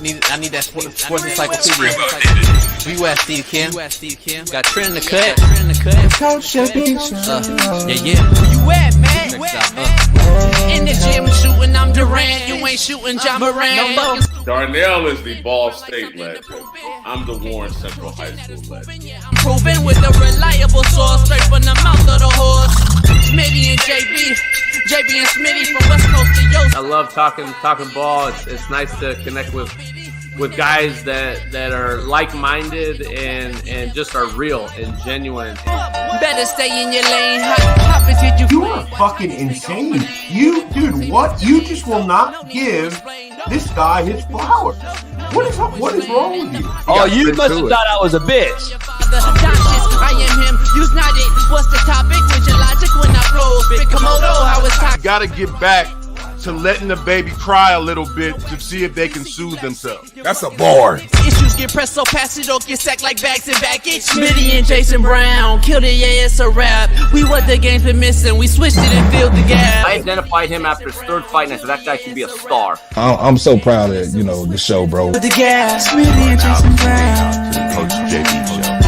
I need that sports encyclopedia. Where you at, Steve Kim? Got Trent in the cut. Coach should be Yeah. Where you at, man? In the gym shooting, I'm Durant. You ain't shooting John Moran. Darnell is the Ball State legend. I'm the Warren Central High School legend. I'm proving with a reliable source, straight from the mouth of the horse. Smitty and JB and Smitty from West Coast to Yost. I love talking ball. It's nice to connect with guys that are like-minded and just are real and genuine. Better stay in your lane. Hop into You are fucking insane. Dude, what? You just will not give this guy his flowers. What is wrong with you? Oh, you must have thought I was a bitch. I am him. Use not it. What's the topic? With your logic when I flow. Big Komodo, how it's talking. Gotta get back to letting the baby cry a little bit to see if they can soothe themselves. That's a bar. Issues get pressed so past it don't get sacked like bags and baggage. Smitty and Jason Brown killed it, yeah, it's a rap. We what the game's been missing, we switched it and filled the gap. I identified him after his third fight, and I said that guy can be a star. I'm so proud of the show, bro. The gap. Smitty and Jason Brown. To the Coach JB show.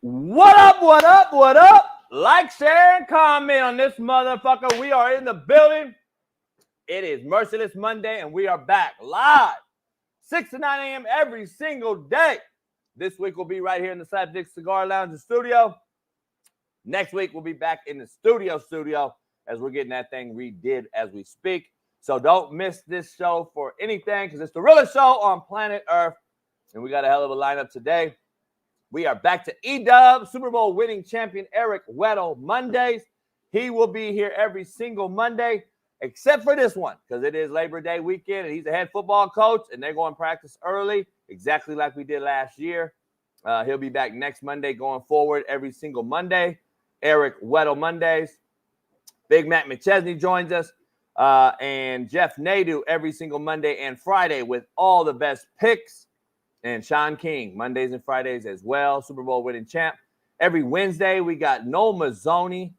What up? Like, share, and comment on this motherfucker. We are in the building. It is Merciless Monday, and we are back live 6 to 9 a.m. every single day. This week we'll be right here in the Slapdick Cigar Lounge studio. Next week we'll be back in the studio as we're getting that thing redid as we speak. So don't miss this show for anything because it's the realest show on planet Earth, and we got a hell of a lineup today. We are back to E-Dub, Super Bowl winning champion Eric Weddle Mondays. He will be here every single Monday, except for this one, because it is Labor Day weekend, and he's a head football coach, and they're going to practice early, exactly like we did last year. He'll be back next Monday going forward every single Monday. Eric Weddle Mondays. Big Matt McChesney joins us, and Jeff Nadu every single Monday and Friday with all the best picks. And Shaun King, Mondays and Fridays as well, Super Bowl winning champ. Every Wednesday, we got Noel Mazzoni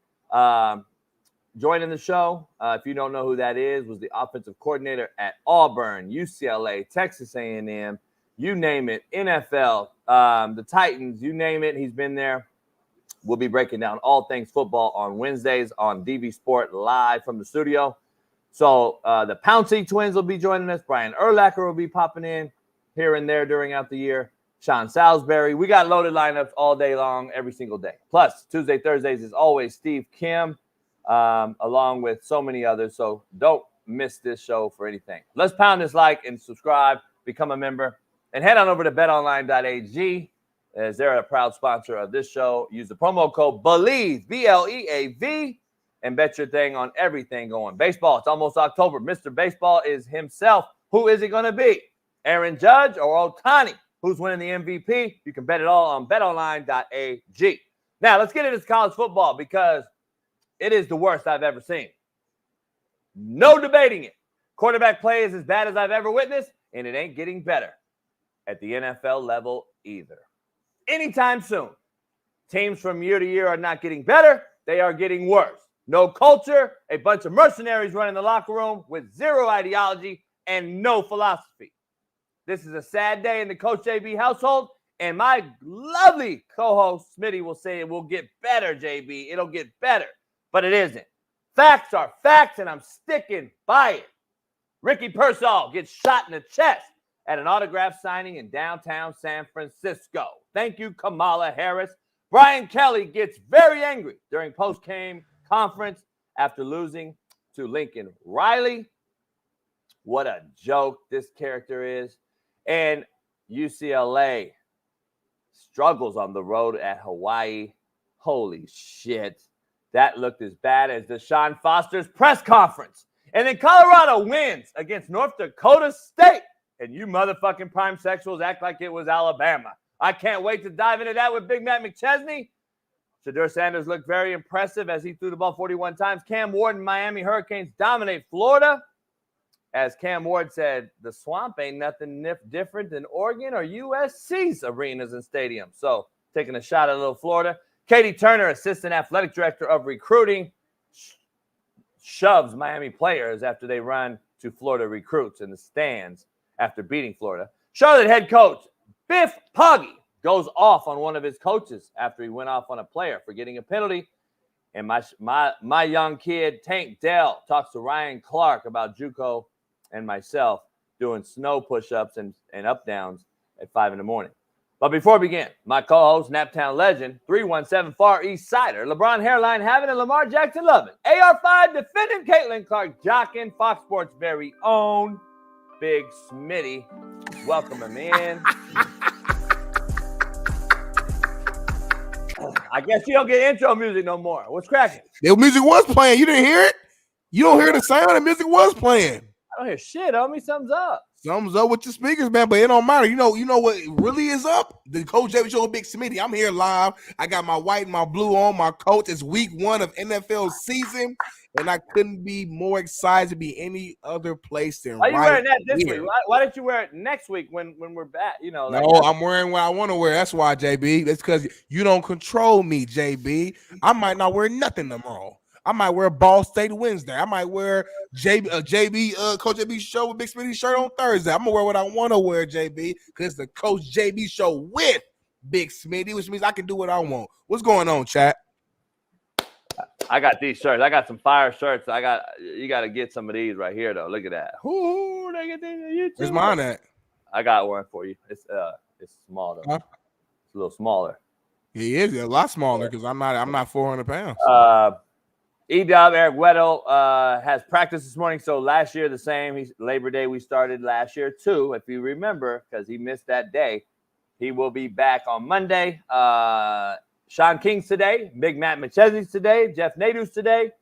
joining the show. If you don't know who that is, was the offensive coordinator at Auburn, UCLA, Texas A&M, you name it, NFL, the Titans, you name it, he's been there. We'll be breaking down all things football on Wednesdays on DV Sport live from the studio. So the Pouncey twins will be joining us. Brian Urlacher will be popping in here and there out the year. Sean Salisbury. We got loaded lineups all day long, every single day. Plus, Tuesday, Thursdays is always Steve Kim, along with so many others. So don't miss this show for anything. Let's pound this like and subscribe, become a member, and head on over to betonline.ag as they're a proud sponsor of this show. Use the promo code BELIEVE, BLEAV, and bet your thing on everything going. Baseball, it's almost October. Mr. Baseball is himself. Who is it going to be? Aaron Judge or Ohtani? Who's winning the MVP? You can bet it all on betonline.ag. Now, let's get into college football because it is the worst I've ever seen. No debating it. Quarterback play is as bad as I've ever witnessed, and it ain't getting better at the NFL level either. Anytime soon. Teams from year to year are not getting better. They are getting worse. No culture, a bunch of mercenaries running the locker room with zero ideology and no philosophy. This is a sad day in the Coach JB household, and my lovely co-host Smitty will say it will get better, JB. It'll get better, but it isn't. Facts are facts, and I'm sticking by it. Ricky Pearsall gets shot in the chest at an autograph signing in downtown San Francisco. Thank you, Kamala Harris. Brian Kelly gets very angry during post-game conference after losing to Lincoln Riley. What a joke this character is. And UCLA struggles on the road at Hawaii. Holy shit. That looked as bad as Deshaun Foster's press conference. And then Colorado wins against North Dakota State. And you motherfucking prime sexuals act like it was Alabama. I can't wait to dive into that with Big Matt McChesney. Shedeur Sanders looked very impressive as he threw the ball 41 times. Cam Ward and Miami Hurricanes dominate Florida. As Cam Ward said, the swamp ain't nothing different than Oregon or USC's arenas and stadiums. So taking a shot at little Florida. Katie Turner, assistant athletic director of recruiting, shoves Miami players after they run to Florida recruits in the stands after beating Florida. Charlotte head coach Biff Poggi goes off on one of his coaches after he went off on a player for getting a penalty. And my young kid, Tank Dell, talks to Ryan Clark about JUCO and myself doing snow push-ups and up-downs at 5 in the morning. But before we begin, my co-host, Naptown legend, 317 Far East Sider, LeBron Hairline having and Lamar Jackson loving, AR5 defending Caitlin Clark jocking, Fox Sports' very own Big Smitty. Welcome him in. I guess you don't get intro music no more. What's cracking? The music was playing. You didn't hear it? You don't hear the sound? The music was playing. I don't hear shit, homie. Something's up. Something's up with your speakers, man, but it don't matter. You know what really is up? The Coach JB Show with Big Smitty. I'm here live. I got my white and my blue on. My coach. It's week 1 of NFL season, and I couldn't be more excited to be any other place than Why are you wearing that this here. week? Why didn't you wear it next week when we're back? You know, no, I'm wearing what I want to wear. That's why, JB. That's because you don't control me, JB. I might not wear nothing tomorrow. I might wear Ball State Wednesday. I might wear Coach JB Show with Big Smitty shirt on Thursday. I'm gonna wear what I want to wear, JB, because the Coach JB Show with Big Smitty, which means I can do what I want. What's going on, chat? I got these shirts. I got some fire shirts. You got to get some of these right here though. Look at that. Ooh, they get these. Where's mine at? I got one for you. It's small though. Huh? It's a little smaller. He is a lot smaller because I'm not 400 pounds. E-Dub, Eric Weddle has practice this morning. So last year, the same. Labor Day, we started last year too, if you remember, because he missed that day. He will be back on Monday. Shaun King's today. Big Matt McChesney's today. Jeff Nadu's today.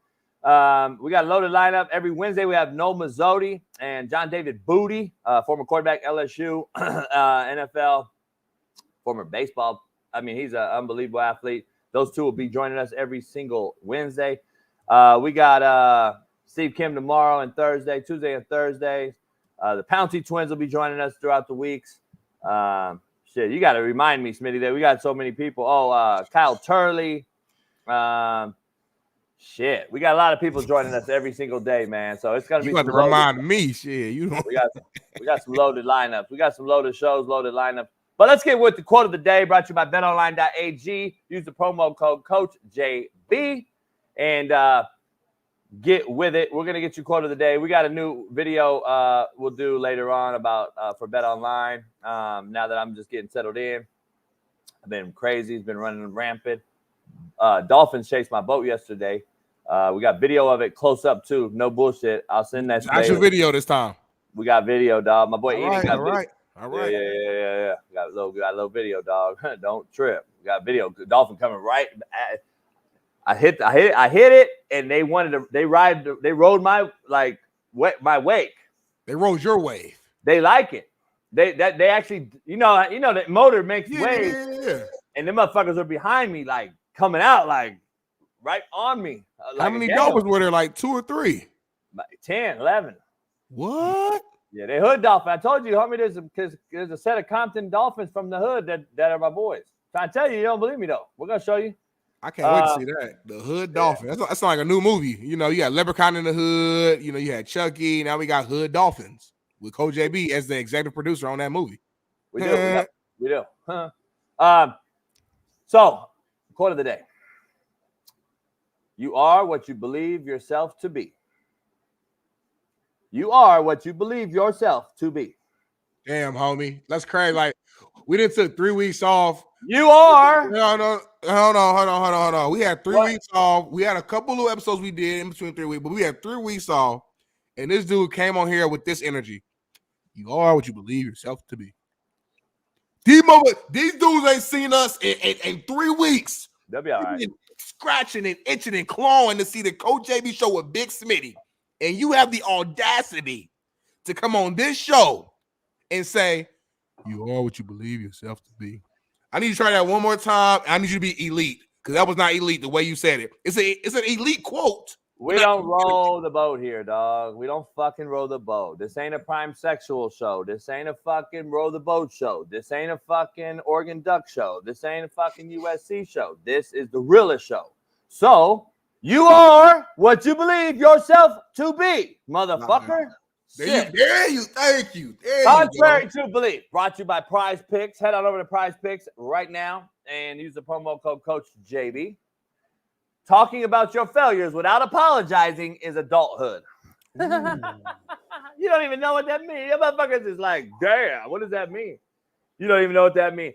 We got a loaded lineup. Every Wednesday, we have Noel Mazzotti and John David Booty, former quarterback, LSU, NFL, former baseball. I mean, he's an unbelievable athlete. Those two will be joining us every single Wednesday. We got Steve Kim tomorrow and Tuesday and Thursdays. The Pouncey twins will be joining us throughout the weeks. Shit, you got to remind me, Smitty, that we got so many people. Kyle Turley. Shit, we got a lot of people joining us every single day, man. So it's gonna be. You got to remind me, shit. You don't. We got some loaded lineups. We got some loaded shows, loaded lineups. But let's get with the quote of the day, brought to you by betonline.ag. Use the promo code CoachJB. And get with it. We're going to get you quote of the day. We got a new video we'll do later on about for Bet Online. Now that I'm just getting settled in. I've been crazy. It's been running rampant. Dolphins chased my boat yesterday. We got video of it close up too. No bullshit. I'll send that. Actual video this time. We got video, dog. My boy Edie got video. All right. Yeah. Got a little video, dog. Don't trip. We got video. Dolphin coming right at. I hit it, and they rode my wake. They rode your wave. They like it. They actually, you know that motor makes waves. Yeah. And them motherfuckers are behind me, like coming out, like right on me. How many dolphins were there? Like 2 or 3? 10, 11. What? Yeah, they hood dolphin. I told you, homie, there's a set of Compton dolphins from the hood that are my boys. Trying to tell you, you don't believe me though. We're gonna show you. I can't wait to see that. The Hood Dolphin. Yeah. That's like a new movie. You know, you got Leprechaun in the Hood. You know, you had Chucky. Now we got Hood Dolphins with Coach JB as the executive producer on that movie. We do. We do. So, quote of the day. You are what you believe yourself to be. You are what you believe yourself to be. Damn, homie. That's crazy. Like, we didn't took 3 weeks off. You are. No. Hold on. We had 3 weeks off. We had a couple of episodes we did in between 3 weeks, but we had 3 weeks off. And this dude came on here with this energy. You are what you believe yourself to be. These dudes ain't seen us in 3 weeks. They'll be all right. Scratching and itching and clawing to see the Coach JB Show with Big Smitty. And you have the audacity to come on this show and say, you are what you believe yourself to be. I need you to try that one more time. I need you to be elite. because that was not elite the way you said it. It's an elite quote. We don't roll the boat here, dog. We don't fucking roll the boat. This ain't a prime sexual show. This ain't a fucking roll the boat show. This ain't a fucking Oregon Duck show. This ain't a fucking USC show. This is the realest show. So you are what you believe yourself to be, motherfucker. There you. Thank you. Contrary to belief. Brought to you by Prize Picks. Head on over to Prize Picks right now and use the promo code Coach JB. Talking about your failures without apologizing is adulthood. You don't even know what that means. Your motherfuckers is like, damn, what does that mean? You don't even know what that means.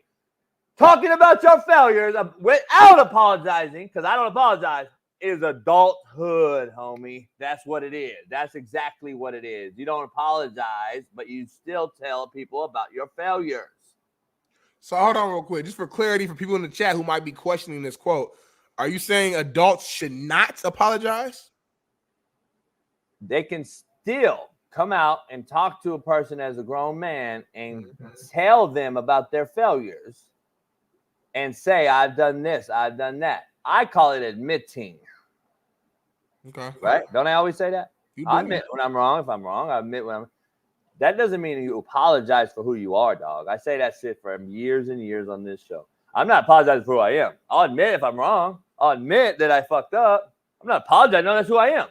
Talking about your failures without apologizing, because I don't apologize, is adulthood, homie. That's what it is. That's exactly what it is. You don't apologize, but you still tell people about your failures. So hold on real quick, just for clarity for people in the chat who might be questioning this quote. Are you saying adults should not apologize? They can still come out and talk to a person as a grown man and tell them about their failures and say, I've done this, I've done that. I call it admitting. Okay. Right? Don't I always say that? I admit when I'm wrong. If I'm wrong, I admit when I'm. That doesn't mean you apologize for who you are, dog. I say that shit for years and years on this show. I'm not apologizing for who I am. I'll admit if I'm wrong. I'll admit that I fucked up. I'm not apologizing. No, that's who I am.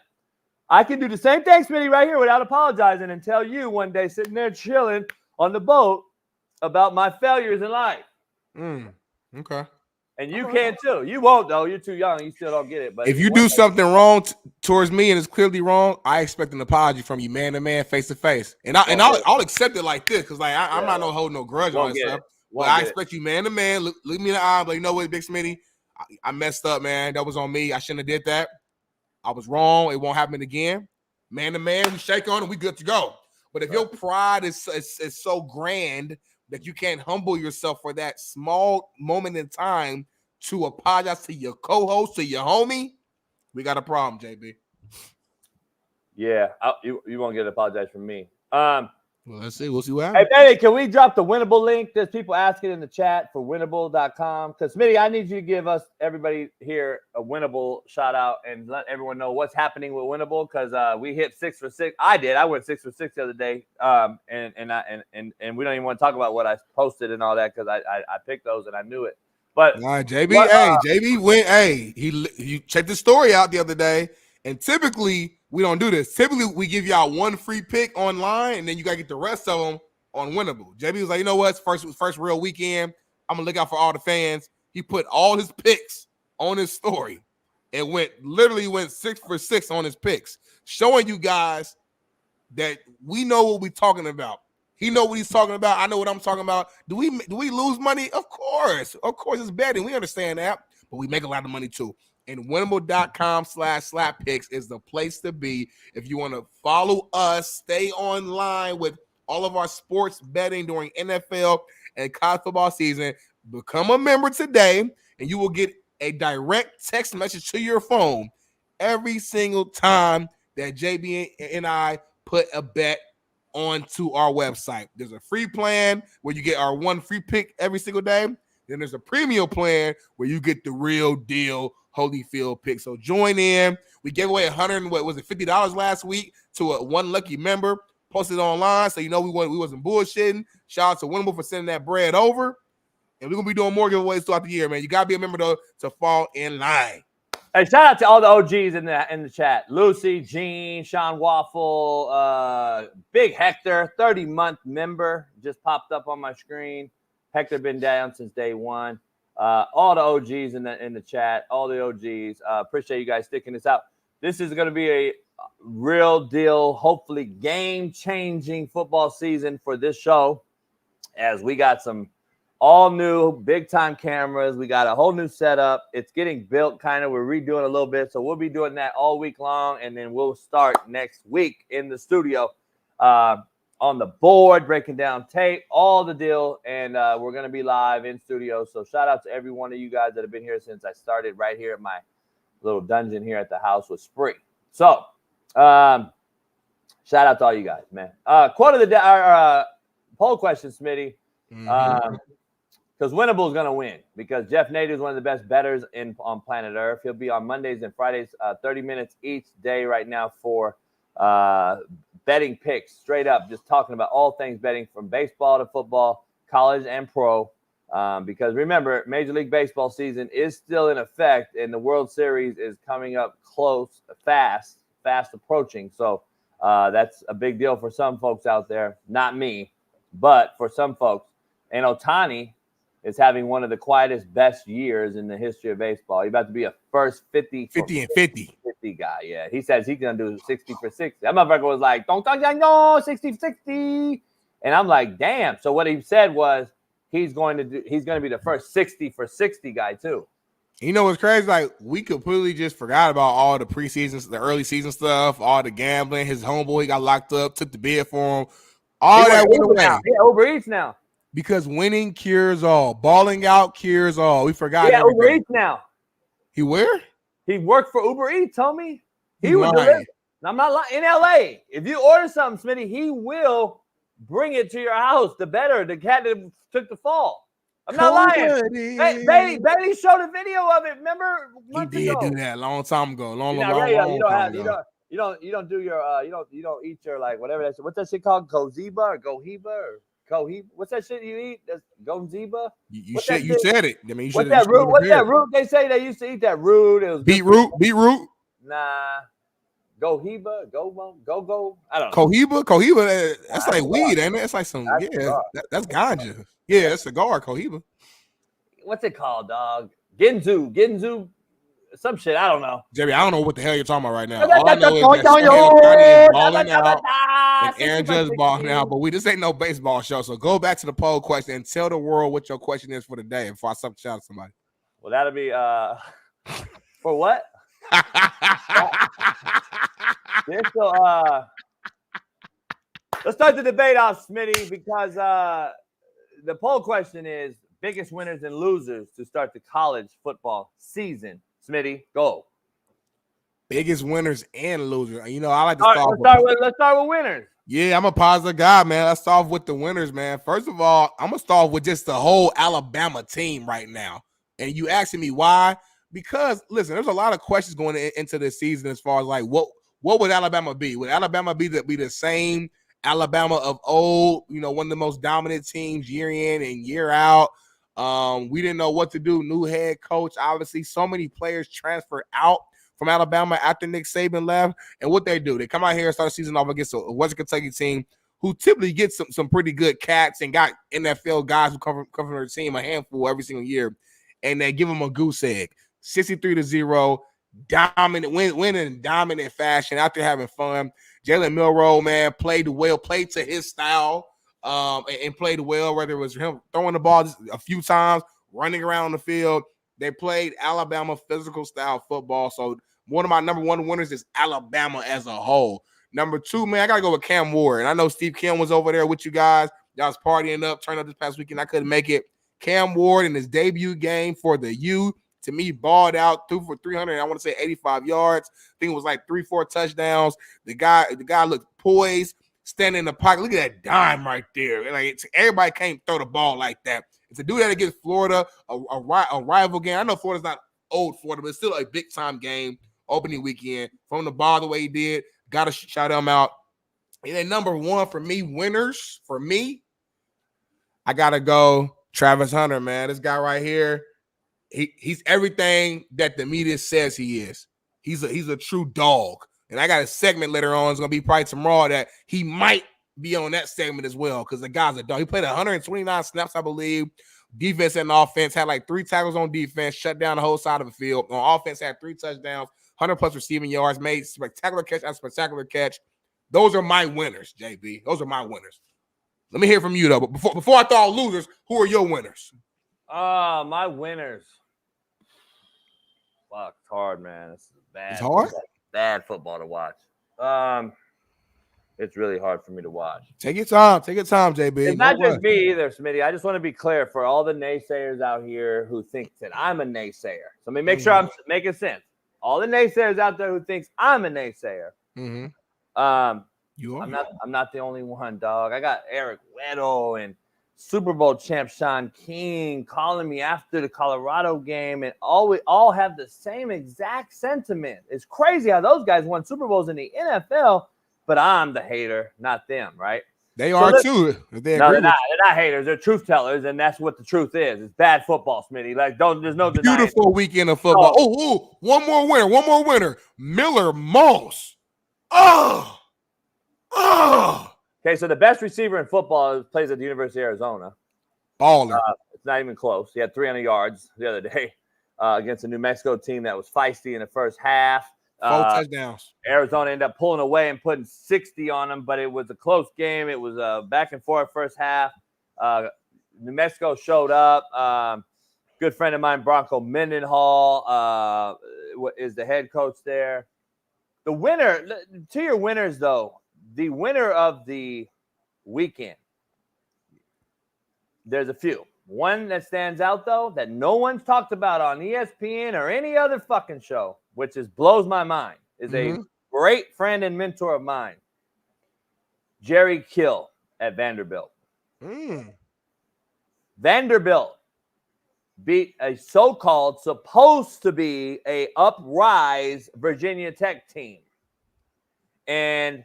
I can do the same thing, Smitty, right here without apologizing and tell you one day sitting there chilling on the boat about my failures in life. Okay. And you can too. You won't, though. You're too young. You still don't get it. But if you do something wrong towards me and it's clearly wrong, I expect an apology from you, man to man, face to face. And I'll accept it like this because like I'm not holding no grudge on stuff. But I expect you, man to man, look me in the eye, like, you know what, Big Smitty, I messed up, man. That was on me. I shouldn't have did that. I was wrong. It won't happen again. Man to man, we shake on it. We good to go. But if your pride is so grand that you can't humble yourself for that small moment in time to apologize to your co-host, to your homie, we got a problem, JB. Yeah, you won't get an apologize from me. Well, let's see. We'll see what happens. Hey, can we drop the winnable link? There's people asking in the chat for winnable.com. Because, Smitty, I need you to give us, everybody here, a winnable shout out and let everyone know what's happening with winnable. Because we hit 6 for 6. I did. I went 6 for 6 the other day. And we don't even want to talk about what I posted and all that because I picked those and I knew it. But all right, JB, JB went. Hey, he checked the story out the other day, and typically we don't do this. Typically we give y'all one free pick online, and then you gotta get the rest of them on winnable. JB was like, you know what? First real weekend. I'm gonna look out for all the fans. He put all his picks on his story, and went 6 for 6 on his picks, showing you guys that we know what we're talking about. He know what he's talking about. I know what I'm talking about. Do we lose money? Of course it's betting. We understand that, but we make a lot of money too. And winnable.com/slappicks is the place to be if you want to follow us, stay online with all of our sports betting during NFL and college football season. Become a member today, and you will get a direct text message to your phone every single time that JB and I put a bet onto our website. There's a free plan where you get our one free pick every single day. Then there's a premium plan where you get the real deal Holyfield pick. So join in. We gave away $50 last week to one lucky member. Posted online, so you know we wasn't bullshitting. Shout out to Winnable for sending that bread over. And we're gonna be doing more giveaways throughout the year, man. You gotta be a member to fall in line. Hey, shout out to all the OGs in the chat. Lucy, Gene, Shaun Waffle, Big Hector, 30-month member, just popped up on my screen. Hector been down since day one. All the OGs in the chat, all the OGs. Appreciate you guys sticking this out. This is going to be a real deal, hopefully game-changing football season for this show, as we got some all new big-time cameras. We got a whole new setup. It's getting built kind of. We're redoing a little bit, so we'll be doing that all week long, and then we'll start next week in the studio on the board, breaking down tape, all the deal, and we're going to be live in studio. So shout out to every one of you guys that have been here since I started right here at my little dungeon here at the house with Spree. So shout out to all you guys, man. Quote of the day, poll question, Smitty. because Winnable is going to win because Jeff Nadu is one of the best bettors on Planet Earth. He'll be on Mondays and Fridays, 30 minutes each day right now for betting picks, straight up, just talking about all things betting from baseball to football, college and pro. Because remember, Major League Baseball season is still in effect, and the World Series is coming up close, fast approaching. So that's a big deal for some folks out there. Not me, but for some folks. And Ohtani is having one of the quietest, best years in the history of baseball. He's about to be a first 50 and 50 guy. Yeah, he says he's going to do 60 for 60. That motherfucker was like, don't talk like no, 60-60. And I'm like, damn. So what he said was, he's going to be the first 60 for 60 guy too. You know what's crazy? Like, we completely just forgot about all the preseason, the early season stuff, all the gambling. His homeboy got locked up, took the bid for him. All that went away. Yeah, Uber Eats now. Because winning cures all. Balling out cures all. We forgot everything. Uber Eats now. He where? He worked for Uber Eats, homie. He was lying. I'm not lying. In LA, if you order something, Smitty, he will bring it to your house. The cat that took the fall. I'm not lying. Bailey showed a video of it. Remember? He did do that a long time ago. Long You don't do your you don't eat your like whatever that's what's that shit called? Goziba or Gohiba or Cohiba? What's that shit you eat? That's Goziba? You said it. I mean, what's that root? What's that root? They say they used to eat that root. It was beetroot. Nah. Gohiba, go. I don't Cohiba, know. that's like weed, ain't it? It's like some, that's ganja. Yeah, that's cigar, Cohiba. What's it called, dog? Ginzu, some shit. I don't know. Jerry, I don't know what the hell you're talking about right now. All I know is that balling out and Aaron Judge balling out, but this ain't no baseball show. So go back to the poll question and tell the world what your question is for the day before I shout out somebody. Well, that'll be for what? Let's start the debate off, Smitty, because the poll question is biggest winners and losers to start the college football season. Smitty, go. Biggest winners and losers. You know, I like to let's start with winners. Yeah, I'm a positive guy, man. Let's start off with the winners, man. First of all, I'm gonna start off with just the whole Alabama team right now. And you asking me why? Because listen, there's a lot of questions going into this season as far as like what would Alabama be? Would Alabama be the same Alabama of old? You know, one of the most dominant teams year in and year out. We didn't know what to do. New head coach, obviously, so many players transferred out from Alabama after Nick Saban left. And what they do, they come out here and start the season off against a Western Kentucky team who typically gets some pretty good cats and got NFL guys who cover their team a handful every single year, and they give them a goose egg. 63-0, dominant, winning in dominant fashion, out there having fun. Jalen Milroe, man, played to his style, and played well, whether it was him throwing the ball a few times, running around the field. They played Alabama physical style football. So one of my number one winners is Alabama as a whole. Number two, man, I got to go with Cam Ward. And I know Steve Kim was over there with you guys. Y'all was partying up, turned up this past weekend. I couldn't make it. Cam Ward in his debut game for the U, to me, balled out, threw for 300, I want to say 85 yards. I think it was like 3-4 touchdowns. The guy looked poised, standing in the pocket. Look at that dime right there. Like everybody can't throw the ball like that. And to do that against Florida, a rival game. I know Florida's not old Florida, but it's still a big-time game, opening weekend. From the ball the way he did, got to shout him out. And then number one for me, winners, for me, I got to go Travis Hunter, man. This guy right here, he's everything that the media says he is. He's a true dog. And I got a segment later on. It's going to be probably tomorrow that he might be on that segment as well because the guy's a dog. He played 129 snaps, I believe. Defense and offense, had like 3 tackles on defense, shut down the whole side of the field. On offense, had 3 touchdowns, 100-plus receiving yards, made spectacular catch after spectacular catch. Those are my winners, JB. Those are my winners. Let me hear from you, though. But before I throw out losers, who are your winners? My winners. Fuck, it's hard, man. It's bad. It's hard? Bad football to watch. It's really hard for me to watch. Take your time. Take your time, JB. It's not just me either, Smitty. I just want to be clear for all the naysayers out here who think that I'm a naysayer. So let me make sure I'm making sense. All the naysayers out there who thinks I'm a naysayer. Mm-hmm. I'm not the only one, dog. I got Eric Weddle and Super Bowl champ Shaun King calling me after the Colorado game, and all have the same exact sentiment. It's crazy how those guys won Super Bowls in the NFL, but I'm the hater, not them, right? They are too. They're not. They're not haters. They're truth tellers, and that's what the truth is. It's bad football, Smitty. Like, there's no denying. Beautiful weekend of football. Oh, one more winner. Miller Moss. Oh. Okay, so the best receiver in football plays at the University of Arizona. Baller. It's not even close. He had 300 yards the other day against a New Mexico team that was feisty in the first half. 4 touchdowns. Arizona ended up pulling away and putting 60 on them, but it was a close game. It was a back and forth first half. New Mexico showed up. Good friend of mine, Bronco Mendenhall, is the head coach there. The winner, to your winners, though, the winner of the weekend, there's a few. One that stands out, though, that no one's talked about on ESPN or any other fucking show, which blows my mind, is a great friend and mentor of mine, Jerry Kill at Vanderbilt. Vanderbilt beat a so-called, supposed to be a uprise Virginia Tech team. And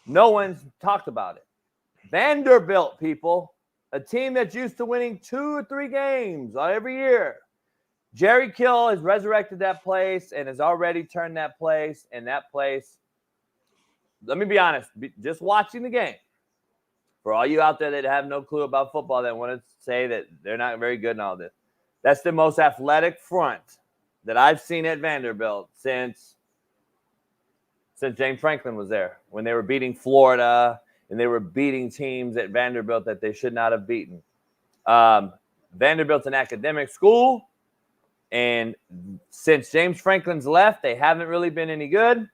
no one's talked about it. Vanderbilt, people, a team that's used to winning 2 or 3 games every year. Jerry Kill has resurrected that place and has already turned that place. And that place, let me be honest, just watching the game, for all you out there that have no clue about football that want to say that they're not very good and all this, that's the most athletic front that I've seen at Vanderbilt since James Franklin was there, when they were beating Florida and they were beating teams at Vanderbilt that they should not have beaten. Vanderbilt's an academic school, and since James Franklin's left, they haven't really been any good.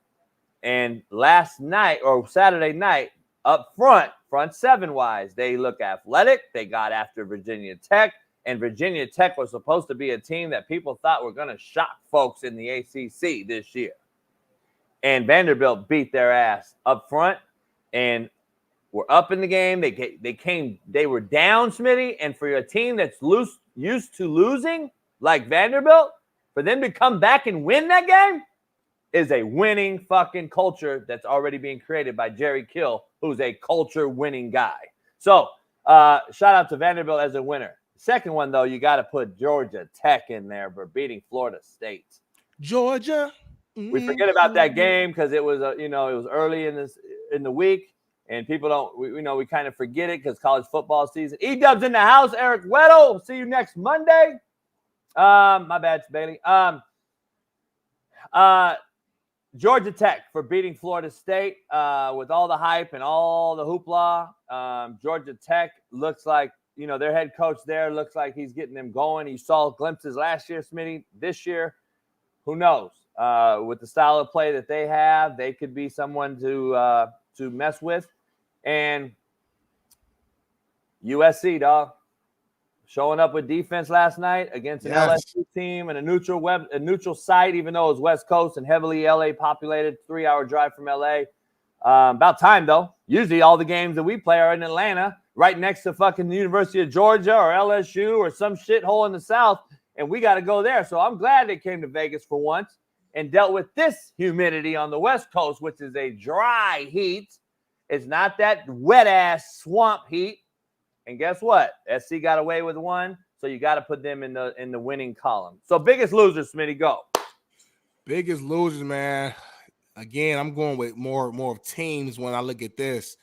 And last night, or Saturday night, up front seven-wise, they look athletic. They got after Virginia Tech, and Virginia Tech was supposed to be a team that people thought were going to shock folks in the ACC this year. And Vanderbilt beat their ass up front and were up in the game. They were down, Smitty. And for a team that's used to losing like Vanderbilt, for them to come back and win that game is a winning fucking culture that's already being created by Jerry Kill, who's a culture winning guy. So shout out to Vanderbilt as a winner. Second one, though, you got to put Georgia Tech in there for beating Florida State. Georgia. We forget about that game because it was it was early in the week, and people don't we kind of forget it because college football season. E-Dub's in the house. Eric Weddle. See you next Monday. My bad, Bailey. Georgia Tech for beating Florida State with all the hype and all the hoopla. Georgia Tech looks like their head coach there looks like he's getting them going. You saw glimpses last year, Smitty. This year, who knows? With the style of play that they have, they could be someone to mess with. And USC, dog, showing up with defense last night against an LSU team and a neutral site, even though it was West Coast and heavily LA populated, 3-hour drive from LA. About time, though. Usually all the games that we play are in Atlanta, right next to fucking the University of Georgia or LSU or some shithole in the South, and we got to go there. So I'm glad they came to Vegas for once and dealt with this humidity on the West Coast, which is a dry heat. It's not that wet-ass swamp heat. And guess what? SC got away with one, so you got to put them in the winning column. So biggest losers, Smitty, go. Biggest losers, man. Again, I'm going with more of teams when I look at this.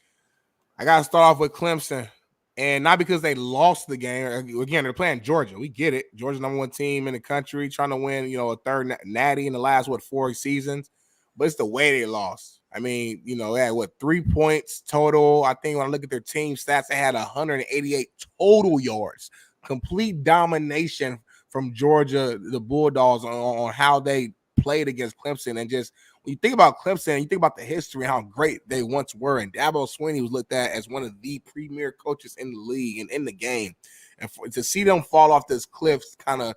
I got to start off with Clemson, and not because they lost the game. Again, they're playing Georgia. We get it. Georgia's #1 team in the country, trying to win, a third natty in the last 4 seasons. But it's the way they lost. I mean, they had 3 points total. I think when I look at their team stats, they had 188 total yards. Complete domination from Georgia, the Bulldogs, on how they played against Clemson. And just when you think about Clemson, you think about the history and how great they once were. And Dabo Swinney was looked at as one of the premier coaches in the league and in the game. And to see them fall off this cliff, kind of,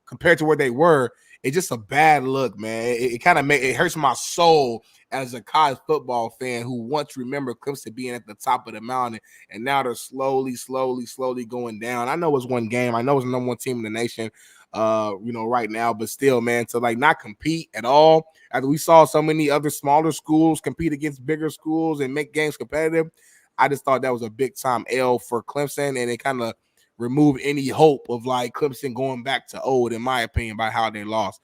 compared to where they were, it's just a bad look, man. It kind of it hurts my soul as a college football fan who once remembered Clemson being at the top of the mountain, and now they're slowly going down. I know it's one game. I know it's the number one team in the nation, right now, but still, man, to like not compete at all. After we saw so many other smaller schools compete against bigger schools and make games competitive, I just thought that was a big time L for Clemson, and it kind of removed any hope of like Clemson going back to old, in my opinion, by how they lost.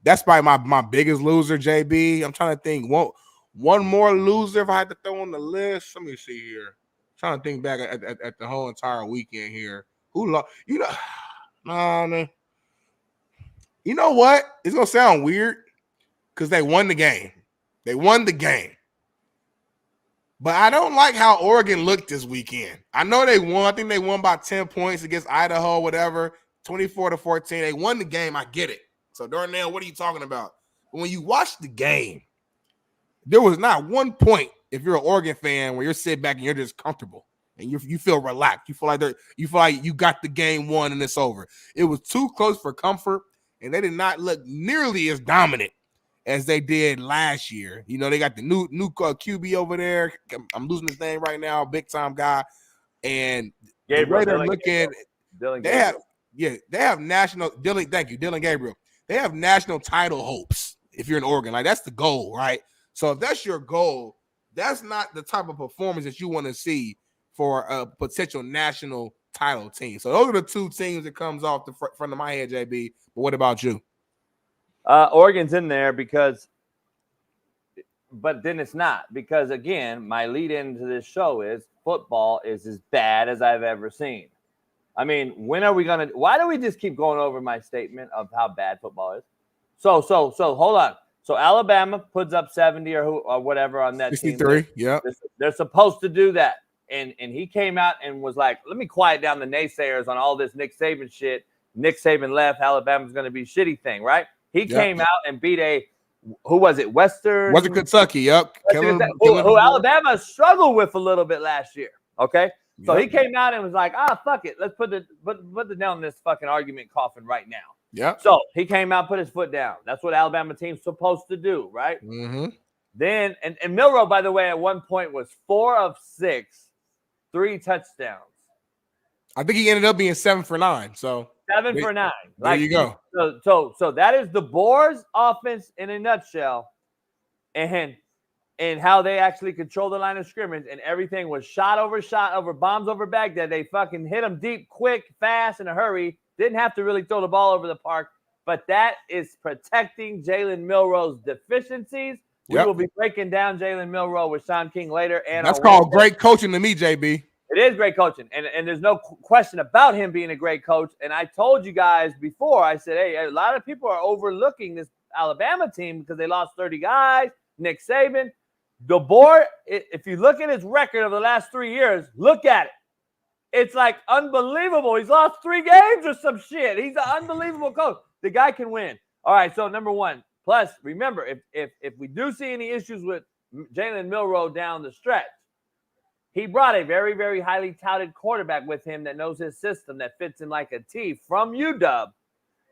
That's probably my biggest loser, JB. I'm trying to think one more loser if I had to throw on the list. Let me see here. I'm trying to think back at the whole entire weekend here. Who lost? Man. You know what? It's gonna sound weird because they won the game. But I don't like how Oregon looked this weekend. I know they won. I think they won by 10 points against Idaho, whatever, 24-14. They won the game. I get it. So, Darnell, what are you talking about? When you watch the game, there was not one point, if you're an Oregon fan, where you're sitting back and you're just comfortable and you feel relaxed. You feel like you got the game won and it's over. It was too close for comfort, and they did not look nearly as dominant as they did last year. They got the new QB over there. I'm losing his name right now, big time guy. And the way they're looking, they have national Dylan. Thank you, Dylan Gabriel. They have national title hopes. If you're in Oregon, like that's the goal, right? So if that's your goal, that's not the type of performance that you want to see for a potential national title team. So those are the two teams that comes off the front of my head, JB. But what about you? Oregon's in there but then it's not, because again, my lead into this show is football is as bad as I've ever seen. I mean, why do we just keep going over my statement of how bad football is? So hold on. So Alabama puts up 70 or whatever on that 63, team. yeah. They're supposed to do that. And he came out and was like, let me quiet down the naysayers on all this Nick Saban shit. Nick Saban left, Alabama's going to be shitty thing, right? He came out and beat who was it? Western Kentucky, yep. Who Alabama struggled with a little bit last year, okay? So he came out and was like, fuck it. Let's put the nail in this fucking argument coffin right now. Yeah. So he came out, put his foot down. That's what Alabama team's supposed to do, right? Mm-hmm. Then, and Milroe, by the way, at one point was 4 of 6, 3 touchdowns. I think he ended up being 7 for 9. So 7 for 9. There you go. So that is the Boars offense in a nutshell, and how they actually control the line of scrimmage, and everything was shot over, bombs over Baghdad. They fucking hit them deep, quick, fast, in a hurry. Didn't have to really throw the ball over the park, but that is protecting Jalen Milroe's deficiencies. We will be breaking down Jalen Milroe with Shaun King later. And that's called great coaching to me, JB. It is great coaching, and there's no question about him being a great coach. And I told you guys before, I said, hey, a lot of people are overlooking this Alabama team because they lost 30 guys. Nick Saban. DeBoer, if you look at his record over the last 3 years, look at it. It's like unbelievable. He's lost 3 games or some shit. He's an unbelievable coach. The guy can win. All right, so number one. Plus, remember, if we do see any issues with Jalen Milroe down the stretch, he brought a very, very highly touted quarterback with him that knows his system, that fits him like a T from UW.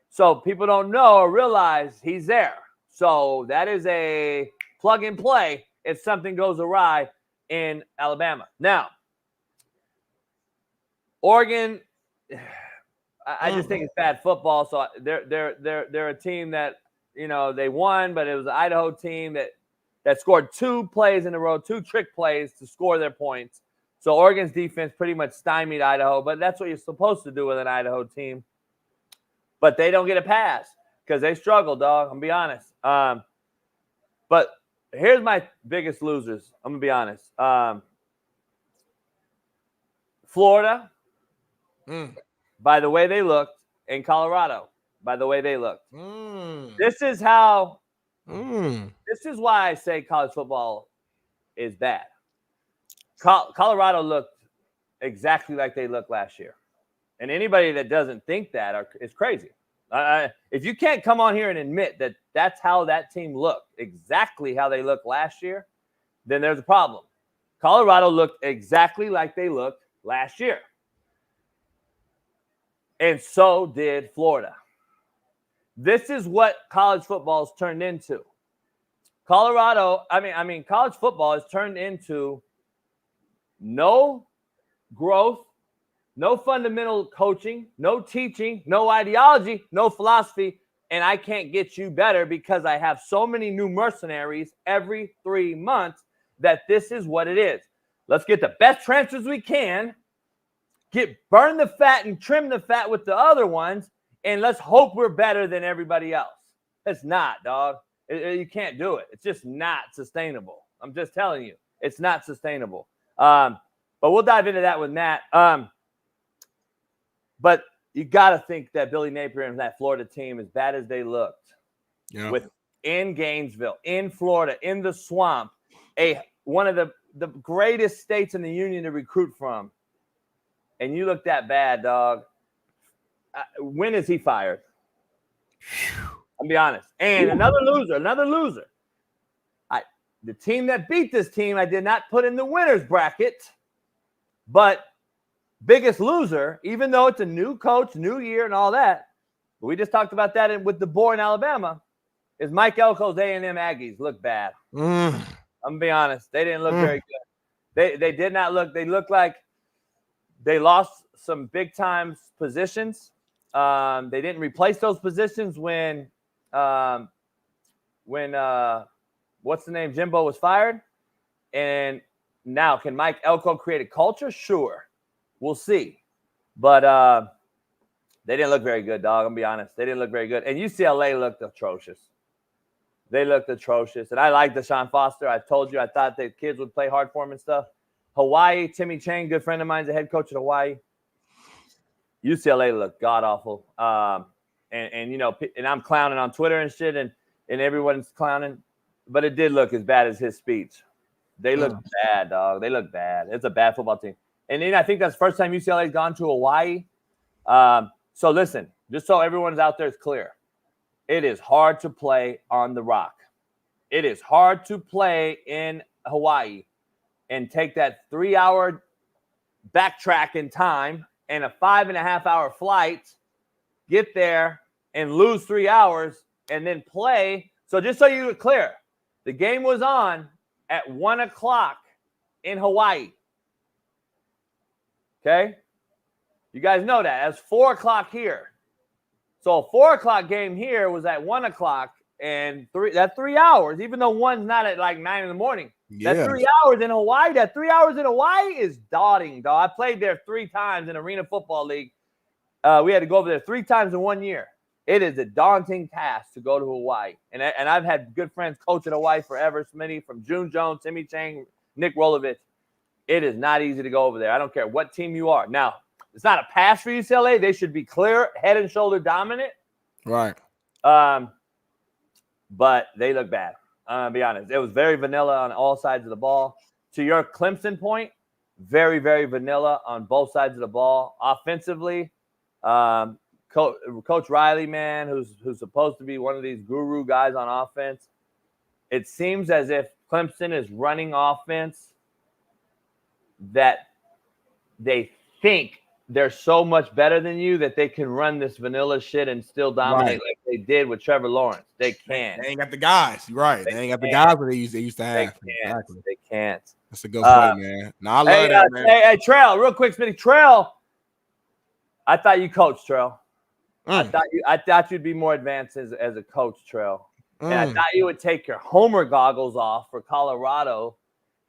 So people don't know or realize he's there. So that is a plug and play if something goes awry in Alabama. Now, Oregon, I just think it's bad football. So they're a team that, they won, but it was an Idaho team that scored 2 plays in a row, 2 trick plays to score their points. So Oregon's defense pretty much stymied Idaho, but that's what you're supposed to do with an Idaho team. But they don't get a pass because they struggle, dog. I'm going to be honest. But here's my biggest losers. I'm going to be honest. Florida, by the way they looked, and Colorado, by the way they looked. This is how this is why I say college football is bad. Colorado looked exactly like they looked last year. And anybody that doesn't think that is crazy. If you can't come on here and admit that that's how that team looked, exactly how they looked last year, then there's a problem. Colorado looked exactly like they looked last year. And so did Florida. This is what college football has turned into. College football has turned into no growth, no fundamental coaching, no teaching, no ideology, no philosophy, and I can't get you better because I have so many new mercenaries every 3 months that this is what it is. Let's get the best transfers we can, burn the fat and trim the fat with the other ones, and let's hope we're better than everybody else. It's not, dog. You can't do it. It's just not sustainable. I'm just telling you. It's not sustainable. But we'll dive into that with Nat. But you got to think that Billy Napier and that Florida team, as bad as they looked, in Gainesville, in Florida, in the swamp, one of the greatest states in the union to recruit from, and you look that bad, dog. When is he fired? I'll be honest. And another loser. The team that beat this team, I did not put in the winner's bracket, but biggest loser, even though it's a new coach, new year, and all that. But we just talked about that with the boy in Alabama. Is Mike Elko's A&M Aggies look bad? I'm gonna be honest. They didn't look very good. They did not look. They looked like they lost some big time positions. They didn't replace those positions when what's the name? Jimbo was fired. And now, can Mike Elko create a culture? Sure. We'll see. But they didn't look very good, dog. I'm going to be honest. They didn't look very good. And UCLA looked atrocious. They looked atrocious. And I like Deshaun Foster. I told you I thought that kids would play hard for him and stuff. Hawaii, Timmy Chang, good friend of mine, is the head coach at Hawaii. UCLA looked god-awful. And I'm clowning on Twitter and shit, and everyone's clowning. But it did look as bad as his speech. They look bad, dog. They look bad. It's a bad football team. And then I think that's the first time UCLA's gone to Hawaii. So listen, just so everyone's out there is clear, it is hard to play on the Rock. It is hard to play in Hawaii and take that 3-hour backtrack in time and a 5.5-hour flight, get there and lose 3 hours and then play. So just so you're clear, the game was on at 1 o'clock in Hawaii. Okay? You guys know that. That's 4 o'clock here. So a 4 o'clock game here was at 1 o'clock, and that's 3 hours, even though one's not at like 9 in the morning. Yeah. That's 3 hours in Hawaii. That 3 hours in Hawaii is daunting, dog. I played there 3 times in Arena Football League. We had to go over there 3 times in 1 year. It is a daunting task to go to Hawaii. And I've had good friends coach at Hawaii forever, Smitty, from June Jones, Timmy Chang, Nick Rolovich. It is not easy to go over there. I don't care what team you are. Now, it's not a pass for UCLA. They should be clear, head and shoulder dominant. Right. But they look bad. I'll be honest. It was very vanilla on all sides of the ball. To your Clemson point, very, very vanilla on both sides of the ball. Offensively, Coach Riley, man, who's supposed to be one of these guru guys on offense, it seems as if Clemson is running offense that they think they're so much better than you that they can run this vanilla shit and still dominate like they did with Trevor Lawrence. They can't. They ain't got the guys. You're right. They ain't got the guys that they used to have. They can't. That's a good point, man. No, I love that, man. Hey, Trail, real quick, Smitty. Trail, I thought you coached, Trail. I thought you'd be more advanced as a coach, Trail. And I thought you would take your Homer goggles off for Colorado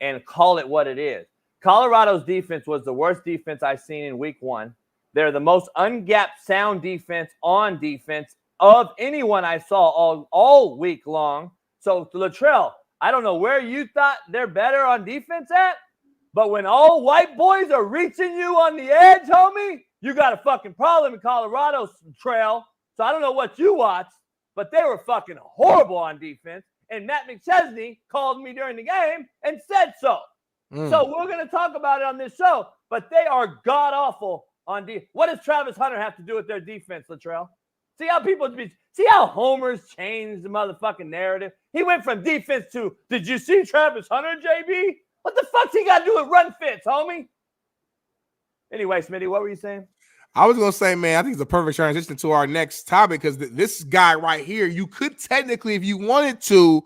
and call it what it is. Colorado's defense was the worst defense I've seen in week 1. They're the most ungapped sound defense on defense of anyone I saw all week long. So, Latrell, I don't know where you thought they're better on defense at, but when all white boys are reaching you on the edge, homie, you got a fucking problem in Colorado, Trail. So I don't know what you watched, but they were fucking horrible on defense. And Matt McChesney called me during the game and said so. So we're going to talk about it on this show, but they are god-awful on defense. What does Travis Hunter have to do with their defense, Latrell? See how Homer's changed the motherfucking narrative? He went from defense to, did you see Travis Hunter, JB? What the fuck's he got to do with run fits, homie? Anyway, Smitty, what were you saying? I was gonna say, man, I think it's a perfect transition to our next topic because this guy right here, you could technically, if you wanted to,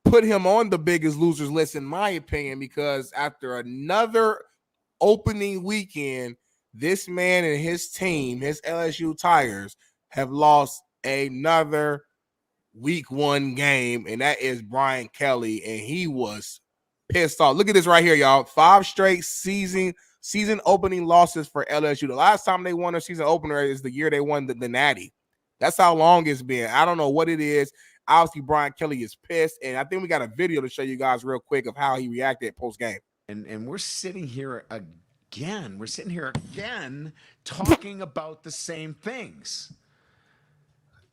put him on the Biggest Losers list, in my opinion, because after another opening weekend, this man and his team, his LSU Tigers, have lost another week 1 game, and that is Brian Kelly, and he was pissed off. Look at this right here, y'all. 5 straight season opening losses for LSU. The last time they won a season opener is the year they won the Natty. That's how long it's been. I don't know what it is. Obviously, Brian Kelly is pissed, and I think we got a video to show you guys real quick of how he reacted post-game. And we're sitting here again. We're sitting here again talking about the same things.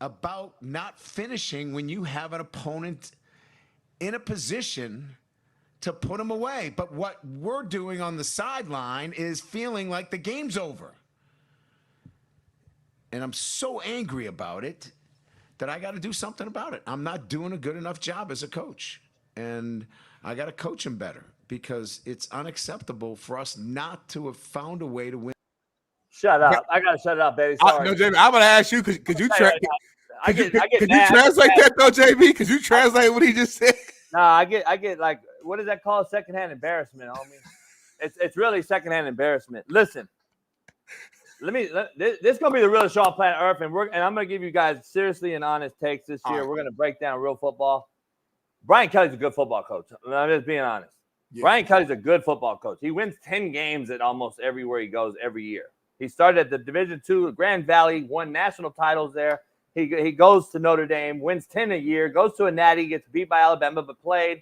About not finishing when you have an opponent in a position to put them away. But what we're doing on the sideline is feeling like the game's over. And I'm so angry about it that I got to do something about it. I'm not doing a good enough job as a coach. And I got to coach him better because it's unacceptable for us not to have found a way to win. Shut up. I got to shut it up, baby. Sorry. No, JB, I'm going to ask you, could you translate mad. that, though, JB? Could you translate what he just said? No, I get like, what is that called? Secondhand embarrassment, homie. It's really secondhand embarrassment. Listen, this is gonna be the realest show on planet Earth, and I'm gonna give you guys seriously and honest takes this year. We're gonna break down real football. Brian Kelly's a good football coach. I'm just being honest. Yeah. Brian Kelly's a good football coach. He wins 10 games at almost everywhere he goes every year. He started at the Division II, Grand Valley, won national titles there. He goes to Notre Dame, wins 10 a year, goes to a Natty, gets beat by Alabama, but played.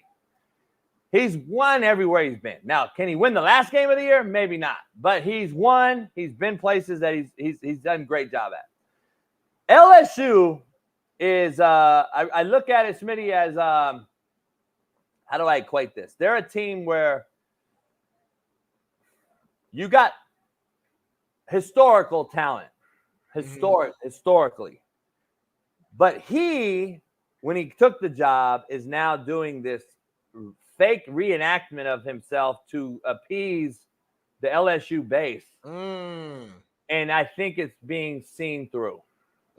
He's won everywhere he's been. Now, can he win the last game of the year? Maybe not. But he's won. He's been places that he's done a great job at. LSU is I look at it, Smitty, as how do I equate this? They're a team where you got historical talent, historically. But when he took the job, is now doing this fake reenactment of himself to appease the LSU base. And I think it's being seen through.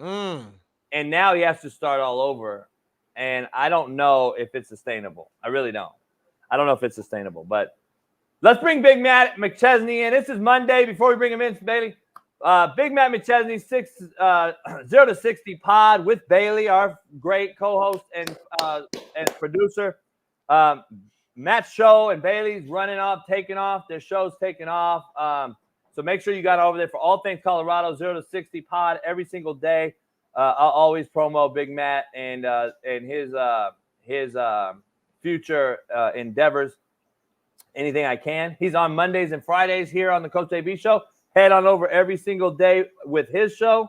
And now he has to start all over. And I don't know if it's sustainable. I really don't. I don't know if it's sustainable. But let's bring Big Matt McChesney in. This is Monday. Before we bring him in, Bailey, Big Matt McChesney, 0 to 60 pod with Bailey, our great co-host and producer. Matt's show and Bailey's running off, taking off. Their show's taking off. So make sure you got over there for all things Colorado, 0 to 60 pod every single day. I'll always promo Big Matt and his future endeavors. Anything I can. He's on Mondays and Fridays here on the Coach JB show. Head on over every single day with his show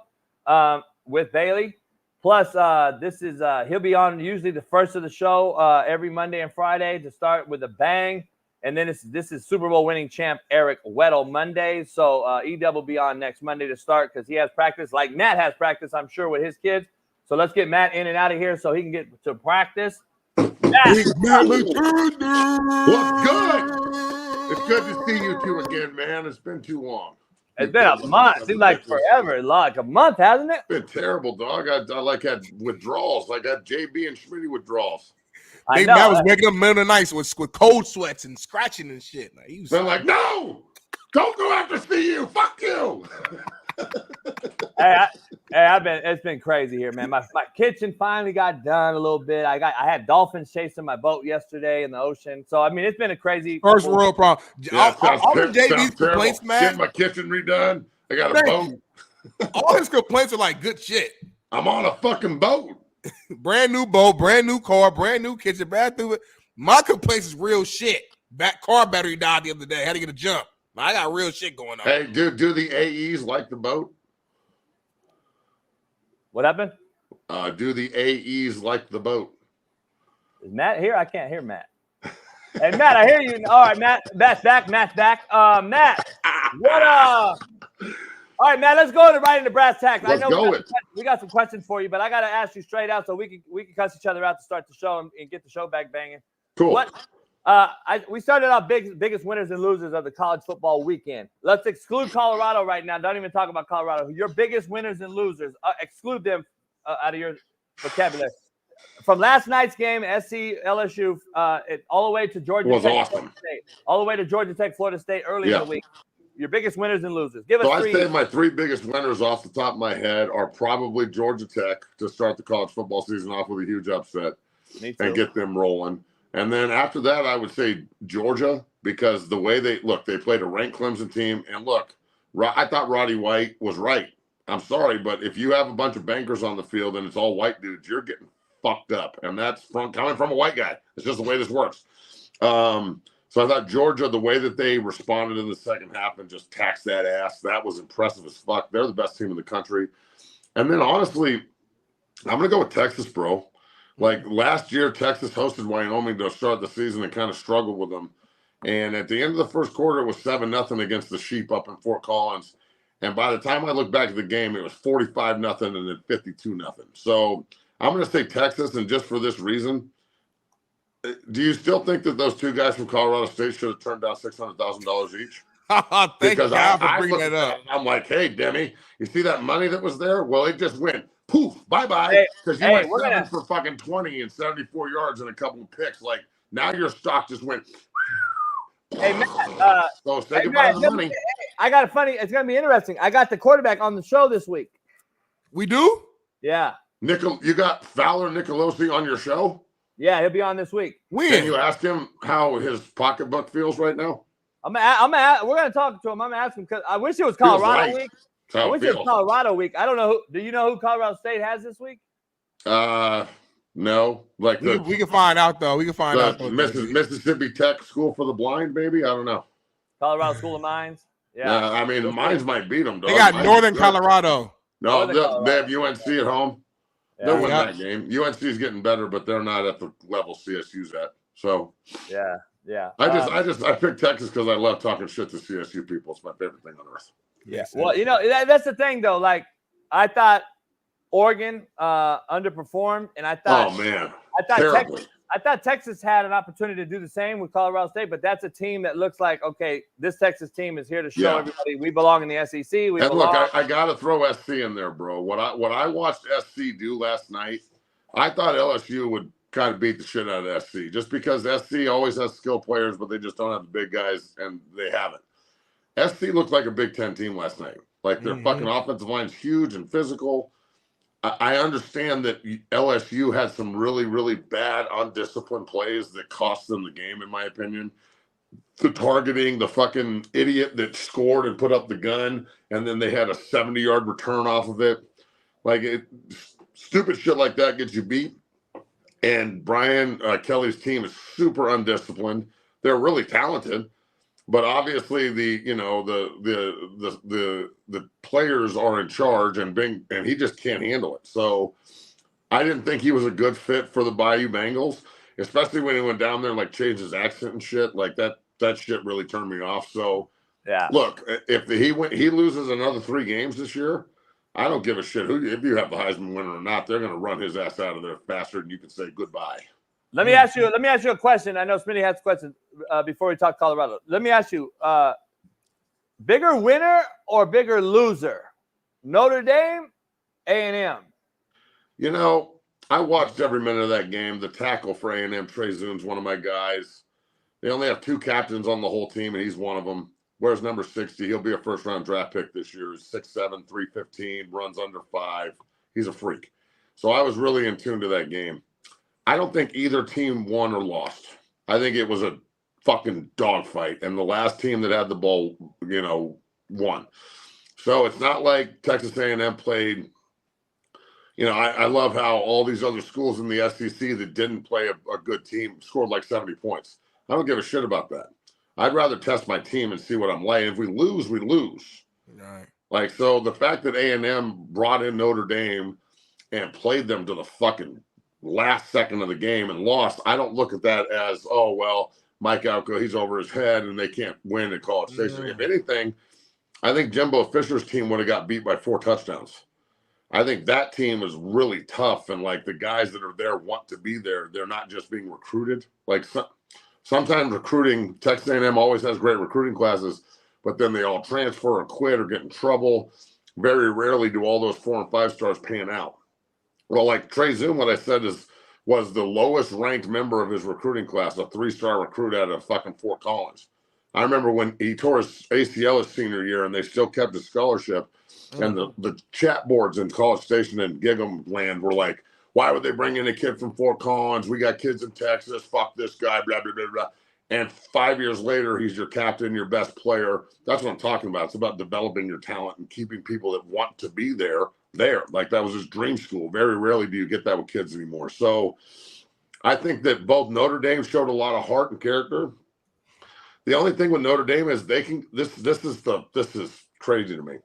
with Bailey. Plus, this is he'll be on usually the first of the show every Monday and Friday to start with a bang. And then this is Super Bowl winning champ Eric Weddle Mondays. So E-Dub will be on next Monday to start because he has practice like Matt has practice, I'm sure, with his kids. So let's get Matt in and out of here so he can get to practice. Matt. What's good? It's good to see you two again, man. It's been too long. It's been a month. It seems like forever. Like a month, hasn't it? It's been terrible, dog. I had withdrawals. I got JB and Smitty withdrawals. Big Matt was waking up in the middle of the night with cold sweats and scratching and shit. Like, they're like, no, don't go after CU. Fuck you. It's been crazy here, man. My kitchen finally got done a little bit. I had dolphins chasing my boat yesterday in the ocean. So I mean, it's been a crazy first world problem. Yeah, all the JB's complaints, man. Getting my kitchen redone. I got a boat. All his complaints are like good shit. I'm on a fucking boat. Brand new boat, brand new car, brand new kitchen, bathroom. My complaints is real shit. Car battery died the other day. Had to get a jump. I got real shit going on. Hey, do the AEs like the boat? What happened? Do the AEs like the boat? Is Matt here? I can't hear Matt. Hey, Matt, I hear you. All right, Matt. Matt's back. Matt, what all right, Matt, let's go right into brass tacks. I know we got some questions for you, but I got to ask you straight out so we can cuss each other out to start the show and get the show back banging. Cool. We started off biggest winners and losers of the college football weekend. Let's exclude Colorado right now. Don't even talk about Colorado. Your biggest winners and losers, exclude them out of your vocabulary. From last night's game, SC LSU, all the way to Georgia Tech, awesome. Florida State, all the way to Georgia Tech, Florida State early in the week. Your biggest winners and losers. Give us three. I'd say my three biggest winners off the top of my head are probably Georgia Tech to start the college football season off with a huge upset and get them rolling. And then after that, I would say Georgia, because the way they played a ranked Clemson team. And look, I thought Roddy White was right. I'm sorry, but if you have a bunch of bankers on the field and it's all white dudes, you're getting fucked up. And that's coming from a white guy. It's just the way this works. So I thought Georgia, the way that they responded in the second half and just taxed that ass, that was impressive as fuck. They're the best team in the country. And then honestly, I'm going to go with Texas, bro. Like last year, Texas hosted Wyoming to start the season and kind of struggled with them. And at the end of the first quarter, it was 7-0 against the Sheep up in Fort Collins. And by the time I look back at the game, it was 45-0 and then 52-0. So I'm going to say Texas, and just for this reason, do you still think that those two guys from Colorado State should have turned down $600,000 each? Thank God for bringing that up. I'm like, hey, Demi, you see that money that was there? Well, it just went poof, bye-bye, because you went 7 for fucking 20 and 74 yards and a couple of picks. Like, now your stock just went. Hey, Matt. So say goodbye to the money. I got it's going to be interesting. I got the quarterback on the show this week. We do? Yeah. You got Fowler Nicolosi on your show? Yeah, he'll be on this week. Can you ask him how his pocketbook feels right now? We're going to talk to him. I'm going to ask him because I wish it was Colorado week. I wish it was Colorado week. I don't know. Do you know who Colorado State has this week? No. Like we can find out though. We can find out. Mississippi Tech School for the Blind, maybe. I don't know. Colorado School of Mines. Yeah. I mean, the Mines might beat them. Dog. They got Northern Colorado. No, they have UNC at home. Yeah. They'll win that game. UNC is getting better, but they're not at the level CSU's at. So yeah. I picked Texas because I love talking shit to CSU people. It's my favorite thing on earth. Yeah. Well, that's the thing though. Like, I thought Oregon underperformed, and I thought, I thought Texas had an opportunity to do the same with Colorado State, but that's a team that looks like, okay, this Texas team is here to show everybody we belong in the SEC. I got to throw SC in there, bro. What I watched SC do last night, I thought LSU would kind of beat the shit out of SC just because SC always has skilled players, but they just don't have the big guys, and they haven't. SC looked like a Big Ten team last night. Like their fucking offensive line's huge and physical. I understand that LSU had some really, really bad, undisciplined plays that cost them the game, in my opinion. The targeting, the fucking idiot that scored and put up the gun, and then they had a 70-yard return off of it. Like, stupid shit like that gets you beat. And Brian Kelly's team is super undisciplined. They're really talented. But obviously the players are in charge, and he just can't handle it. So I didn't think he was a good fit for the Bayou Bengals, especially when he went down there and like changed his accent and shit. Like that shit really turned me off. So look, if he loses another 3 games this year, I don't give a shit if you have the Heisman winner or not. They're gonna run his ass out of there faster than you can say goodbye. Let me ask you a question. I know Smitty has a question before we talk Colorado. Let me ask you, bigger winner or bigger loser? Notre Dame, A&M. You know, I watched every minute of that game. The tackle for A&M, Trey Zune's one of my guys. They only have 2 captains on the whole team, and he's one of them. Where's number 60? He'll be a first-round draft pick this year. He's 6'7", 315, runs under 5. He's a freak. So I was really in tune to that game. I don't think either team won or lost. I think it was a fucking dogfight, and the last team that had the ball, won. So it's not like Texas A&M played. I love how all these other schools in the SEC that didn't play a good team scored like 70 points. I don't give a shit about that. I'd rather test my team and see what I'm like. If we lose, we lose. Right. Like, so the fact that A&M brought in Notre Dame and played them to the fucking last second of the game and lost, I don't look at that as, oh, well, Mike Alco, he's over his head and they can't win at College Station. If anything, I think Jimbo Fisher's team would have got beat by 4 touchdowns. I think that team is really tough, and like the guys that are there want to be there. They're not just being recruited. Like sometimes recruiting, Texas A&M always has great recruiting classes, but then they all transfer or quit or get in trouble. Very rarely do all those 4 and 5 stars pan out. Well, like Trey Zoom, what I said was the lowest ranked member of his recruiting class, a 3-star recruit out of fucking Fort Collins. I remember when he tore his ACL his senior year and they still kept his scholarship. And the chat boards in College Station and Gig'em land were like, why would they bring in a kid from Fort Collins? We got kids in Texas. Fuck this guy, blah, blah, blah, blah. And 5 years later, he's your captain, your best player. That's what I'm talking about. It's about developing your talent and keeping people that want to be there. Like that was his dream school. Very rarely do you get that with kids anymore. So I think that both Notre Dame showed a lot of heart and character. The only thing with Notre Dame is they can, this is crazy to me.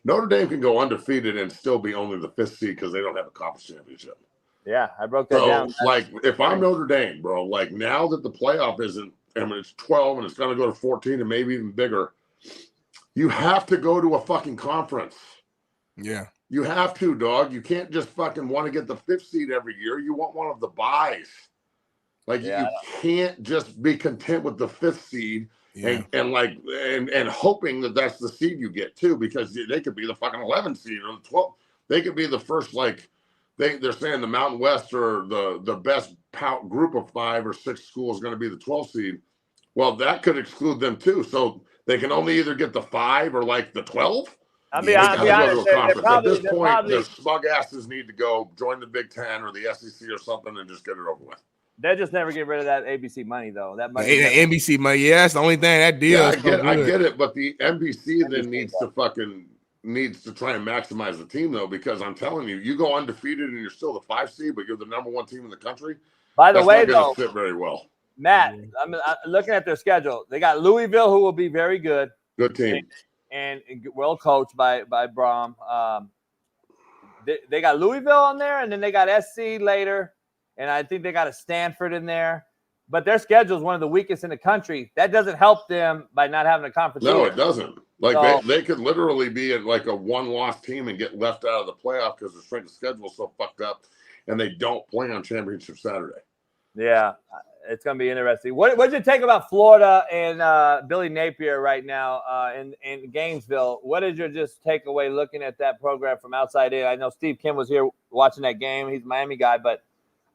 Notre Dame can go undefeated and still be only the 5th seed because they don't have a conference championship. Yeah, I broke that down. Like, if I'm Notre Dame, bro, like now that the playoff isn't, I mean, it's 12 and it's going to go to 14 and maybe even bigger, you have to go to a fucking conference. Yeah. You have to, dog. You can't just fucking want to get the 5th seed every year. You want one of the buys. Like, you can't just be content with the 5th seed. Yeah. And hoping that that's the seed you get too, because they could be the fucking 11th seed or the 12th. They could be the first, like they're saying the Mountain West or the best group of 5 or 6 schools is going to be the 12th seed. Well, that could exclude them too. So they can only either get the 5 or like the 12. I'll be honest. At this point, their smug asses need to go join the Big Ten or the SEC or something and just get it over with. They'll just never get rid of that ABC money, though. That money, NBC money, yeah, that's the only thing. That deal. Yeah, I get it, but the NBC then needs to try and maximize the team, though, because I'm telling you, you go undefeated and you're still the 5 seed, but you're the number 1 team in the country. By the way, though, fit very well. Matt, I'm looking at their schedule. They got Louisville, who will be very good. Good team. And well coached by Brom. They got Louisville on there, and then they got SC later. And I think they got a Stanford in there. But their schedule is one of the weakest in the country. That doesn't help them by not having a conference. No, it doesn't. Like, they could literally be at like a 1-loss team and get left out of the playoff because the strength of schedule is so fucked up, and they don't play on championship Saturday. Yeah, it's going to be interesting. What did you take about Florida and Billy Napier right now in Gainesville? What is your just takeaway looking at that program from outside in? I know Steve Kim was here watching that game. He's a Miami guy, but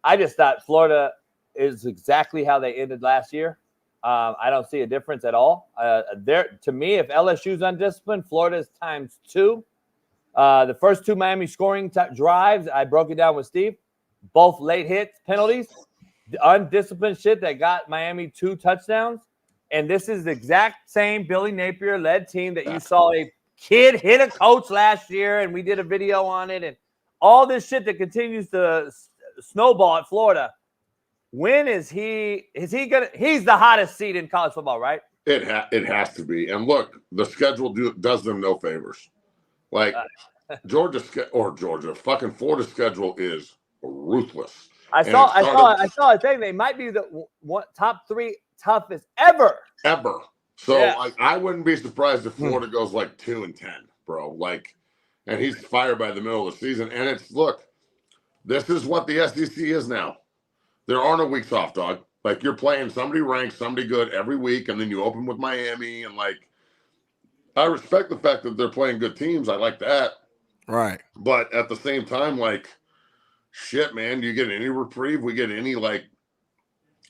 I just thought Florida is exactly how they ended last year. I don't see a difference at all. To me, if LSU's undisciplined, Florida's times 2. The first 2 Miami scoring drives, I broke it down with Steve. Both late hits, penalties, undisciplined shit that got Miami 2 touchdowns. And this is the exact same Billy Napier-led team that you saw a kid hit a coach last year, and we did a video on it, and all this shit that continues to snowball at Florida. When is he gonna? He's the hottest seat in college football, right? It has to be. And look, the schedule does them no favors. Like fucking Florida schedule is ruthless. I saw a thing. They might be the top 3 toughest ever. So I wouldn't be surprised if Florida goes like 2-10, bro. Like, and he's fired by the middle of the season. And this is what the SEC is now. There are no weeks off, dog. Like, you're playing somebody ranked, somebody good every week, and then you open with Miami. And, like, I respect the fact that they're playing good teams. I like that. Right. But at the same time, like, shit, man, do you get any reprieve? We get any, like,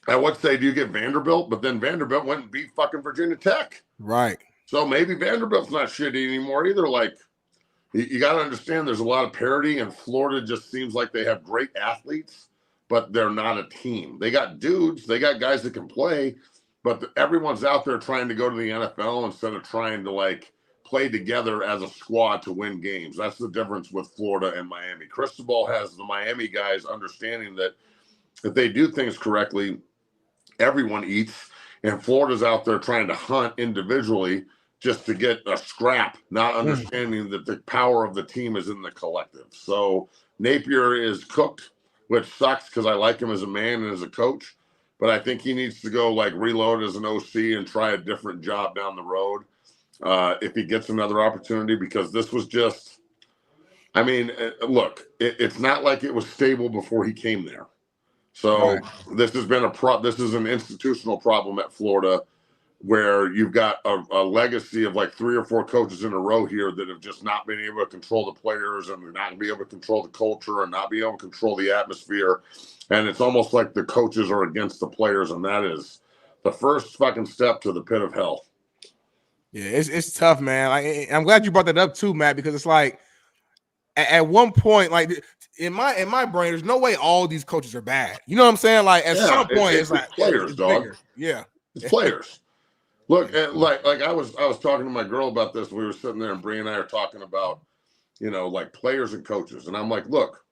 I would say, do you get Vanderbilt? But then Vanderbilt went and beat fucking Virginia Tech. Right. So maybe Vanderbilt's not shitty anymore either. Like, you got to understand there's a lot of parity, and Florida just seems like they have great athletes, but they're not a team. They got dudes. They got guys that can play, but everyone's out there trying to go to the NFL instead of trying to, like, play together as a squad to win games. That's the difference with Florida and Miami. Cristobal has the Miami guys understanding that if they do things correctly, everyone eats, and Florida's out there trying to hunt individually just to get a scrap, not understanding that the power of the team is in the collective. So Napier is cooked, which sucks because I like him as a man and as a coach, but I think he needs to go like reload as an OC and try a different job down the road if he gets another opportunity, because this was just, I mean, look, it's not like it was stable before he came there. So this has been this is an institutional problem at Florida, where you've got a legacy of like 3 or 4 coaches in a row here that have just not been able to control the players and not be able to control the culture and not be able to control the atmosphere. And it's almost like the coaches are against the players, and that is the first fucking step to the pit of hell. Yeah, it's tough, man. I'm glad you brought that up too, Matt, because it's like at one point, like in my brain, there's no way all these coaches are bad. You know what I'm saying? Like at some point, it's like players, it's dog. bigger. Yeah, it's players. Look, like I was talking to my girl about this. We were sitting there, and Bree and I are talking about, like players and coaches, and I'm like, look,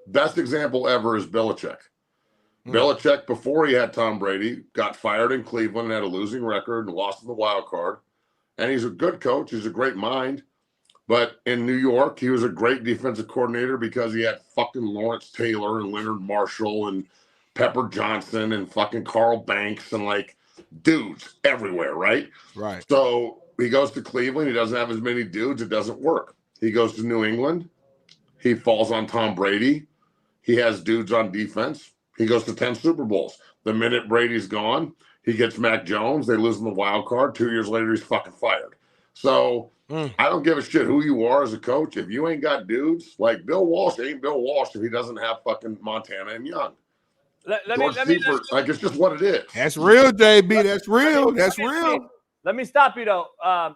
best example ever is Belichick. Belichick, before he had Tom Brady, got fired in Cleveland and had a losing record and lost in the wild card. And he's a good coach. He's a great mind. But in New York, he was a great defensive coordinator because he had fucking Lawrence Taylor and Leonard Marshall and Pepper Johnson and fucking Carl Banks and like dudes everywhere, right? Right. So he goes to Cleveland. He doesn't have as many dudes. It doesn't work. He goes to New England. He falls on Tom Brady. He has dudes on defense. He goes to 10 Super Bowls. The minute Brady's gone, he gets Mac Jones. They lose in the wild card. 2 years later, he's fucking fired. So I don't give a shit who you are as a coach. If you ain't got dudes, like Bill Walsh ain't Bill Walsh if he doesn't have fucking Montana and Young. Let me like, it's just what it is. That's real, JB. That's real. That's real. Let me stop you, though.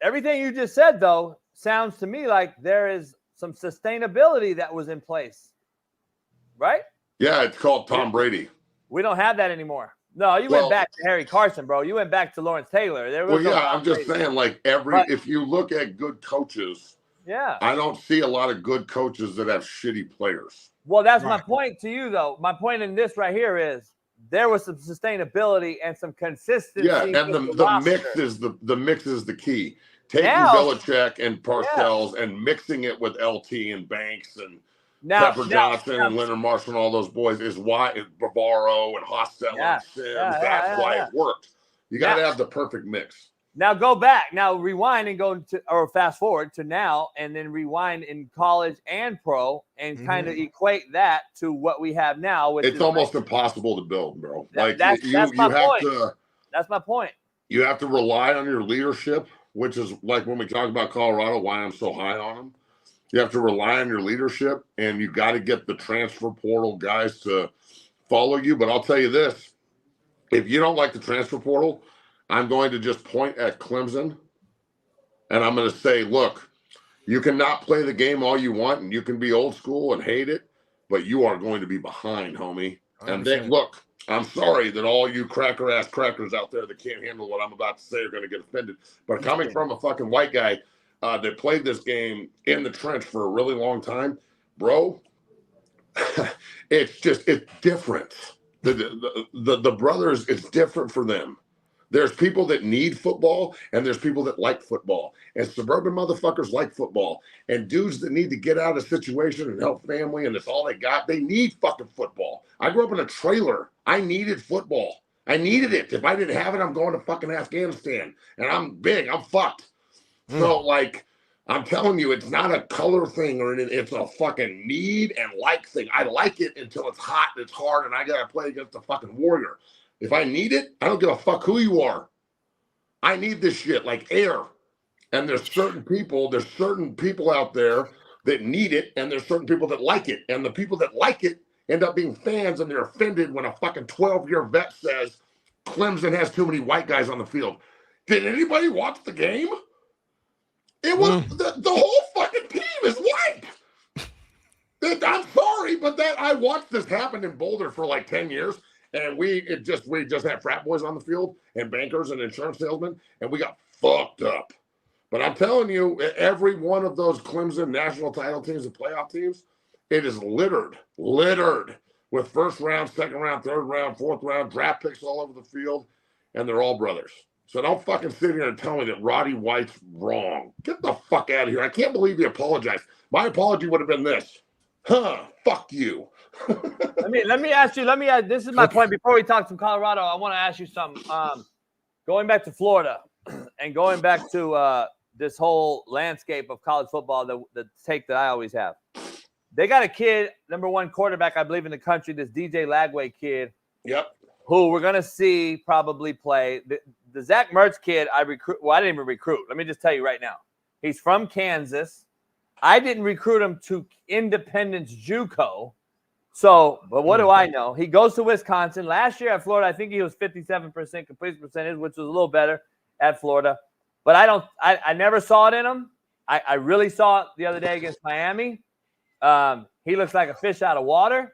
Everything you just said, though, sounds to me like there is some sustainability that was in place, right? Yeah, it's called Tom Brady. We don't have that anymore. No, you went back to Harry Carson, bro. You went back to Lawrence Taylor. I'm just saying, like if you look at good coaches, I don't see a lot of good coaches that have shitty players. Well, that's my point to you, though. My point in this right here is there was some sustainability and some consistency. Yeah, and the mix is the key. Taking Belichick and Parcells and mixing it with LT and Banks and Pepper Johnson and Leonard Marshall and all those boys is why Barbaro and Hostetler and Sims. That's why it worked. You got to have the perfect mix. Now go back. Now rewind and go to, or fast forward to now, and then rewind in college and pro, and kind of equate that to what we have now. Which it's almost impossible to build, bro. That's my point. That's my point. You have to rely on your leadership, which is like when we talk about Colorado, why I'm so high on them. You have to rely on your leadership, and you got to get the transfer portal guys to follow you. But I'll tell you this, if you don't like the transfer portal, I'm going to just point at Clemson, and I'm going to say, look, you cannot play the game all you want, and you can be old school and hate it, but you are going to be behind, homie. And then, look, I'm sorry that all you cracker-ass crackers out there that can't handle what I'm about to say are going to get offended. But coming from a fucking white guy that played this game in the trench for a really long time, bro, it's different. The brothers, it's different for them. There's people that need football, and there's people that like football. And suburban motherfuckers like football. And dudes that need to get out of a situation and help family, and it's all they got, they need fucking football. I grew up in a trailer. I needed football. I needed it. If I didn't have it, I'm going to fucking Afghanistan. And I'm big. I'm fucked. So, like, I'm telling you, it's not a color thing or anything. It's a fucking need and like thing. I like it until it's hot and it's hard, and I got to play against the fucking Warrior. If I need it, I don't give a fuck who you are. I need this shit like air. And there's certain people out there that need it, and there's certain people that like it. And the people that like it end up being fans, and they're offended when a fucking 12-year vet says Clemson has too many white guys on the field. Did anybody watch the game? It was the whole fucking team is white. I'm sorry, but I watched this happen in Boulder for like 10 years. And we just had frat boys on the field and bankers and insurance salesmen, and we got fucked up. But I'm telling you, every one of those Clemson national title teams and playoff teams, it is littered with first round, second round, third round, fourth round, draft picks all over the field, and they're all brothers. So don't fucking sit here and tell me that Roddy White's wrong. Get the fuck out of here. I can't believe you apologized. My apology would have been this. Fuck you. Let me ask you. This is my point. Before we talk some Colorado, I want to ask you something. Going back to Florida and going back to this whole landscape of college football, the take that I always have. They got a kid, number 1 quarterback, I believe, in the country, this DJ Lagway kid. Yep. Who we're going to see probably play. The Zach Mertz kid, I didn't even recruit. Let me just tell you right now. He's from Kansas. I didn't recruit him to Independence JUCO. So, but what do I know? He goes to Wisconsin. Last year at Florida, I think he was 57% completion percentage, which was a little better at Florida. But I never saw it in him. I really saw it the other day against Miami. He looks like a fish out of water.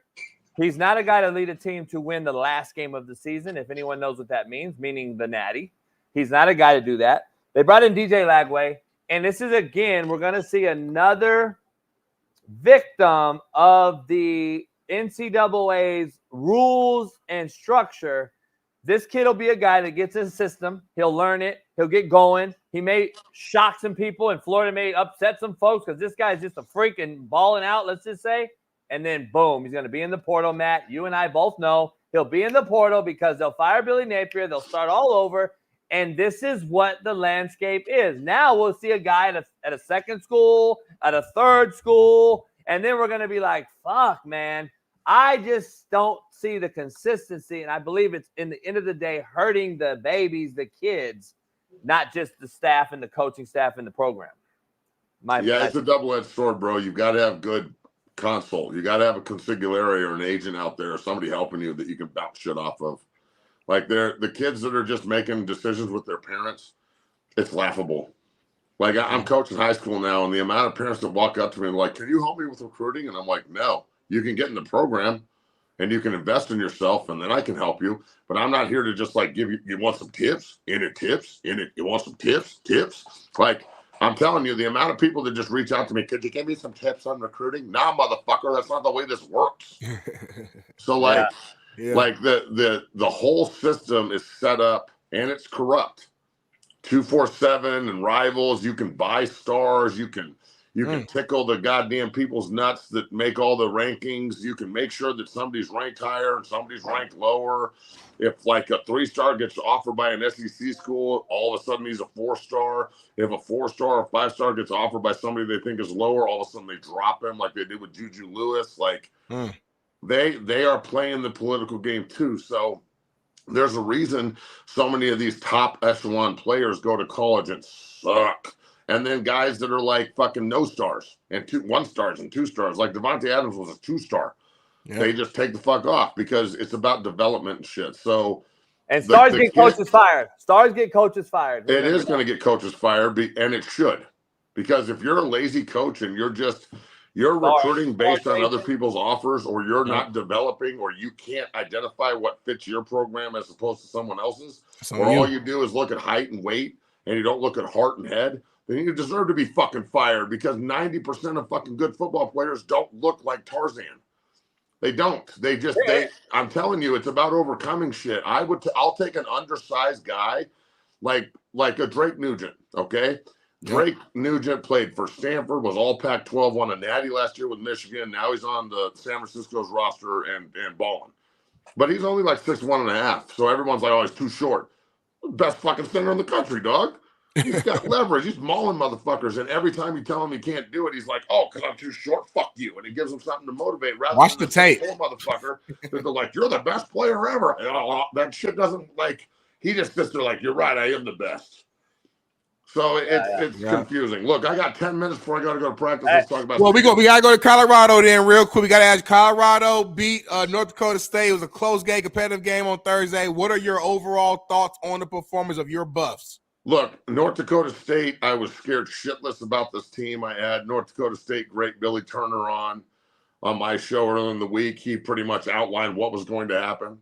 He's not a guy to lead a team to win the last game of the season, if anyone knows what that means, meaning the Natty. He's not a guy to do that. They brought in DJ Lagway, and this is, again, we're going to see another victim of the NCAA's rules and structure. This kid will be a guy that gets his system. He'll learn it. He'll get going. He may shock some people, and Florida may upset some folks because this guy's just a freak and balling out, let's just say. And then, boom, he's going to be in the portal, Matt. You and I both know he'll be in the portal because they'll fire Billy Napier. They'll start all over. And this is what the landscape is. Now we'll see a guy at a second school, at a third school, and then we're going to be like, fuck, man. I just don't see the consistency, and I believe it's, in the end of the day, hurting the babies, the kids, not just the staff and the coaching staff in the program. It's a double-edged sword, bro. You've got to have good console. You got to have a consigliere or an agent out there or somebody helping you that you can bounce shit off of. Like the kids that are just making decisions with their parents, it's laughable. Like I'm coaching high school now, and the amount of parents that walk up to me and like, can you help me with recruiting? And I'm like, no, you can get in the program and you can invest in yourself, and then I can help you. But I'm not here to just like give you want some tips, you want some tips. Like I'm telling you, the amount of people that just reach out to me, could you give me some tips on recruiting? Nah, motherfucker, that's not the way this works. So like, like the whole system is set up and it's corrupt. 247 and rivals. You can buy stars. You can tickle the goddamn people's nuts that make all the rankings. You can make sure that somebody's ranked higher and somebody's ranked lower. If like a 3-star gets offered by an SEC school, all of a sudden he's a 4-star. If a 4-star or 5-star gets offered by somebody they think is lower, all of a sudden they drop him like they did with Juju Lewis. Like they are playing the political game too. So there's a reason so many of these top echelon players go to college and suck. And then guys that are like fucking no stars and 1-stars and 2-stars, like Devontae Adams was a 2-star. Yep. They just take the fuck off because it's about development and shit. So, and stars get coaches fired. Stars get coaches fired. It is going to get coaches fired, and it should, because if you're a lazy coach and you're recruiting based on other people's offers, or you're not developing, or you can't identify what fits your program as opposed to someone else's, or all you do is look at height and weight and you don't look at heart and head, then you deserve to be fucking fired, because 90% of fucking good football players don't look like Tarzan. They don't. I'm telling you, it's about overcoming shit. I'll take an undersized guy like a Drake Nugent, okay? Drake Nugent played for Stanford, was all Pac-12, won a Natty last year with Michigan. Now he's on the San Francisco's roster and balling. But he's only like 6'1.5", so everyone's like, oh, he's too short. Best fucking center in the country, dog. He's got leverage. He's mauling motherfuckers, and every time you tell him he can't do it, he's like, "Oh, because I'm too short. Fuck you!" And he gives him something to motivate. Rather watch than the tape, motherfucker. They're like, "You're the best player ever." And that shit doesn't like. He just sits there like, "You're right. I am the best." So it's confusing. Look, I got 10 minutes before I got to go to practice. Let's talk about. Well, we gotta go to Colorado then, real quick. We gotta ask. Colorado beat North Dakota State. It was a close game, competitive game on Thursday. What are your overall thoughts on the performance of your Buffs? Look, North Dakota State, I was scared shitless about this team. I had North Dakota State great Billy Turner on my show earlier in the week. He pretty much outlined what was going to happen.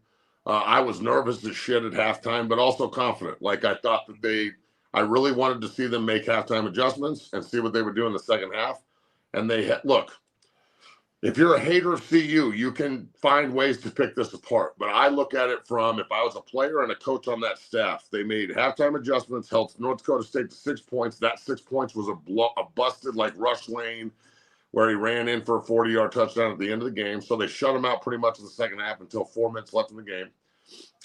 I was nervous as shit at halftime, but also confident. Like I thought that I really wanted to see them make halftime adjustments and see what they would do in the second half. And look, if you're a hater of CU, you can find ways to pick this apart. But I look at it from, if I was a player and a coach on that staff, they made halftime adjustments, held North Dakota State to 6 points. That 6 points was a busted like rush lane where he ran in for a 40-yard touchdown at the end of the game. So they shut him out pretty much in the second half until 4 minutes left in the game.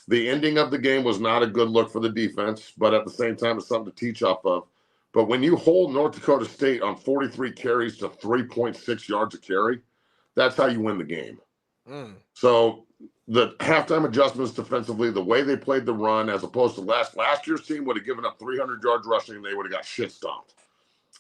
The ending of the game was not a good look for the defense, but at the same time, it's something to teach off of. But when you hold North Dakota State on 43 carries to 3.6 yards a carry, that's how you win the game. So the halftime adjustments defensively, the way they played the run, as opposed to last year's team would have given up 300 yards rushing, they would have got shit stomped.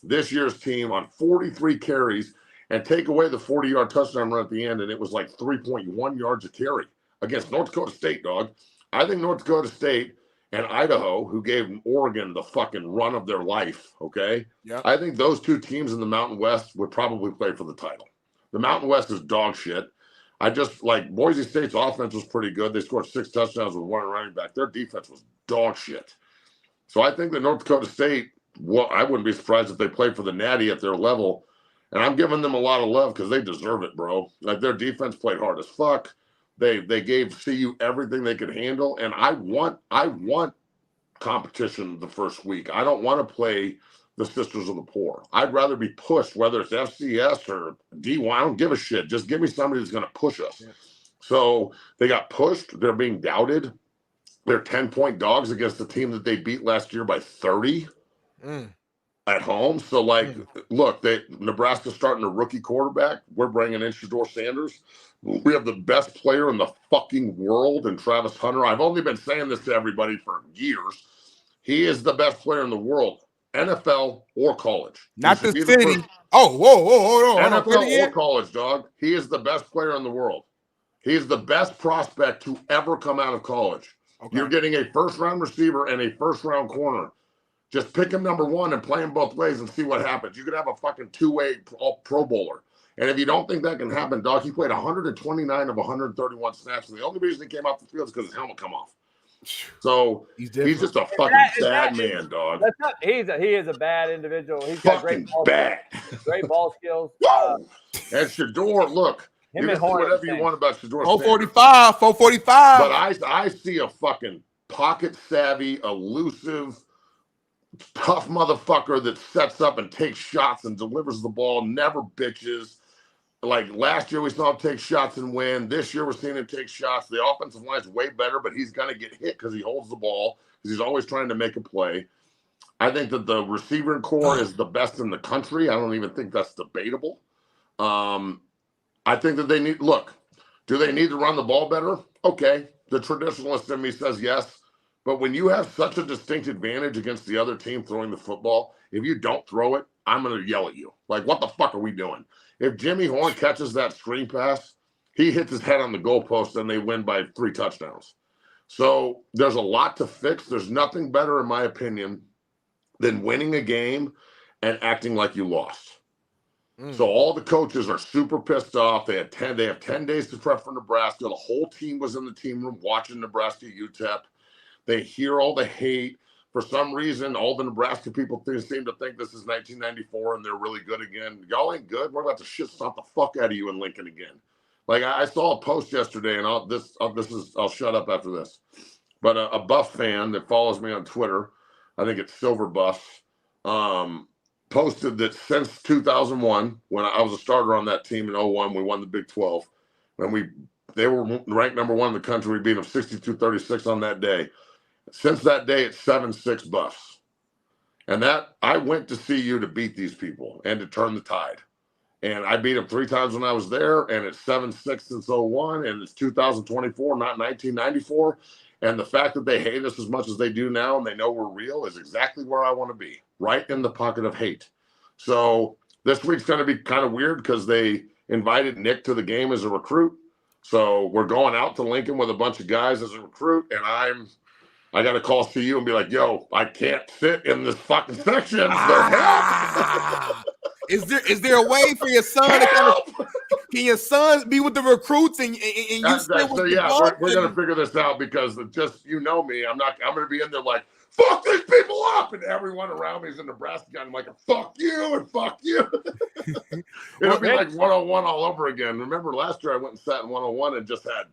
This year's team on 43 carries, and take away the 40-yard touchdown run at the end, and it was like 3.1 yards a carry against North Dakota State, dog. I think North Dakota State and Idaho, who gave Oregon the fucking run of their life, okay? Yeah. I think those two teams in the Mountain West would probably play for the title. The Mountain West is dog shit. I just like Boise State's offense was pretty good. They scored 6 touchdowns with 1 running back. Their defense was dog shit. So I think that North Dakota State, well, I wouldn't be surprised if they played for the Natty at their level. And I'm giving them a lot of love because they deserve it, bro. Like their defense played hard as fuck. They gave CU everything they could handle. And I want competition the first week. I don't want to play the Sisters of the Poor. I'd rather be pushed, whether it's FCS or D1. I don't give a shit. Just give me somebody that's going to push us. Yeah. So they got pushed. They're being doubted. They're 10-point dogs against the team that they beat last year by 30 at home. So, like, look, Nebraska's starting a rookie quarterback. We're bringing in Shedeur Sanders. We have the best player in the fucking world in Travis Hunter. I've only been saying this to everybody for years. He is the best player in the world. NFL or college. Not the city. Hold on. NFL or college, dog. He is the best player in the world. He is the best prospect to ever come out of college. Okay. You're getting a first-round receiver and a first-round corner. Just pick him number 1 and play him both ways and see what happens. You could have a fucking 2-way Pro Bowler. And if you don't think that can happen, dog, he played 129 of 131 snaps. And the only reason he came off the field is because his helmet come off. So he's just a fucking bad man, dog. That's not, he is a bad individual. He's got great ball skills. Great ball skills. And Shedeur, look, you can say whatever you want about Shedeur. 445. But I see a fucking pocket savvy, elusive, tough motherfucker that sets up and takes shots and delivers the ball, never bitches. Like last year, we saw him take shots and win. This year, we're seeing him take shots. The offensive line's way better, but he's going to get hit because he holds the ball, because he's always trying to make a play. I think that the receiving core is the best in the country. I don't even think that's debatable. I think that they need – look, do they need to run the ball better? Okay. The traditionalist in me says yes. But when you have such a distinct advantage against the other team throwing the football, if you don't throw it, I'm going to yell at you. Like, what the fuck are we doing? If Jimmy Horn catches that screen pass, he hits his head on the goalpost and they win by 3 touchdowns. So there's a lot to fix. There's nothing better, in my opinion, than winning a game and acting like you lost. So all the coaches are super pissed off. They have 10 days to prep for Nebraska. The whole team was in the team room watching Nebraska UTEP. They hear all the hate. For some reason, all the Nebraska people seem to think this is 1994 and they're really good again. Y'all ain't good. We're about to shit stomp the fuck out of you in Lincoln again. Like I saw a post yesterday, and I'll shut up after this. But a Buff fan that follows me on Twitter, I think it's Silver Buff, posted that since 2001, when I was a starter on that team in 01, we won the Big 12, and they were ranked number 1 in the country. We beat them 62-36 on that day. Since that day, it's 7-6 Buffs. And that I went to CU to beat these people and to turn the tide. And I beat them 3 times when I was there, and it's 7-6 since 01, and it's 2024, not 1994. And the fact that they hate us as much as they do now and they know we're real is exactly where I want to be, right in the pocket of hate. So this week's going to be kind of weird because they invited Nick to the game as a recruit. So we're going out to Lincoln with a bunch of guys as a recruit, and I got to call CU and be like, yo, I can't fit in this fucking section. So help. Is there a way for your son to can your son be with the recruits and you still with we're going to figure this out because just, you know me, I'm going to be in there like, fuck these people up, and everyone around me is a Nebraska guy. I'm like, fuck you and fuck you. It'll be like 101 all over again. Remember last year I went and sat in 101 and just had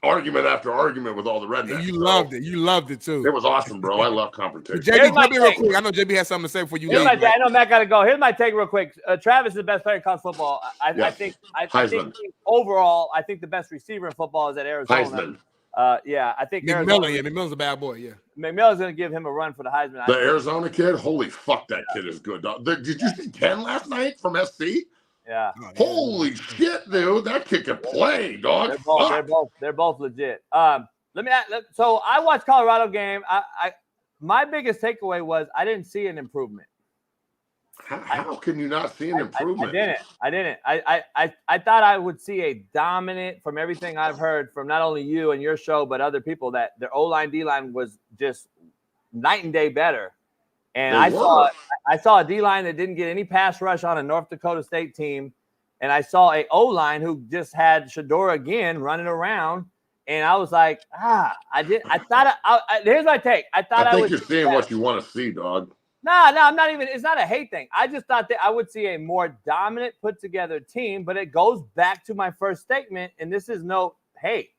argument after argument with all the rednecks. You loved it. You loved it too. It was awesome, bro. I love confrontation. JB, real quick. I know JB has something to say for you. I know Matt got to go. Here's my take real quick. Travis is the best player in college football. I think overall, I think the best receiver in football is at Arizona. Heisman. I think McMillan's a bad boy. Yeah, McMillan's going to give him a run for the Heisman. The Arizona kid, holy fuck, that kid is good. Did you see Ken last night from SC? Yeah. Holy shit, dude! That kid can play, dog. They're both legit. So I watched Colorado game. My biggest takeaway was I didn't see an improvement. How can you not see an improvement? I didn't. I thought I would see a dominant, from everything I've heard from not only you and your show, but other people, that their O-line, D-line was just night and day better. And I saw a D-line that didn't get any pass rush on a North Dakota State team. And I saw a O-line who just had Shador again running around. And I was like, here's my take. I think you're seeing what you want to see, dog. No, I'm not even. It's not a hate thing. I just thought that I would see a more dominant, put together team. But it goes back to my first statement. And this is no hate.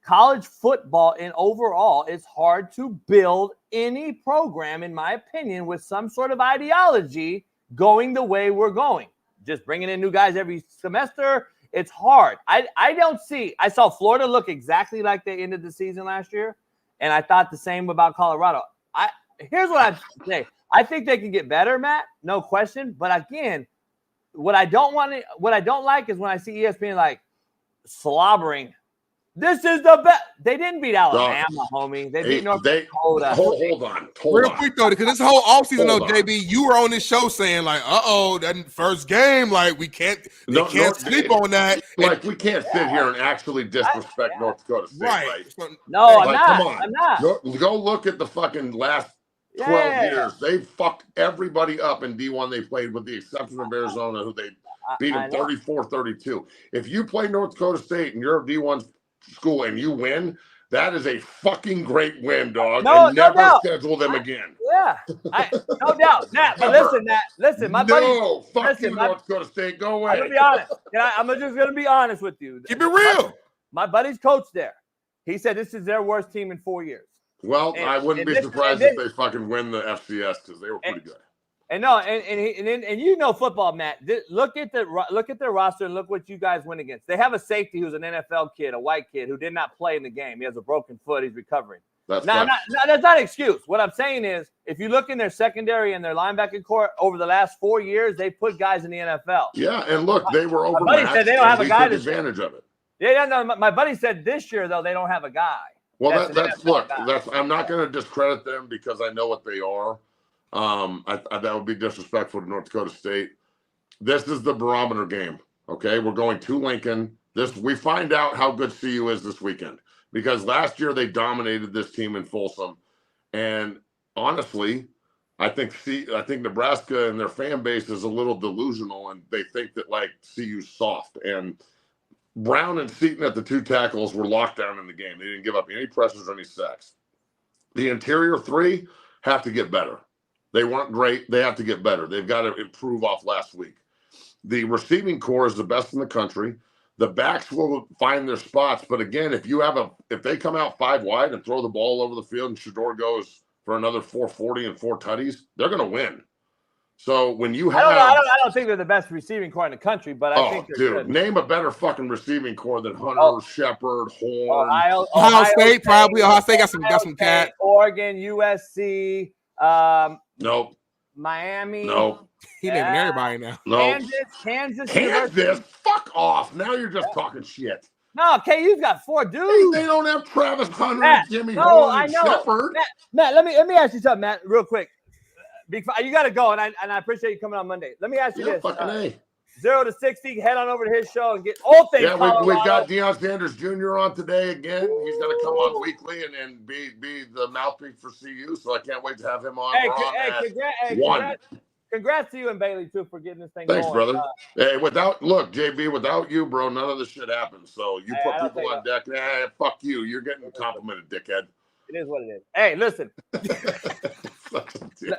College football in overall, it's hard to build any program, in my opinion, with some sort of ideology going the way we're going. Just bringing in new guys every semester. It's hard. I saw Florida look exactly like they ended the season last year. And I thought the same about Colorado. Here's what I'd say. I think they can get better, Matt. No question. But again, what I don't like is when I see ESPN like slobbering. This is the best. They didn't beat Alabama, homie. They beat North Dakota. Hold on. Real quick, though, because this whole offseason, JB, you were on this show saying, like, that first game, like, we can't sleep on that. Like, we can't sit here and actually disrespect North Dakota State. Right. No, I'm not. Come on. I'm not. Go look at the fucking last 12 years. They fucked everybody up in D1 they played, with the exception of Arizona, who they beat them 34-32. If you play North Dakota State and you're a D1 school and you win, that is a fucking great win, dog. And never schedule them again. Yeah, no doubt. Nat, but listen, my buddy. Fuck you, North Dakota State. Go away. I'm gonna be honest. I'm just gonna be honest with you. Keep it real. My buddy's coach there. He said this is their worst team in 4 years. Well, I wouldn't be surprised if they fucking win the FCS, because they were pretty good. And you know football, Matt. Look at their roster and look what you guys went against. They have a safety who's an NFL kid, a white kid who did not play in the game. He has a broken foot. He's recovering. That's not an excuse. What I'm saying is, if you look in their secondary and their linebacking core over the last 4 years, they put guys in the NFL. Yeah, and look, they were overmatched. My buddy said they don't have a guy to take advantage of it. Yeah, no. My buddy said this year though they don't have a guy. Well, I'm not going to discredit them because I know what they are. That would be disrespectful to North Dakota State. This is the barometer game. Okay, we're going to Lincoln. We find out how good CU is this weekend, because last year they dominated this team in Folsom, and honestly, I think Nebraska and their fan base is a little delusional, and they think that like CU's soft. And Brown and Seton at the two tackles were locked down in the game. They didn't give up any pressures or any sacks. The interior three have to get better. They weren't great. They have to get better. They've got to improve off last week. The receiving core is the best in the country. The backs will find their spots. But again, if they come out 5 wide and throw the ball over the field and Shador goes for another 440 and 4 tutties, they're going to win. So when you have, I don't think they're the best receiving core in the country, but I think they're good. Name a better fucking receiving core than Hunter, Shepard, Horn. Ohio State probably. Ohio State got some cat. Oregon, USC. Nope. Miami. Nope. He naming everybody now. Nope. Kansas. Fuck off. Now you're just talking shit. No, KU's got 4 dudes. They don't have Travis Hunter, Matt, Jimmy Horn, and Shepard. Matt, let me ask you something, Matt, real quick. You got to go, and I appreciate you coming on Monday. Let me ask you this: fucking A. 0 to 60, head on over to his show and get all things. Yeah, we've got Deion Sanders Jr. on today again. He's going to come on weekly and be the mouthpiece for CU. So I can't wait to have him on. Congrats to you and Bailey too for getting this thing going. Thanks, brother. Hey, JB, without you, bro, none of this shit happens. So you put people on deck. Fuck you. You're getting complimented, dickhead. It is what it is. Hey, listen.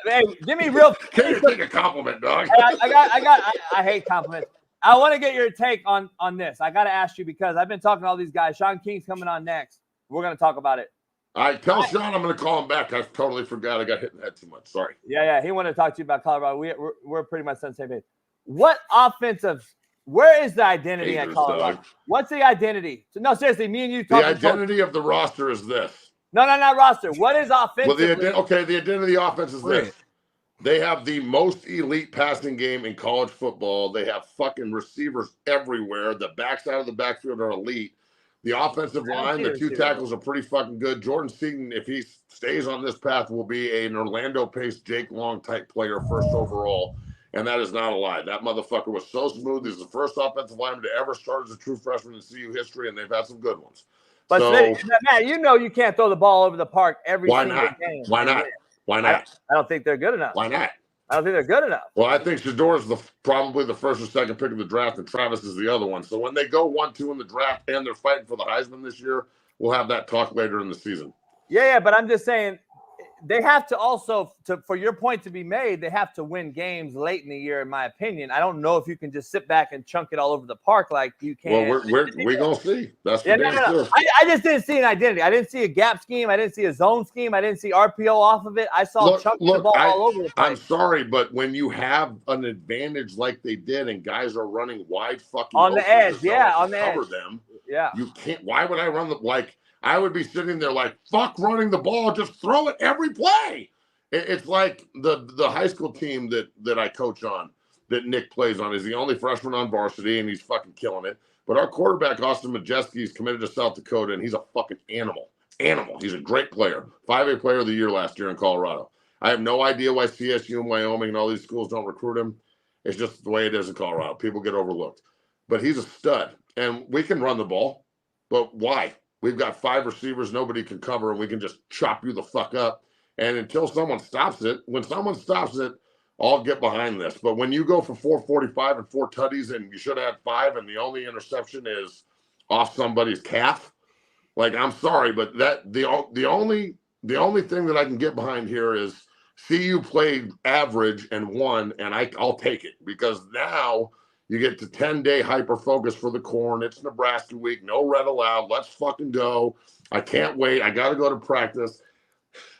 Hey, give me real. Can you take a compliment, dog? I hate compliments. I want to get your take on this. I got to ask you because I've been talking to all these guys. Shaun King's coming on next. We're going to talk about it. All right, tell Shaun I'm going to call him back. I totally forgot. I got hit in the head too much. Sorry. Yeah. He wanted to talk to you about Colorado. We're pretty much on the same page. What offensive? Where is the identity at Colorado? Dog. What's the identity? No, seriously, me and you talk. The identity of the roster is this. No, not roster. What is offensive? Well, the identity of the offense is this. They have the most elite passing game in college football. They have fucking receivers everywhere. The backside of the backfield are elite. The offensive line, the two tackles are pretty fucking good. Jordan Seaton, if he stays on this path, will be an Orlando-paced Jake Long type player, first overall. And that is not a lie. That motherfucker was so smooth. He's the first offensive lineman to ever start as a true freshman in CU history, and they've had some good ones. But Matt, you know you can't throw the ball over the park every single game. Why not? Why not? I don't think they're good enough. Why not? I don't think they're good enough. Well, I think Shedeur is probably the first or second pick of the draft, and Travis is the other one. So when they go 1-2 in the draft and they're fighting for the Heisman this year, we'll have that talk later in the season. Yeah, but I'm just saying they have to also, for your point to be made, they have to win games late in the year, in my opinion. I don't know if you can just sit back and chunk it all over the park like you can. Well, we're going to see. That's for no. sure. I just didn't see an identity. I didn't see a gap scheme. I didn't see a zone scheme. I didn't see RPO off of it. I saw chunking the ball all over the place. I'm sorry, but when you have an advantage like they did and guys are running wide fucking on the edge, on the edge. Them, yeah. You can't. Why would I run I would be sitting there like, fuck running the ball. Just throw it every play. It's like the high school team that I coach on, that Nick plays on, is the only freshman on varsity, and he's fucking killing it. But our quarterback, Austin McChesney, is committed to South Dakota, and he's a fucking animal. He's a great player. 5A player of the year last year in Colorado. I have no idea why CSU and Wyoming and all these schools don't recruit him. It's just the way it is in Colorado. People get overlooked. But he's a stud, and we can run the ball. But why? We've got 5 receivers nobody can cover, and we can just chop you the fuck up. And until someone stops it, when someone stops it, I'll get behind this. But when you go for 445 and 4 tutties and you should have had 5 and the only interception is off somebody's calf, like, I'm sorry, but that the only thing that I can get behind here is CU played average and won, and I'll take it, because now you get to 10-day hyper focus for the corn. It's Nebraska week, no red allowed. Let's fucking go. I can't wait. I got to go to practice.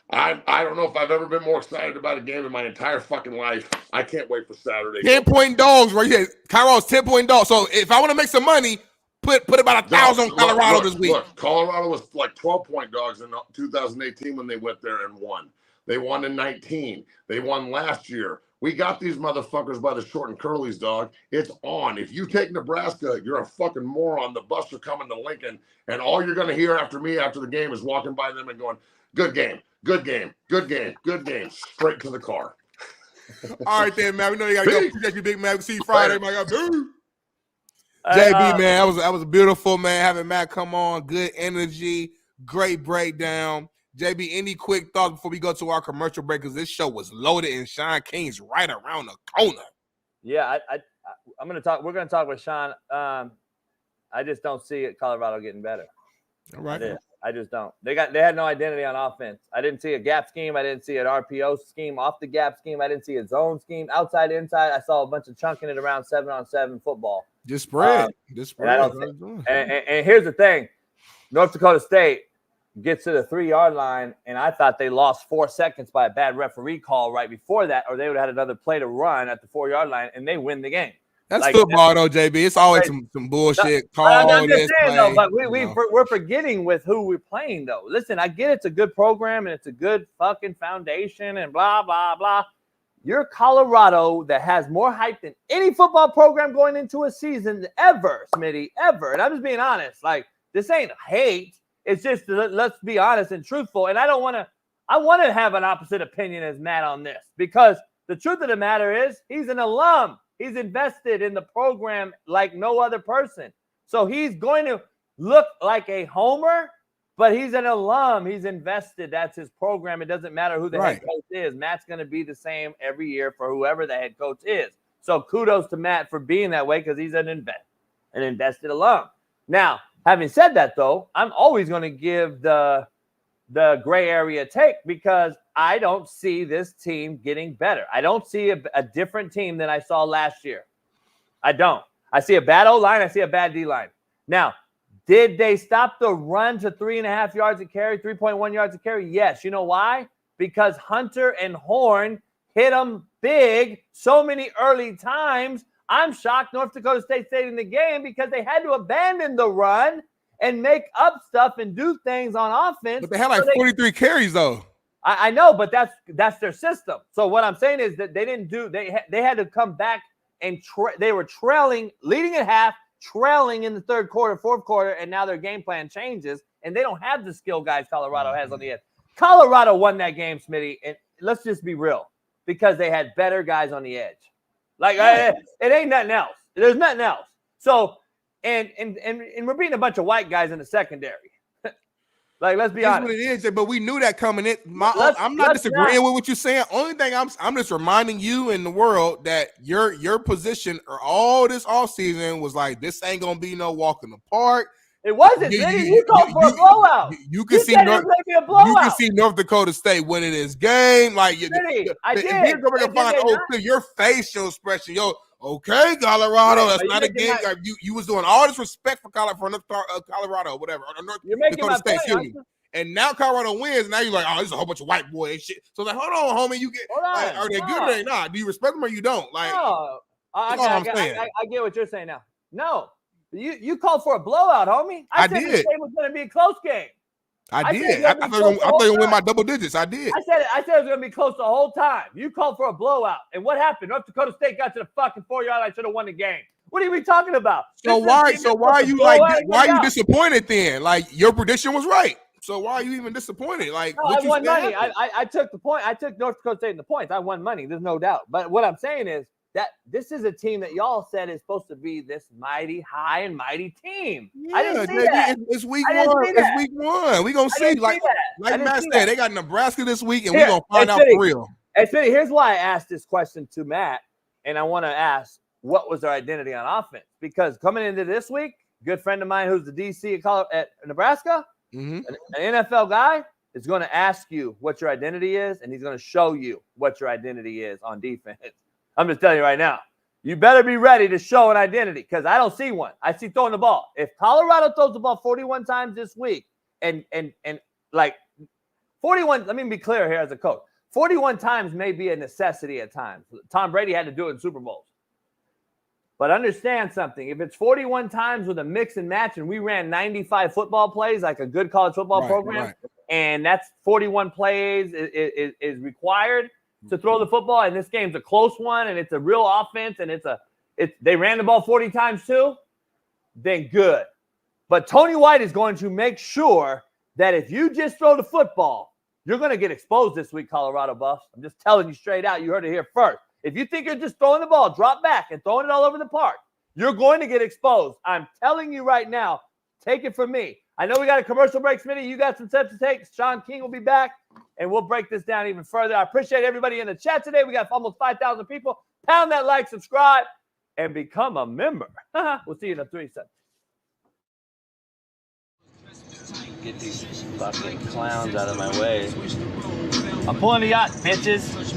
I don't know if I've ever been more excited about a game in my entire fucking life. I can't wait for Saturday. 10-point dogs right here. Colorado's 10-point dogs. So if I want to make some money, put about 1,000 on Colorado this week. Look, Colorado was like 12-point dogs in 2018 when they went there and won. They won in 19. They won last year. We got these motherfuckers by the short and curlies, dog. It's on. If you take Nebraska, you're a fucking moron. The bus are coming to Lincoln, and all you're going to hear after me after the game is walking by them and going, good game. Good game, good game, good game. Straight to the car. All right, then, man. We know you got to go. Appreciate you, big man. We'll see you Friday, my God. JB, man, that was beautiful, man. Having Matt come on, good energy, great breakdown. JB, any quick thoughts before we go to our commercial break? Because this show was loaded and Shaun King's right around the corner. Yeah, I'm gonna talk. We're gonna talk with Shaun. I just don't see Colorado getting better. All right. I just don't. They had no identity on offense. I didn't see a gap scheme. I didn't see an RPO scheme off the gap scheme. I didn't see a zone scheme outside, inside. I saw a bunch of chunking it around 7-on-7 football. Just spread. And here's the thing. North Dakota State gets to the 3-yard line, and I thought they lost 4 seconds by a bad referee call right before that, or they would have had another play to run at the 4-yard line, and they win the game. That's like, football, though, JB. It's always some bullshit. I'm just saying, though, but we're forgetting with who we're playing, though. Listen, I get it's a good program and it's a good fucking foundation and blah, blah, blah. You're Colorado that has more hype than any football program going into a season ever, Smitty, ever. And I'm just being honest. Like, this ain't hate. It's just, let's be honest and truthful. And I want to have an opposite opinion as Matt on this, because the truth of the matter is he's an alum. He's invested in the program like no other person. So he's going to look like a homer, but he's an alum. He's invested. That's his program. It doesn't matter who the head coach is. Matt's going to be the same every year for whoever the head coach is. So kudos to Matt for being that way, because he's an invested alum. Now, having said that, though, I'm always going to give the gray area take, because I don't see this team getting better. I don't see a different team than I saw last year. I don't. I see a bad O-line. I see a bad D-line. Now, did they stop the run to 3.5 yards a carry, 3.1 yards a carry? Yes. You know why? Because Hunter and Horn hit them big so many early times. I'm shocked North Dakota State stayed in the game, because they had to abandon the run and make up stuff and do things on offense. But they had like 43 carries, though. I know, but that's their system. So what I'm saying is that they didn't do. They had to come back and they were trailing, leading at half, trailing in the third quarter, fourth quarter, and now their game plan changes, and they don't have the skill guys Colorado has on the edge. Colorado won that game, Smitty, and let's just be real, because they had better guys on the edge. Like it ain't nothing else. There's nothing else. So and we're beating a bunch of white guys in the secondary. Like, let's be honest. What it is, but we knew that coming in. I'm not disagreeing with what you're saying. Only thing I'm just reminding you in the world that your position or all this offseason was like, this ain't gonna be no walk in the park. It wasn't. You called for a blowout. You can see North Dakota State winning this game. Like, I did. Your facial expression, okay, Colorado. That's not a game. You was doing all this respect for Colorado, whatever. You're making my point. And now Colorado wins. And now you're like, oh, this is a whole bunch of white boy and shit. So like, hold on, homie. Are they good or they not? Do you respect them or you don't? Like, no. I get what you're saying now. No, you called for a blowout, homie. I said this game was going to be a close game. I did. I thought you were going to win my double digits. I did. I said it was going to be close the whole time. You called for a blowout. And what happened? North Dakota State got to the fucking 4-yard line. Should have won the game. What are we talking about? So why are you like that? Why are you disappointed then? Like, your prediction was right. So why are you even disappointed? Like, no, I won money. I took the point. I took North Dakota State in the points. I won money. There's no doubt. But what I'm saying is that this is a team that y'all said is supposed to be this mighty, high and mighty team. Yeah, I didn't see that. It's week one. It's week one. We're going to see. Like Matt said, they got Nebraska this week, and we're going to find out for real. Hey, Smitty, here's why I asked this question to Matt, and I want to ask, what was their identity on offense? Because coming into this week, a good friend of mine who's the DC at Nebraska, an NFL guy, is going to ask you what your identity is, and he's going to show you what your identity is on defense. I'm just telling you right now, you better be ready to show an identity, because I don't see one. I see throwing the ball. If Colorado throws the ball 41 times this week, and like 41, let me be clear here as a coach, 41 times may be a necessity at times. Tom Brady had to do it in Super Bowls. But understand something. If it's 41 times with a mix and match, and we ran 95 football plays like a good college football program, and that's 41 plays is required to throw the football, and this game's a close one, and it's a real offense, and they ran the ball 40 times too, then good. But Tony White is going to make sure that if you just throw the football, you're going to get exposed this week, Colorado Buffs. I'm just telling you straight out. You heard it here first. If you think you're just throwing the ball, drop back and throwing it all over the park, you're going to get exposed. I'm telling you right now, take it from me. I know we got a commercial break, Smitty. You got some steps to take. Shaun King will be back, and we'll break this down even further. I appreciate everybody in the chat today. We got almost 5,000 people. Pound that like, subscribe, and become a member. We'll see you in 3 seconds. Get these fucking clowns out of my way. I'm pulling the yacht, bitches.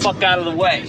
Fuck out of the way.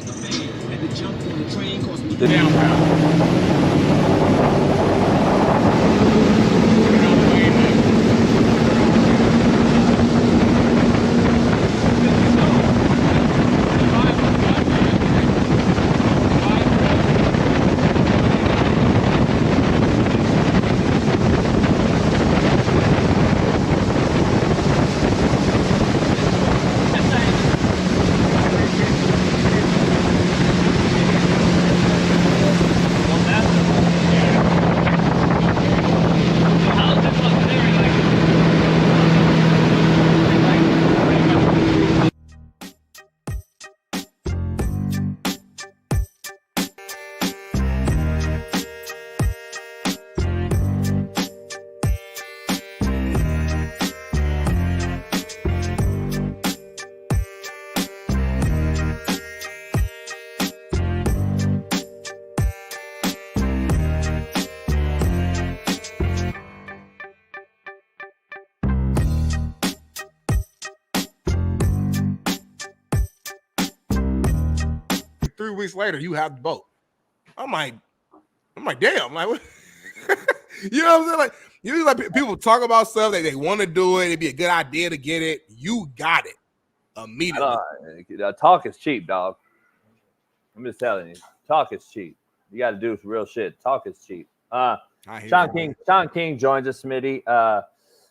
Weeks later, you have the boat. I'm like, damn, like, what? You know what I'm saying? Like, usually, like, people talk about stuff that they want to do it. It'd be a good idea to get it. You got it immediately. Talk is cheap, dog. I'm just telling you, talk is cheap. You got to do some real shit. Talk is cheap. Shaun King joins us, Smitty.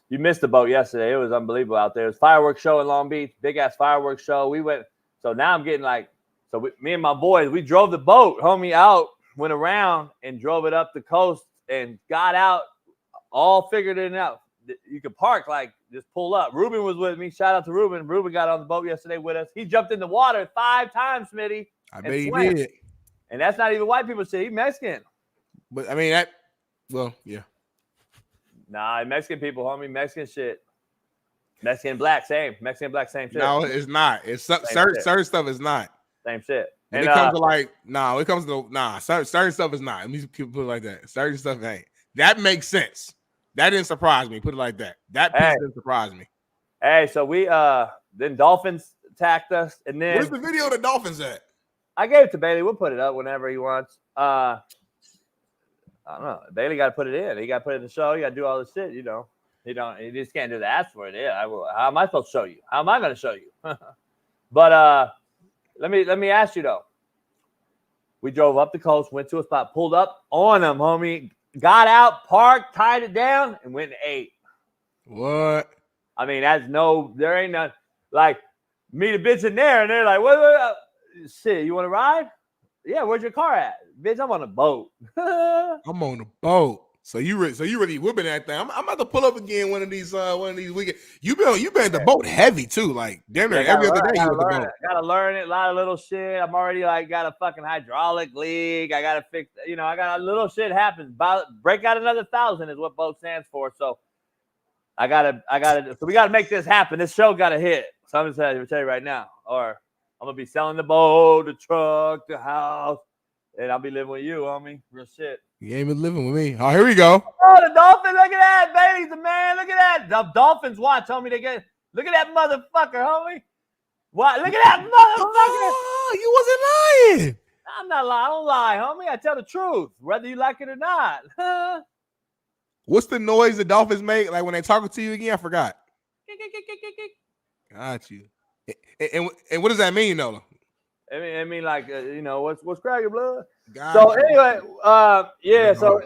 You missed the boat yesterday. It was unbelievable out there. It was a fireworks show in Long Beach, big ass fireworks show. We went. So now I'm getting like, me and my boys, we drove the boat, homie, out, went around and drove it up the coast and got out, all figured it out. You could park, like, just pull up. Ruben was with me. Shout out to Ruben. Ruben got on the boat yesterday with us. He jumped in the water 5 times, Smitty. I bet he did. And that's not even white people shit. He's Mexican. But, I mean, yeah. Nah, Mexican people, homie. Mexican shit. Mexican black, same. Mexican black, same shit. No, it's not. It's certain stuff is not. Same shit. And it comes to like, certain stuff is not. Let me put it like that. Certain stuff ain't. That makes sense. That didn't surprise me. Put it like that. That piece didn't surprise me. Hey, so we then Dolphins attacked us, and then where's the video of the Dolphins at? I gave it to Bailey. We'll put it up whenever he wants. I don't know. Bailey got to put it in. He got to put it in the show. You got to do all this shit. You know, he just can't do the ask for it. Yeah, I will. How am I supposed to show you? How am I going to show you? But let me ask you though. We drove up the coast, went to a spot, pulled up on them, homie. Got out, parked, tied it down, and went and ate. What? I mean, there ain't none. Like, meet a bitch in there, and they're like, what? Shit, you want to ride? Yeah, where's your car at? Bitch, I'm on a boat. I'm on a boat. So you really whipping that thing. I'm about to pull up again one of these weekends. You been the boat heavy too, like damn near every other day. You with the boat. Gotta learn it. A lot of little shit. I'm already like got a fucking hydraulic leak. I gotta fix. I got a little shit happens. Break out another 1,000 is what boat stands for. So I gotta. So we gotta make this happen. This show gotta hit. So I'm gonna tell you right now, or I'm gonna be selling the boat, the truck, the house, and I'll be living with you, homie. Real shit. You ain't been living with me. Oh, here we go. Oh, the Dolphins. Look at that. Bailey's the man. Look at that. The Dolphins watch, homie. Look at that motherfucker, homie. What? Look at that motherfucker. Oh, you wasn't lying. I'm not lying. I don't lie, homie. I tell the truth, whether you like it or not. What's the noise the Dolphins make? Like when they talking to you again? I forgot. Got you. And what does that mean, Nola? I mean, like, what's cracking, blood? Got so you. anyway, yeah. So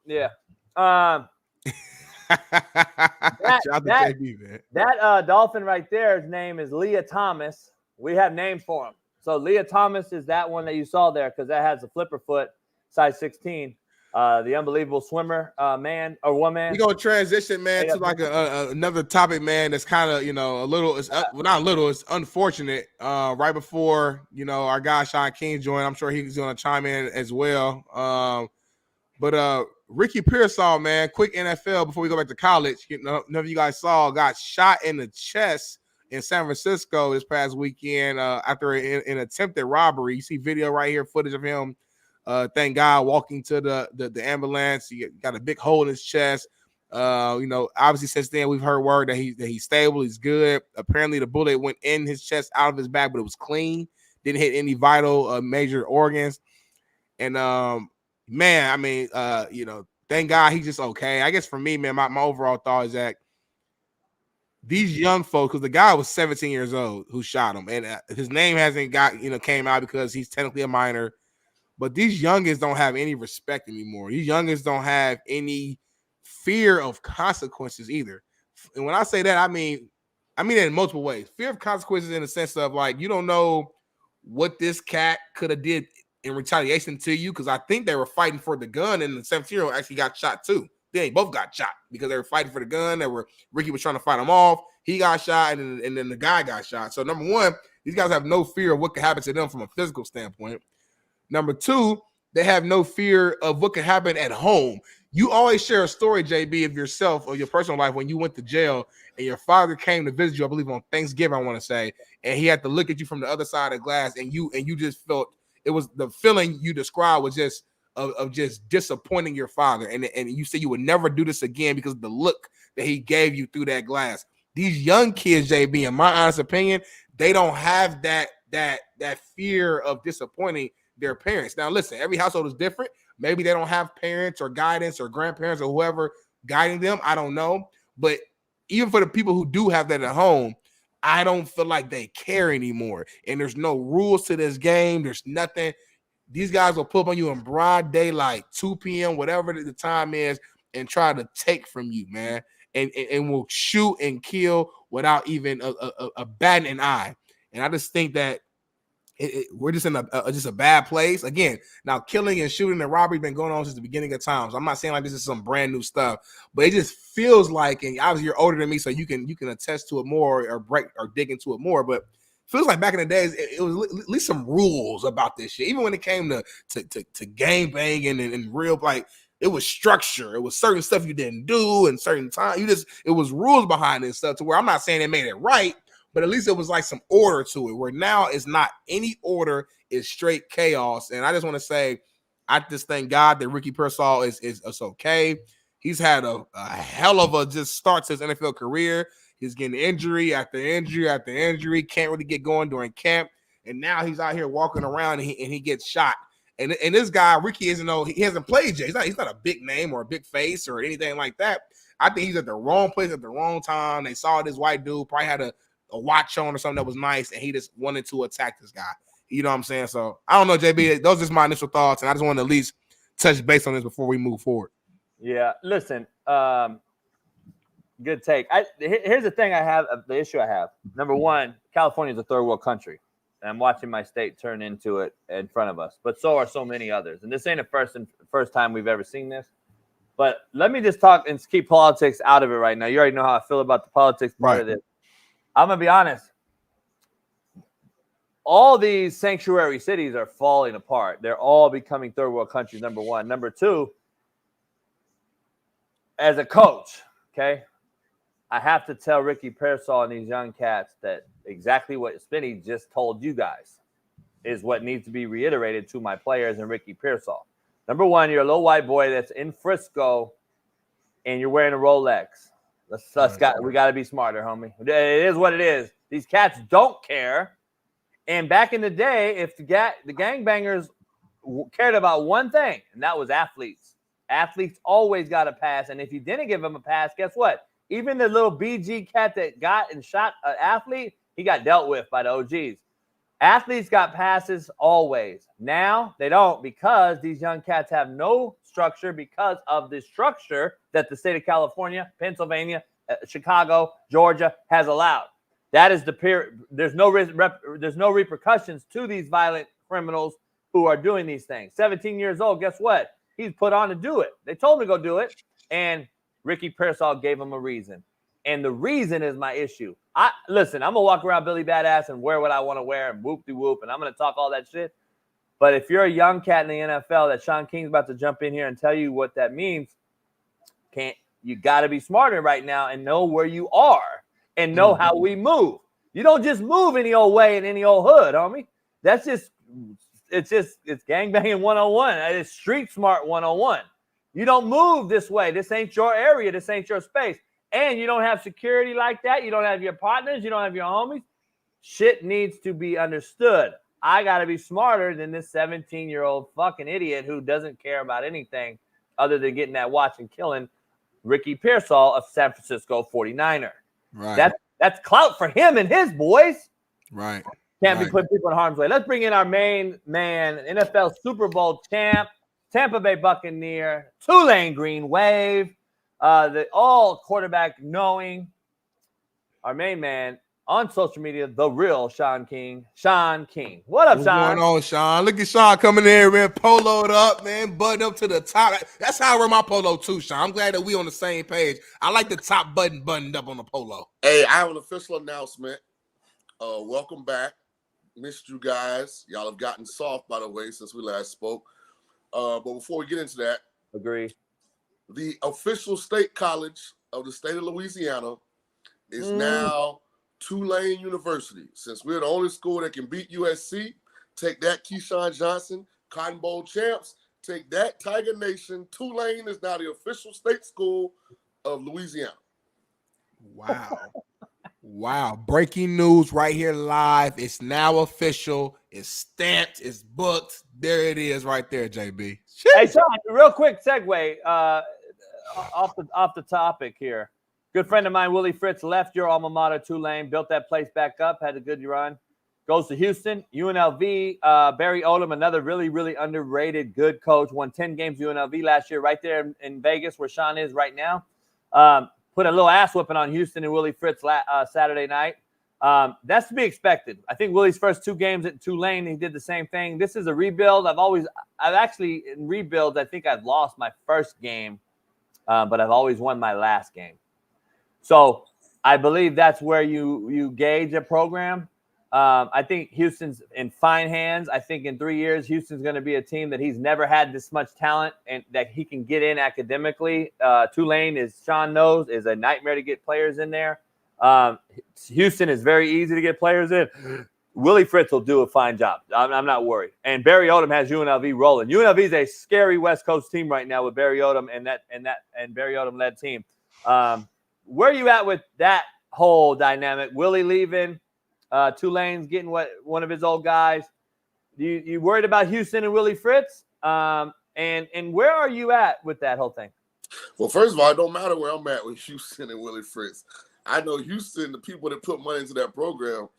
yeah. That dolphin right there, his name is Leah Thomas. We have names for him. So Leah Thomas is that one that you saw there because that has a flipper foot, size 16. The unbelievable swimmer, man or woman. We're gonna transition, man, to like another topic, man. That's kind of a little. It's not a little. It's unfortunate. Right before our guy Shaun King joined, I'm sure he's gonna chime in as well. But Ricky Pearsall, man, quick NFL before we go back to college. None of you guys saw got shot in the chest in San Francisco this past weekend after an attempted robbery. You see video right here, footage of him. Thank God, walking to the ambulance. He got a big hole in his chest. Obviously since then we've heard word that he's stable, he's good. Apparently the bullet went in his chest, out of his back, but it was clean. Didn't hit any vital major organs. And man, I mean, thank God he's just okay. I guess for me, man, my overall thought is that these young folks, because the guy was 17 years old who shot him, and his name hasn't came out because he's technically a minor. But these youngins don't have any respect anymore. These youngins don't have any fear of consequences either. And when I say that, I mean it in multiple ways. Fear of consequences in the sense of like, you don't know what this cat could have did in retaliation to you, because I think they were fighting for the gun, and the 17-year-old actually got shot too. They both got shot because they were fighting for the gun. Ricky was trying to fight him off. He got shot, and then the guy got shot. So number one, these guys have no fear of what could happen to them from a physical standpoint. Number two, they have no fear of what could happen at home. You always share a story, JB, of yourself or your personal life when you went to jail and your father came to visit you, I believe on Thanksgiving, I want to say, and he had to look at you from the other side of the glass, and you just felt it was the feeling you described was just of just disappointing your father, and you said you would never do this again because of the look that he gave you through that glass. These young kids, JB, in my honest opinion, they don't have that fear of disappointing their parents. Now, listen, every household is different. Maybe they don't have parents or guidance or grandparents or whoever guiding them. I don't know. But even for the people who do have that at home, I don't feel like they care anymore. And there's no rules to this game. There's nothing. These guys will pull up on you in broad daylight, 2 p.m., whatever the time is, and try to take from you, man. and will shoot and kill without even a bat in an eye. And I just think that we're just in a bad place. Again, now killing and shooting and robbery been going on since the beginning of times. I'm not saying like this is some brand new stuff, but it just feels like, and obviously you're older than me, so you can attest to it more or dig into it more. But feels like back in the days, it was at least some rules about this shit. Even when it came to gang banging and real, like it was structure. It was certain stuff you didn't do and certain time. It was rules behind this stuff to where I'm not saying they made it right, but at least it was like some order to it, where now it's not any order, it's straight chaos. And I just want to say, I just thank God that Ricky Pearsall is okay. He's had a hell of a just start to his NFL career. He's getting injury after injury after injury, can't really get going during camp. And now he's out here walking around and he gets shot. And this guy, Ricky, he hasn't played yet. He's not a big name or a big face or anything like that. I think he's at the wrong place at the wrong time. They saw this white dude, probably had a watch on or something that was nice, and he just wanted to attack this guy. You know what I'm saying? So I don't know, JB. Those are just my initial thoughts, and I just want to at least touch base on this before we move forward. Yeah, listen, good take. Here's the thing the issue I have. Number one, California is a third world country, and I'm watching my state turn into it in front of us, but so are so many others. And this ain't the first time we've ever seen this. But let me just talk and keep politics out of it right now. You already know how I feel about the politics part of this. I'm going to be honest. All these sanctuary cities are falling apart. They're all becoming third world countries, number one. Number two, as a coach, okay, I have to tell Ricky Pearsall and these young cats that exactly what Smitty just told you guys is what needs to be reiterated to my players and Ricky Pearsall. Number one, you're a little white boy that's in Frisco and you're wearing a Rolex. We got to be smarter, homie. It is what it is. These cats don't care. And back in the day, if the gangbangers cared about one thing, and that was athletes. Athletes always got a pass. And if you didn't give them a pass, guess what? Even the little BG cat that got and shot an athlete, he got dealt with by the OGs. Athletes got passes always. Now they don't, because these young cats have no structure because of the structure that the state of California, Pennsylvania, Chicago, Georgia has allowed. That is the period. There's no repercussions to these violent criminals who are doing these things. 17 years old, guess what? He's put on to do it. They told him to go do it, and Ricky Pearsall gave him a reason. And the reason is my issue. Listen, I'm going to walk around Billy Badass and wear what I want to wear and whoop-de-whoop, and I'm going to talk all that shit. But if you're a young cat in the NFL that Shaun King's about to jump in here and tell you what that means, you got to be smarter right now and know where you are and know how we move. You don't just move any old way in any old hood, homie. It's gangbanging 101. It's street smart 101. You don't move this way. This ain't your area. This ain't your space. And you don't have security like that. You don't have your partners. You don't have your homies. Shit needs to be understood. I got to be smarter than this 17-year-old fucking idiot who doesn't care about anything other than getting that watch and killing Ricky Pearsall, a San Francisco 49er. Right. That's clout for him and his boys. Right. Can't be putting people in harm's way. Let's bring in our main man, NFL Super Bowl champ, Tampa Bay Buccaneer, Tulane Green Wave, the all quarterback knowing, our main man on social media, the real Shaun King. Shaun King. What up, Shaun? What's going on, Shaun? Look at Shaun coming in, man, poloed up, man, buttoned up to the top. That's how I wear my polo too, Shaun. I'm glad that we on the same page. I like the top button buttoned up on the polo. Hey, I have an official announcement. Welcome back. Missed you guys. Y'all have gotten soft, by the way, since we last spoke. But before we get into that, agree. The official state college of the state of Louisiana is now Tulane University. Since we're the only school that can beat USC, take that, Keyshawn Johnson, Cotton Bowl champs, take that, Tiger Nation. Tulane is now the official state school of Louisiana. Wow. Wow. Breaking news right here live. It's now official. It's stamped. It's booked. There it is right there, JB. Jeez. Hey, Shaun, real quick segue off the topic here. Good friend of mine, Willie Fritz, left your alma mater, Tulane, built that place back up, had a good run. Goes to Houston, UNLV. Barry Odom, another really, really underrated good coach, won 10 games UNLV last year right there in Vegas where Shaun is right now. put a little ass whooping on Houston and Willie Fritz Saturday night. That's to be expected. I think Willie's first 2 games at Tulane, he did the same thing. This is a rebuild. I've actually, in rebuilds, I think I've lost my first game, but I've always won my last game. So I believe that's where you gauge a program. I think Houston's in fine hands. I think in 3 years, Houston's going to be a team that he's never had this much talent and that he can get in academically. Tulane, as Shaun knows, is a nightmare to get players in there. Houston is very easy to get players in. Willie Fritz will do a fine job. I'm not worried. And Barry Odom has UNLV rolling. UNLV is a scary West Coast team right now with Barry Odom and Barry Odom led team. Where are you at with that whole dynamic? Willie leaving, Tulane's getting one of his old guys. You worried about Houston and Willie Fritz? And where are you at with that whole thing? Well, first of all, it don't matter where I'm at with Houston and Willie Fritz. I know Houston, the people that put money into that program,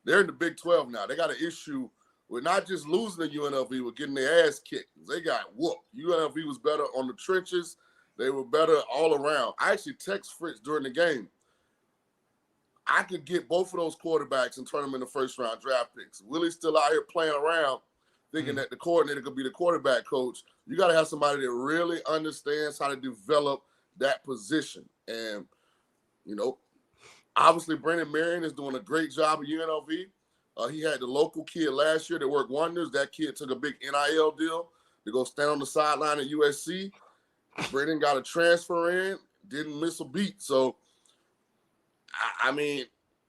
they're in the Big 12 now. They got an issue with not just losing to UNLV, but getting their ass kicked. They got whooped. UNLV was better on the trenches. They were better all around. I actually text Fritz during the game. I could get both of those quarterbacks and turn them into first-round draft picks. Willie's still out here playing around, thinking that the coordinator could be the quarterback coach. You got to have somebody that really understands how to develop that position. And, you know, obviously Brandon Marion is doing a great job at UNLV. He had the local kid last year that worked wonders. That kid took a big NIL deal to go stand on the sideline at USC. Brandon got a transfer in, didn't miss a beat. So, I mean,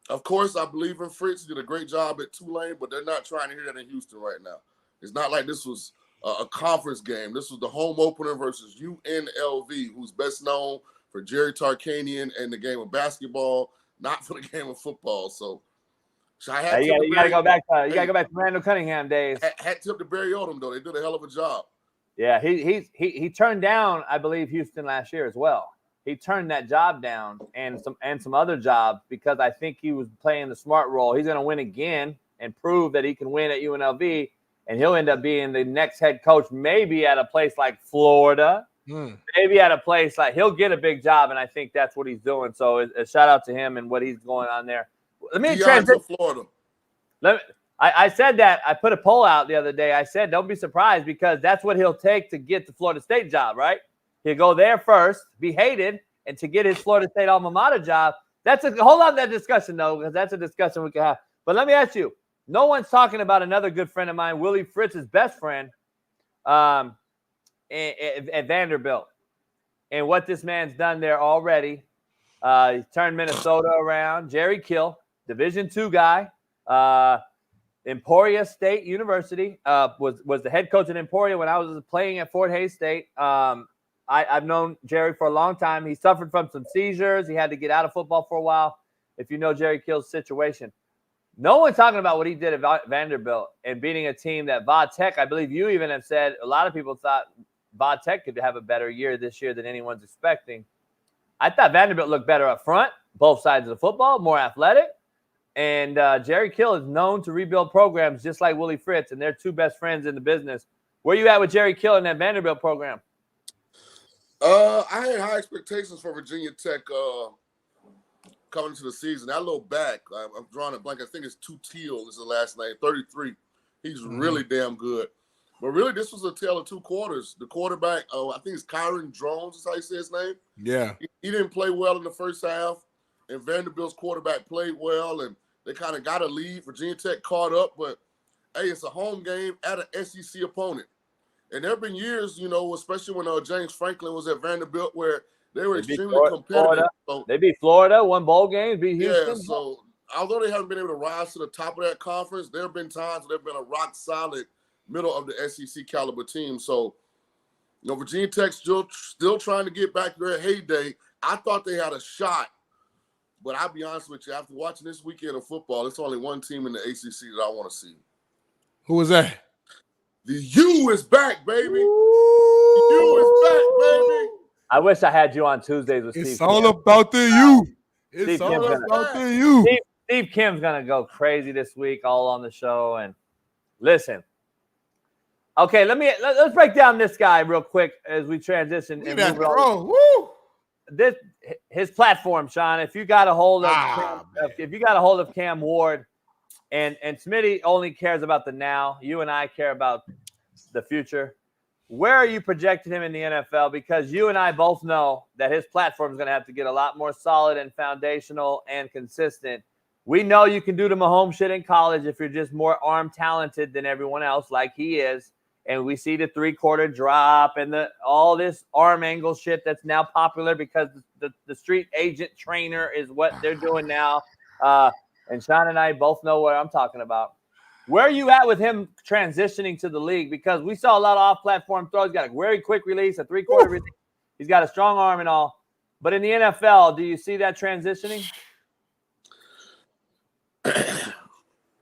of course, I believe in Fritz. He did a great job at Tulane, but they're not trying to hear that in Houston right now. It's not like this was a conference game. This was the home opener versus UNLV, who's best known for Jerry Tarkanian and the game of basketball, not for the game of football. So, you got to go back to Randall Cunningham days. Hat tip to Barry Odom, though. They did a hell of a job. Yeah, he turned down, I believe, Houston last year as well. He turned that job down and some other jobs because I think he was playing the smart role. He's going to win again and prove that he can win at UNLV, and he'll end up being the next head coach, maybe at a place like Florida, maybe at a place like he'll get a big job, and I think that's what he's doing. So a shout out to him and what he's going on there. Let me transition to Florida. I said that. I put a poll out the other day. I said, don't be surprised because that's what he'll take to get the Florida State job, right? He'll go there first, be hated, and to get his Florida State alma mater job. Hold on to that discussion, though, because that's a discussion we can have. But let me ask you, no one's talking about another good friend of mine, Willie Fritz's best friend at Vanderbilt, and what this man's done there already. He's turned Minnesota around. Jerry Kill, Division II guy. Emporia State University was the head coach at Emporia when I was playing at Fort Hays State. I've known Jerry for a long time. He suffered from some seizures. He had to get out of football for a while. If you know Jerry Kill's situation, no one's talking about what he did at Vanderbilt and beating a team that Va Tech, I believe you even have said, a lot of people thought Va Tech could have a better year this year than anyone's expecting. I thought Vanderbilt looked better up front, both sides of the football, more athletic. And Jerry Kill is known to rebuild programs just like Willie Fritz, and they're two best friends in the business. Where you at with Jerry Kill in that Vanderbilt program? I had high expectations for Virginia Tech coming into the season. That little back, I'm drawing a blank. I think it's Teal is the last name, 33. He's really damn good. But really, this was a tale of two quarters. The quarterback, I think it's Kyron Drones is how you say his name. Yeah. He didn't play well in the first half, and Vanderbilt's quarterback played well, and they kind of got a lead. Virginia Tech caught up, but, hey, it's a home game at an SEC opponent. And there have been years, you know, especially when James Franklin was at Vanderbilt, where they were extremely competitive. So, they beat Florida, won bowl games, beat Houston. Yeah, so although they haven't been able to rise to the top of that conference, there have been times where they've been a rock-solid middle of the SEC caliber team. So, you know, Virginia Tech's still trying to get back to their heyday. I thought they had a shot, but I'll be honest with you, after watching this weekend of football, it's only one team in the ACC that I want to see. Who was that? The U is back, baby. The U is back, baby. I wish I had you on Tuesdays with Steve. It's all about the U. It's all about the U. Steve Kim's going to go crazy this week, all on the show. And listen. Okay, let's break down this guy real quick as we transition. And his platform, Shaun. If you got a hold of Cam Ward, and Smitty only cares about the now. You and I care about the future. Where are you projecting him in the NFL? Because you and I both know that his platform is going to have to get a lot more solid and foundational and consistent. We know you can do the Mahomes shit in college if you're just more arm talented than everyone else, like he is. And we see the 3-quarter drop and all this arm angle shit that's now popular because the street agent trainer is what they're doing now. And Shaun and I both know what I'm talking about. Where are you at with him transitioning to the league? Because we saw a lot of off-platform throws. He's got a very quick release, a 3-quarter release. He's got a strong arm and all. But in the NFL, do you see that transitioning?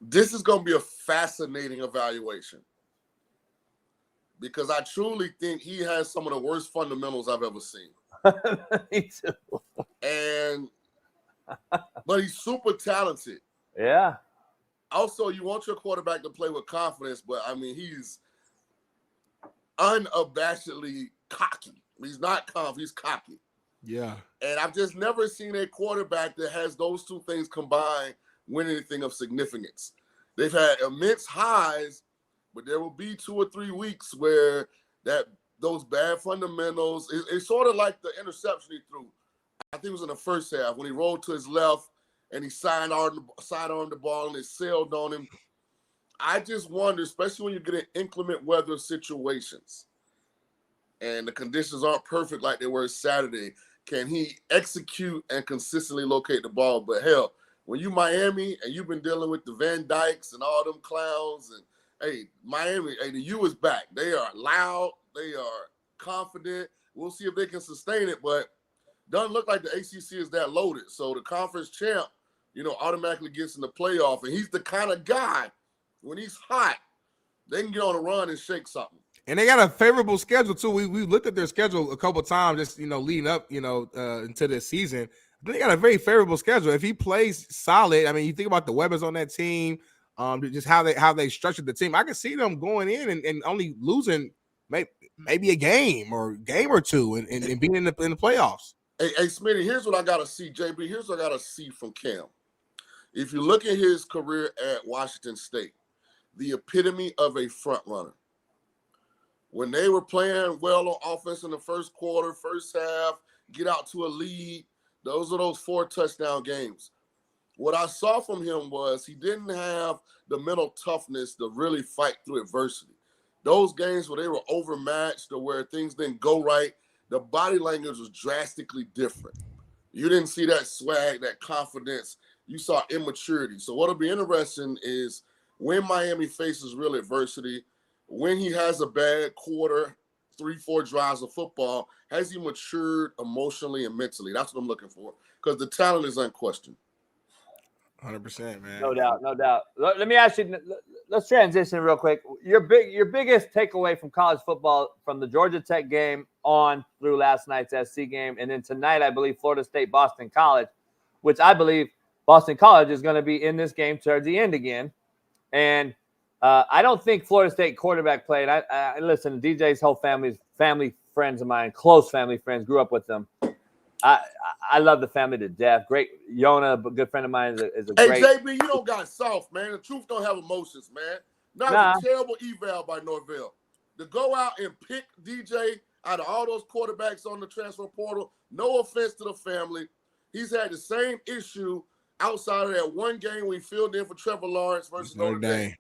This is going to be a fascinating evaluation because I truly think he has some of the worst fundamentals I've ever seen. Me too. But he's super talented. Yeah. Also, you want your quarterback to play with confidence, but I mean, he's unabashedly cocky. He's not confident, he's cocky. Yeah. And I've just never seen a quarterback that has those two things combined win anything of significance. They've had immense highs, but there will be 2 or 3 weeks where those bad fundamentals, it's sort of like the interception he threw. I think it was in the first half when he rolled to his left and he sidearmed the ball and it sailed on him. I just wonder, especially when you get in inclement weather situations and the conditions aren't perfect like they were Saturday, can he execute and consistently locate the ball? But hell, when you Miami and you've been dealing with the Van Dykes and all them clowns, and hey, Miami, the U is back. They are loud. They are confident. We'll see if they can sustain it, but doesn't look like the ACC is that loaded. So the conference champ, automatically gets in the playoff, and he's the kind of guy, when he's hot, they can get on a run and shake something. And they got a favorable schedule too. We looked at their schedule a couple of times, just leading up, into this season. They got a very favorable schedule. If he plays solid, I mean, you think about the weapons on that team, just how they structured the team. I can see them going in and only losing maybe a game or two and being in the playoffs. Hey, Smitty, here's what I got to see, JB. Here's what I got to see from Cam. If you look at his career at Washington State, the epitome of a front runner. When they were playing well on offense in the first quarter, first half, get out to a lead, those are those 4 touchdown games. What I saw from him was he didn't have the mental toughness to really fight through adversity. Those games where they were overmatched or where things didn't go right, the body language was drastically different. You didn't see that swag, that confidence. You saw immaturity. So what'll be interesting is when Miami faces real adversity, when he has a bad quarter, 3-4 drives of football, has he matured emotionally and mentally? That's what I'm looking for because the talent is unquestioned. 100%, man. No doubt. Let me ask you, let's transition real quick. Your biggest takeaway from college football from the Georgia Tech game on through last night's SC game, and then tonight, I believe, Florida State, Boston College, which I believe Boston College is going to be in this game towards the end again. And I don't think Florida State quarterback played. I listen, DJ's whole family friends of mine, close family friends, grew up with them. I love the family to death. Great. Yona, a good friend of mine, is a great. Hey, JB, you don't got soft, man. The truth don't have emotions, man. That was a terrible eval by Norvell. To go out and pick DJ out of all those quarterbacks on the transfer portal, no offense to the family. He's had the same issue outside of that one game when he filled in for Trevor Lawrence versus Notre Dame.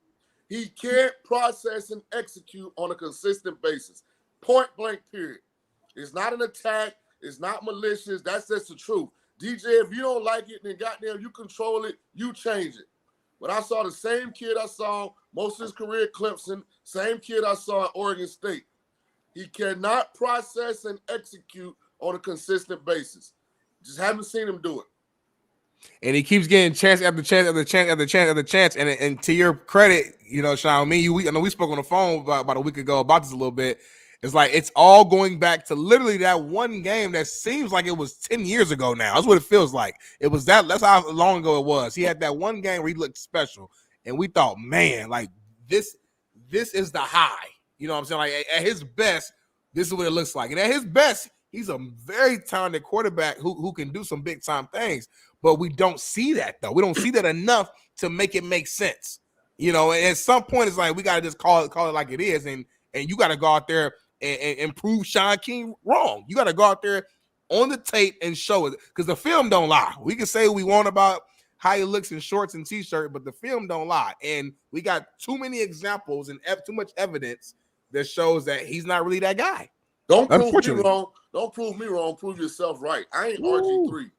He can't process and execute on a consistent basis. Point blank, period. It's not an attack. It's not malicious. That's just the truth. DJ, if you don't like it, then goddamn, you control it. You change it. But I saw the same kid I saw most of his career at Clemson, same kid I saw at Oregon State. He cannot process and execute on a consistent basis. Just haven't seen him do it. And he keeps getting chance after chance after chance after chance after chance. And to your credit, Shaun, I know we spoke on the phone about a week ago about this a little bit. It's like it's all going back to literally that one game that seems like it was 10 years ago now. That's what it feels like. It was that's how long ago it was. He had that one game where he looked special. And we thought, man, like this is the high. You know what I'm saying? Like at his best, this is what it looks like. And at his best, He's a very talented quarterback who can do some big time things, but we don't see that though. We don't see that enough to make it make sense. You know, and at some point it's like we gotta just call it like it is, and you gotta go out there and prove Shaun King wrong. You gotta go out there on the tape and show it, because the film don't lie. We can say what we want about how he looks in shorts and t-shirt, but the film don't lie. And we got too many examples and too much evidence that shows that he's not really that guy. Don't prove me wrong. Don't prove me wrong. Prove yourself right. I ain't RG3.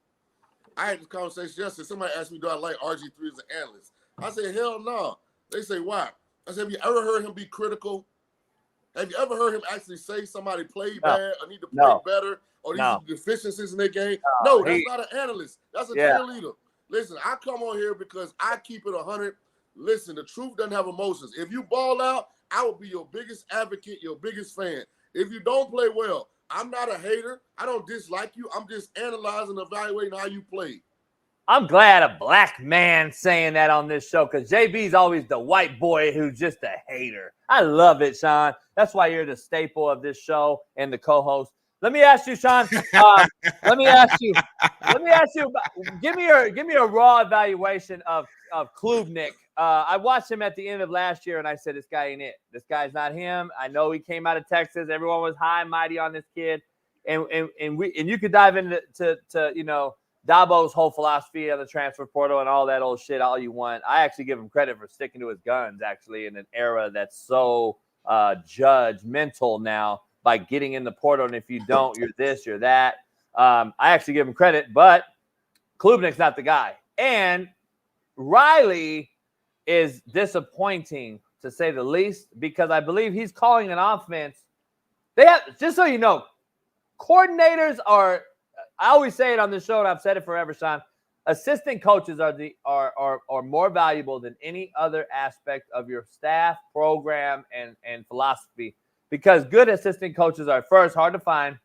I had this conversation yesterday. Somebody asked me, do I like RG3 as an analyst? I said, hell no. They say, why? I said, have you ever heard him be critical? Have you ever heard him actually say somebody played bad or need to play better or these deficiencies in their game? No, that's not an analyst. That's a cheerleader. Listen, I come on here because I keep it 100. Listen, the truth doesn't have emotions. If you ball out, I will be your biggest advocate, your biggest fan. If you don't play well, I'm not a hater. I don't dislike you. I'm just analyzing, evaluating how you play. I'm glad a black man saying that on this show, because JB's always the white boy who's just a hater. I love it, Shaun. That's why you're the staple of this show and the co-host. Let me ask you, Shaun. Let me ask you. Give me a raw evaluation of Klubnik. I watched him at the end of last year, and I said, this guy ain't it. This guy's not him. I know he came out of Texas. Everyone was high and mighty on this kid, and you could dive into Dabo's whole philosophy of the transfer portal and all that old shit all you want. I actually give him credit for sticking to his guns, actually, in an era that's so judgmental now, by getting in the portal, and if you don't, you're this, you're that. I actually give him credit, but Klubnik's not the guy. And Riley is disappointing, to say the least, because I believe he's calling an offense. They have, just so you know, coordinators are, I always say it on the show, and I've said it forever, Shaun, assistant coaches are more valuable than any other aspect of your staff, program, and philosophy. Because good assistant coaches are, first, hard to find,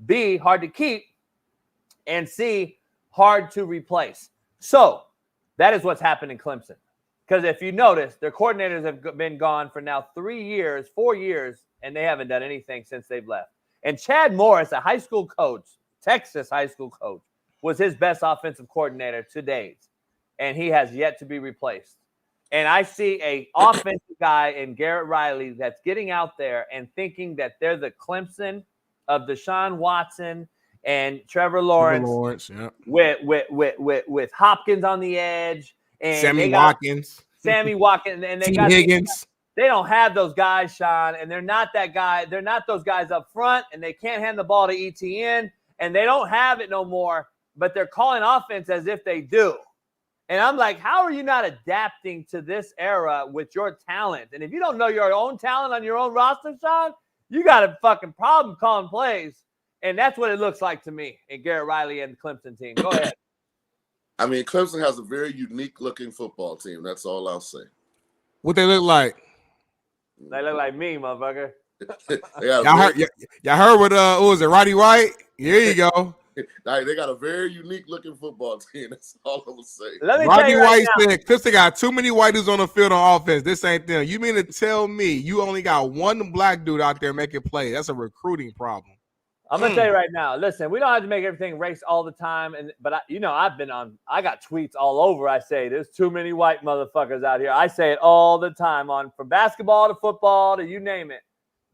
B, hard to keep, and C, hard to replace. So that is what's happened in Clemson. Because if you notice, their coordinators have been gone for now 4 years, and they haven't done anything since they've left. And Chad Morris, a high school coach, Texas high school coach, was his best offensive coordinator to date, and he has yet to be replaced. And I see a offensive guy in Garrett Riley that's getting out there and thinking that they're the Clemson of Deshaun Watson and Trevor Lawrence, with Hopkins on the edge and Sammy Watkins, and they got Higgins. They don't have those guys, Shaun, and they're not that guy. They're not those guys up front, and they can't hand the ball to ETN, and they don't have it no more. But they're calling offense as if they do. And I'm like, how are you not adapting to this era with your talent? And if you don't know your own talent on your own roster, Shaun, you got a fucking problem calling plays. And that's what it looks like to me in Garrett Riley and the Clemson team. Go ahead. I mean, Clemson has a very unique-looking football team. That's all I'll say. What they look like? They look like me, motherfucker. Y'all heard what was it, Roddy White? Here you go. They got a very unique looking football team. That's all I'm gonna say. Rodney White said, Clemson got too many white dudes on the field on offense. This ain't them. You mean to tell me you only got one black dude out there making plays? That's a recruiting problem. I'm gonna tell you right now. Listen, we don't have to make everything race all the time, but I got tweets all over. I say there's too many white motherfuckers out here. I say it all the time, from basketball to football to you name it.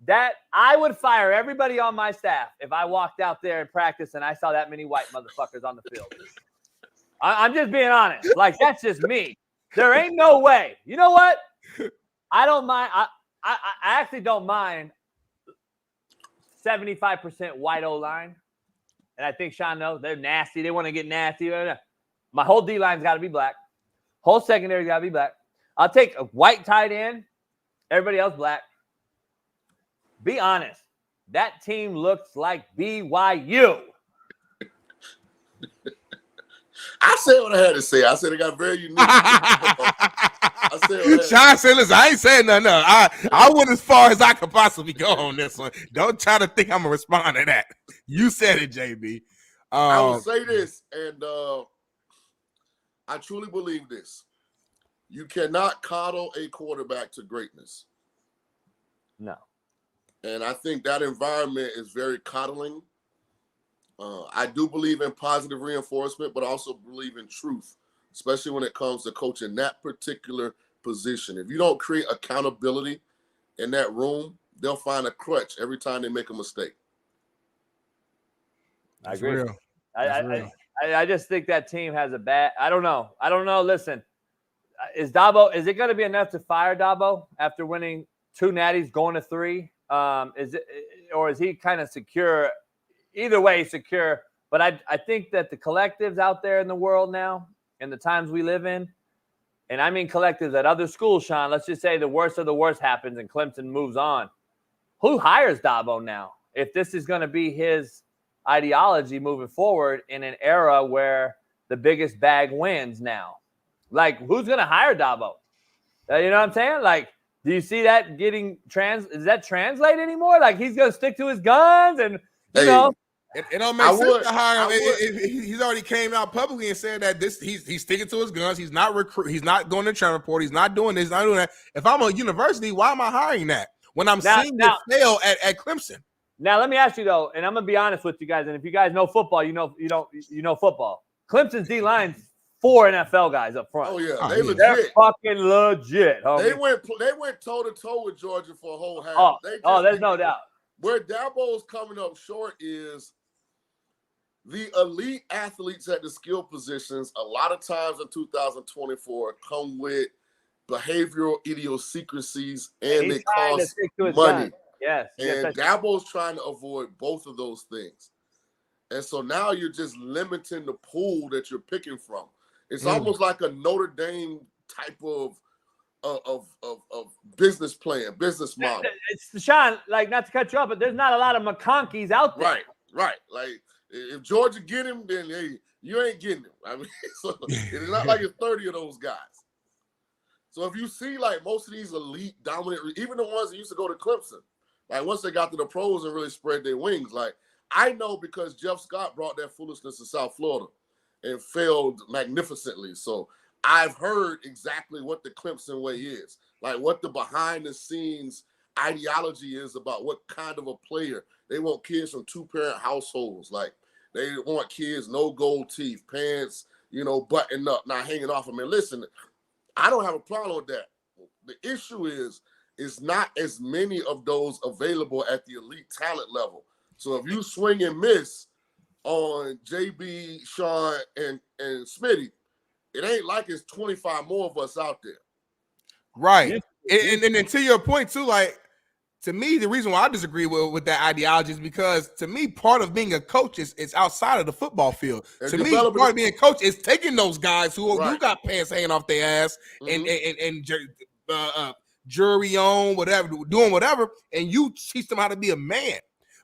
That I would fire everybody on my staff if I walked out there in practice and I saw that many white motherfuckers on the field. I'm just being honest. Like, that's just me. There ain't no way. You know what? I don't mind. I actually don't mind 75% white O-line. And I think Shaun knows they're nasty. They want to get nasty. My whole D-line's got to be black. Whole secondary's got to be black. I'll take a white tight end. Everybody else black. Be honest. That team looks like BYU. I said what I had to say. I said it got very unique. Shaun said, listen, I ain't saying nothing. No. I went as far as I could possibly go on this one. Don't try to think I'm going to respond to that. You said it, JB. I will say this, and I truly believe this. You cannot coddle a quarterback to greatness. No. And I think that environment is very coddling. I do believe in positive reinforcement, but I also believe in truth, especially when it comes to coaching that particular position. If you don't create accountability in that room, they'll find a crutch every time they make a mistake. I agree. I just think that team has a bad. I don't know. Listen, is it going to be enough to fire Dabo after winning 2 natties, going to 3? Or is he kind of secure? Either way, secure. But I think that the collectives out there in the world now, and the times we live in, and I mean collectives at other schools, Shaun, let's just say the worst of the worst happens and Clemson moves on. Who hires Dabo now? If this is going to be his ideology moving forward in an era where the biggest bag wins now. Like, who's going to hire Dabo? You know what I'm saying? Like, do you see that getting does that translate anymore? Like, he's going to stick to his guns and, you know. It don't make sense to hire him. He's already came out publicly and said that he's sticking to his guns. He's not He's not going to Trent report. He's not doing this. He's not doing that. If I'm a university, why am I hiring that when I'm seeing it fail at Clemson? Now let me ask you though, and I'm gonna be honest with you guys. And if you guys know football, you know football. Clemson's D line's 4 NFL guys up front. Oh yeah, they're fucking legit. Homie. They went toe to toe with Georgia for a whole half. There's no doubt. Where Dabo's coming up short is the elite athletes at the skill positions. A lot of times in 2024 come with behavioral idiosyncrasies and they cost money. Yes. And Dabo's trying to avoid both of those things. And so now you're just limiting the pool that you're picking from. It's almost like a Notre Dame type of business plan, business model. It's Shaun, like, not to cut you off, but there's not a lot of McConkeys out there. Right. Like, if Georgia get him, then hey, you ain't getting him. I mean, so it's not like it's 30 of those guys. So if you see like most of these elite dominant, even the ones that used to go to Clemson, like once they got to the pros and really spread their wings, like I know because Jeff Scott brought that foolishness to South Florida and failed magnificently. So I've heard exactly what the Clemson way is, like what the behind the scenes ideology is about what kind of a player. They want kids from 2-parent households. Like they want kids, no gold teeth, pants, buttoned up, not hanging off them. And listen, I don't have a problem with that. The issue is not as many of those available at the elite talent level. So if you swing and miss on JB, Shaun, and Smitty, it ain't like it's 25 more of us out there. Right. And to your point too, like to me, the reason why I disagree with that ideology is because to me, part of being a coach is outside of the football field. And to me, part of being a coach is taking those guys who got pants hanging off their ass and jury on whatever, doing whatever, and you teach them how to be a man.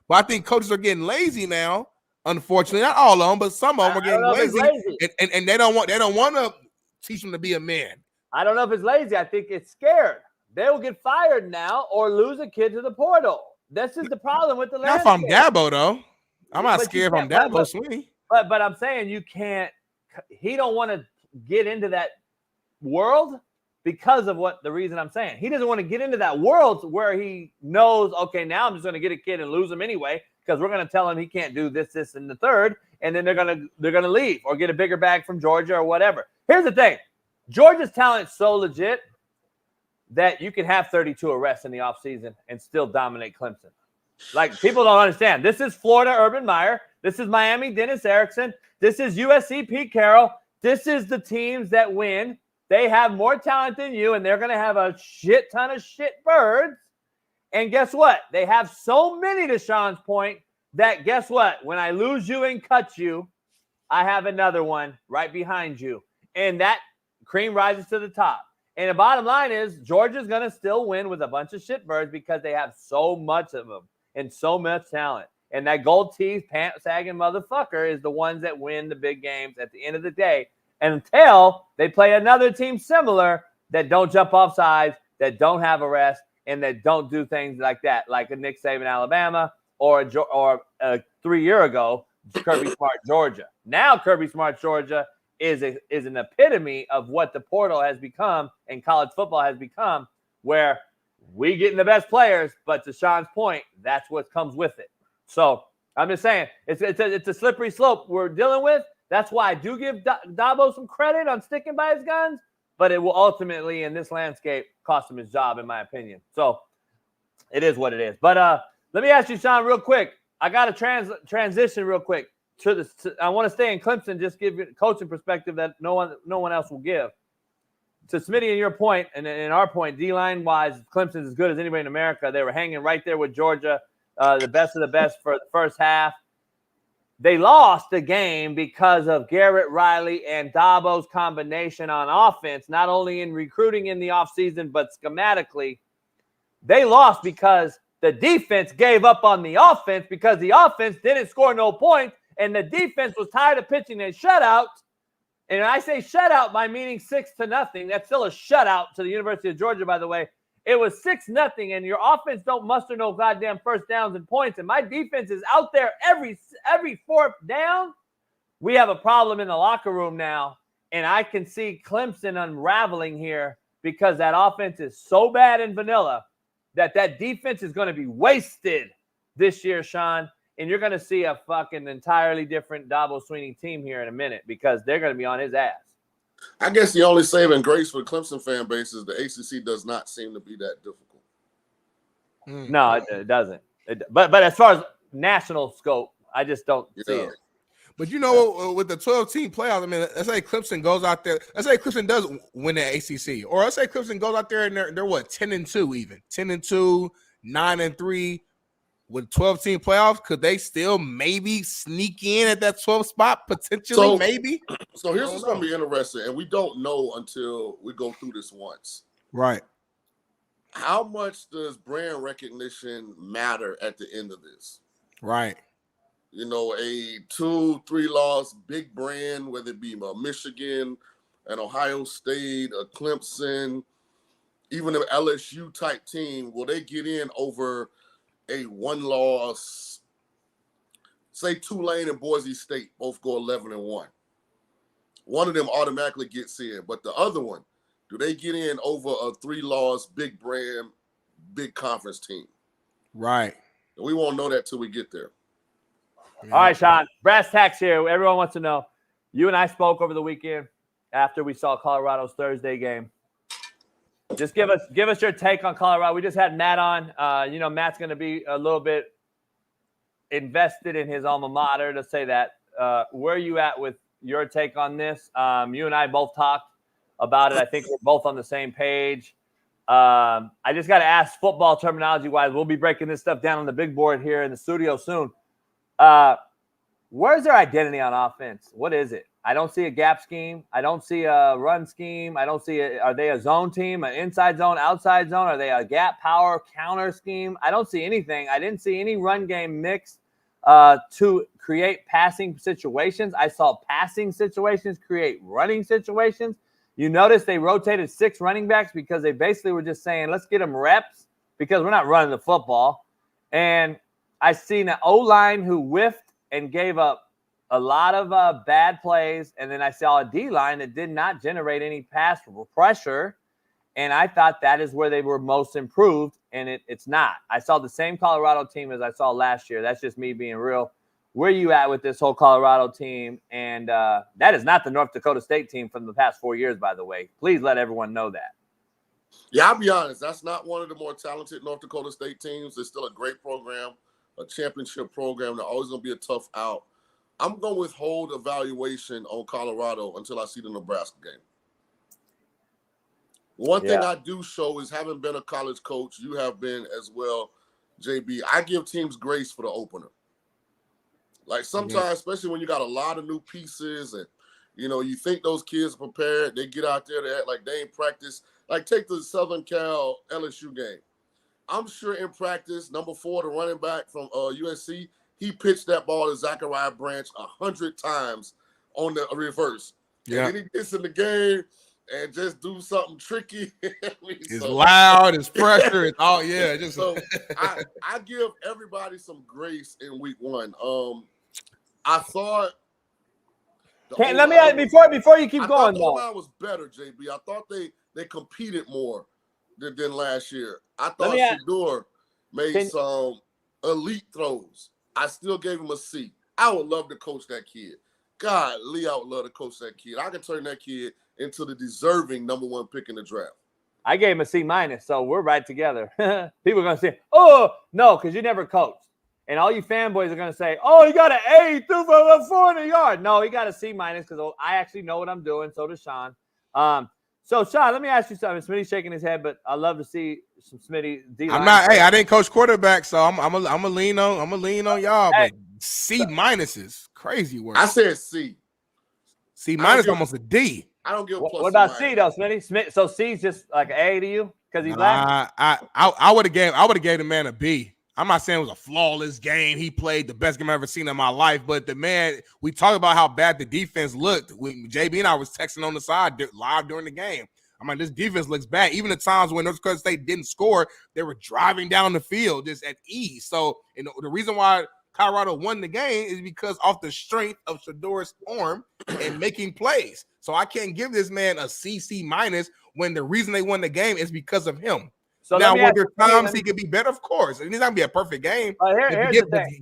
But I think coaches are getting lazy now. Unfortunately, not all of them, but some of them are getting lazy. And they don't want to teach them to be a man. I don't know if it's lazy. I think it's scared. They'll get fired now or lose a kid to the portal. This is the problem with the landscape. Not if I'm Dabo, though. I'm not scared if I'm Dabo Sweeney. But I'm saying you can't – he don't want to get into that world because of the reason I'm saying. He doesn't want to get into that world where he knows, okay, now I'm just going to get a kid and lose him anyway because we're going to tell him he can't do this, and the third, and then they're going to leave or get a bigger bag from Georgia or whatever. Here's the thing. Georgia's talent is so legit that you can have 32 arrests in the offseason and still dominate Clemson. Like, people don't understand. This is Florida Urban Meyer. This is Miami Dennis Erickson. This is USC Pete Carroll. This is the teams that win. They have more talent than you, and they're going to have a shit ton of shit birds. And guess what? They have so many, to Shaun's point, that guess what? When I lose you and cut you, I have another one right behind you. And that cream rises to the top. And the bottom line is Georgia's going to still win with a bunch of shitbirds because they have so much of them and so much talent. And that gold teeth, pant sagging motherfucker is the ones that win the big games at the end of the day until they play another team similar that don't jump off sides, that don't have arrests, and that don't do things like that, like a Nick Saban Alabama or 3 years ago, Kirby Smart Georgia. Now Kirby Smart Georgia is an epitome of what the portal has become and college football has become, where we getting the best players, but to Shaun's point, that's what comes with it. So I'm just saying it's a slippery slope we're dealing with. That's why I do give Dabo some credit on sticking by his guns, but it will ultimately in this landscape cost him his job, in my opinion. So it is what it is. But let me ask you, Shaun, real quick. I got to transition real quick I want to stay in Clemson, just give you coaching perspective that no one else will give. To Smitty and your point, and our point, D-line wise, Clemson's as good as anybody in America. They were hanging right there with Georgia, the best of the best for the first half. They lost the game because of Garrett Riley and Dabo's combination on offense, not only in recruiting in the offseason, but schematically. They lost because the defense gave up on the offense because the offense didn't score no points, and the defense was tired of pitching a shutout. And I say shutout by meaning 6-0. That's still a shutout to the University of Georgia, by the way. It was 6-0, and your offense don't muster no goddamn first downs and points. And my defense is out there every fourth down. We have a problem in the locker room now, and I can see Clemson unraveling here because that offense is so bad in vanilla that defense is going to be wasted this year, Shaun. And you're going to see a fucking entirely different Dabo Swinney team here in a minute because they're going to be on his ass. I guess the only saving grace for the Clemson fan base is the ACC does not seem to be that difficult. No, it doesn't. But as far as national scope, I just don't see it. But you know, with the 12-team playoffs, I mean, let's say Clemson goes out there. Let's say Clemson does win the ACC, or let's say Clemson goes out there and they're what 10-2 even 10-2, 9-3. With 12-team playoffs, could they still maybe sneak in at that 12th spot potentially? Maybe. So here's what's going to be interesting, and we don't know until we go through this once. Right. How much does brand recognition matter at the end of this? Right. You know, a 2-3 loss big brand, whether it be Michigan, an Ohio State, a Clemson, even an LSU type team, will they get in over a one-loss, say Tulane and Boise State both go 11-1. One of them automatically gets in, but the other one, do they get in over a 3-loss big brand, big conference team? Right. And we won't know that till we get there. All right, Shaun. Brass tacks here. Everyone wants to know. You and I spoke over the weekend after we saw Colorado's Thursday game. Just give us your take on Colorado. We just had Matt on. Matt's going to be a little bit invested in his alma mater, to say that. Where are you at with your take on this? You and I both talked about it. I think we're both on the same page. I just got to ask, football terminology-wise, we'll be breaking this stuff down on the big board here in the studio soon. Where's their identity on offense? What is it? I don't see a gap scheme. I don't see a run scheme. I don't see are they a zone team, an inside zone, outside zone? Are they a gap power counter scheme? I don't see anything. I didn't see any run game mix to create passing situations. I saw passing situations create running situations. You notice they rotated 6 running backs because they basically were just saying, let's get them reps because we're not running the football. And I seen an O-line who whiffed and gave up a lot of bad plays, and then I saw a D-line that did not generate any pass pressure, and I thought that is where they were most improved, and it's not. I saw the same Colorado team as I saw last year. That's just me being real. Where are you at with this whole Colorado team? And that is not the North Dakota State team from the past 4 years, by the way. Please let everyone know that. Yeah, I'll be honest. That's not one of the more talented North Dakota State teams. It's still a great program, a championship program. They're always going to be a tough out. I'm going to withhold evaluation on Colorado until I see the Nebraska game. One thing I do show is, having been a college coach, you have been as well, JB, I give teams grace for the opener. Like sometimes, especially when you got a lot of new pieces and, you think those kids are prepared, they get out there, they act like they ain't practiced. Like take the Southern Cal LSU game. I'm sure in practice, number 4, the running back from USC, he pitched that ball to Zachariah Branch 100 times on the reverse. Yeah. And then he gets in the game and just do something tricky. It's loud, it's pressure, it's all So I give everybody some grace in week 1. I thought let me ask, before you keep going, though. The was better, JB. I thought they competed more than last year. I thought Shedeur made some elite throws. I still gave him a C. I would love to coach that kid. God, Lee, I would love to coach that kid. I could turn that kid into the deserving number 1 pick in the draft. I gave him a C-, so we're right together. People are going to say, oh, no, because you never coached. And all you fanboys are going to say, oh, he got an A, he threw for 400 yards. No, he got a C- because I actually know what I'm doing. So does Shaun. So, Shaun, let me ask you something. Smitty's shaking his head, but I love to see some Smitty. I'm not. Hey, I didn't coach quarterback, so I'm a lean on y'all. Hey. But C- is crazy work. I said C. C- almost a D. I don't give a plus. What about C though, Smitty? So C's just like an A to you because he's black. I would have gave the man a B. I'm not saying it was a flawless game. He played the best game I've ever seen in my life. But the man, we talked about how bad the defense looked. JB and I was texting on the side live during the game. I'm like, this defense looks bad. Even the times when North Dakota State didn't score, they were driving down the field just at ease. So, the reason why Colorado won the game is because off the strength of Shador's arm and making plays. So I can't give this man a C- when the reason they won the game is because of him. So now, were there times he could be better? Of course. It's not going to be a perfect game.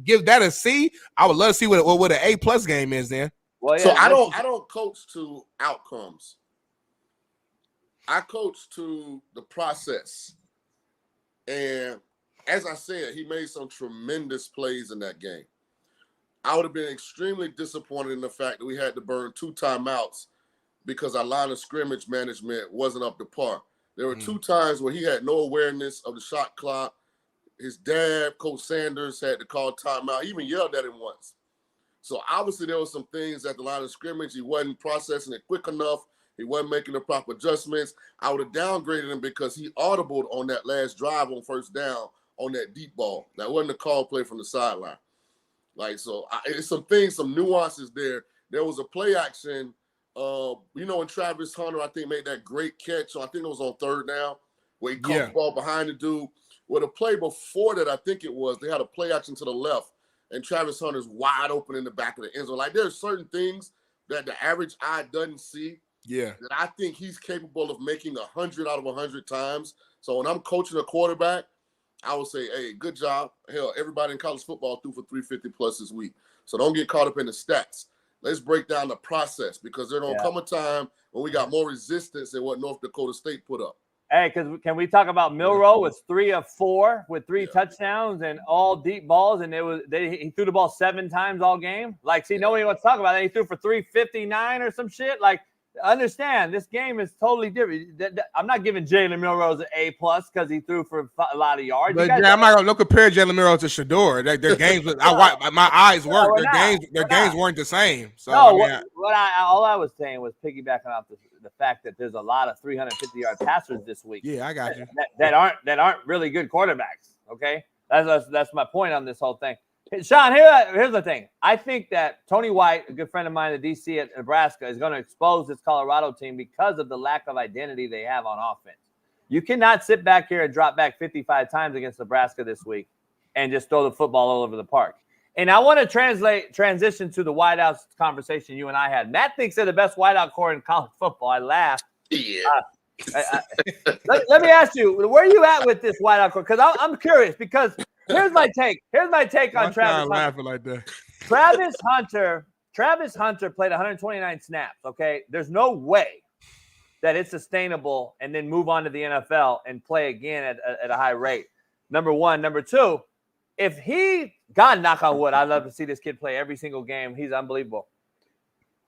Give that a C. I would love to see what an A+ game is then. Well, yeah, so I don't coach to outcomes. I coach to the process. And as I said, he made some tremendous plays in that game. I would have been extremely disappointed in the fact that we had to burn 2 timeouts because our line of scrimmage management wasn't up to par. There were 2 times where he had no awareness of the shot clock. His dad, Coach Sanders, had to call timeout. He even yelled at him once. So obviously there were some things at the line of scrimmage. He wasn't processing it quick enough. He wasn't making the proper adjustments. I would have downgraded him because he audibled on that last drive on first down on that deep ball. That wasn't a call play from the sideline. It's some things, some nuances there. There was a play action. When Travis Hunter, I think, made that great catch. I think it was on 3rd down where he caught the ball behind the dude. Well, the play before that, I think it was, they had a play action to the left, and Travis Hunter's wide open in the back of the end zone. Like, there's certain things that the average eye doesn't see that I think he's capable of making 100 out of 100 times. So when I'm coaching a quarterback, I would say, hey, good job. Hell, everybody in college football threw for 350 plus this week. So don't get caught up in the stats. Let's break down the process because there's going to come a time when we got more resistance than what North Dakota State put up. Hey, can we talk about Milroe was 3 of 4 with 3 touchdowns and all deep balls, and he threw the ball 7 times all game. Like, see, nobody wants to talk about that. He threw for 359 or some shit. Like, understand, this game is totally different. I'm not giving Jalen Milroe an A+ because he threw for a lot of yards. But I'm not going to compare Jalen Milroe to Shador. Their games, my eyes work. Their games weren't the same. So all I was saying was piggybacking off the fact that there's a lot of 350-yard passers this week. Yeah, I got you. That aren't really good quarterbacks. Okay, that's my point on this whole thing. Shaun, here's the thing. I think that Tony White, a good friend of mine at DC at Nebraska, is going to expose this Colorado team because of the lack of identity they have on offense. You cannot sit back here and drop back 55 times against Nebraska this week and just throw the football all over the park. And I want to transition to the wideouts conversation you and I had. Matt thinks they're the best wideout core in college football. I laughed. Yeah. Let me ask you, where are you at with this wideout core? Because I'm curious because – Here's my take on Travis Hunter. Like that. Travis Hunter played 129 snaps, okay? There's no way that it's sustainable and then move on to the NFL and play again at a high rate. Number one. Number two, if he – God, knock on wood, I'd love to see this kid play every single game. He's unbelievable.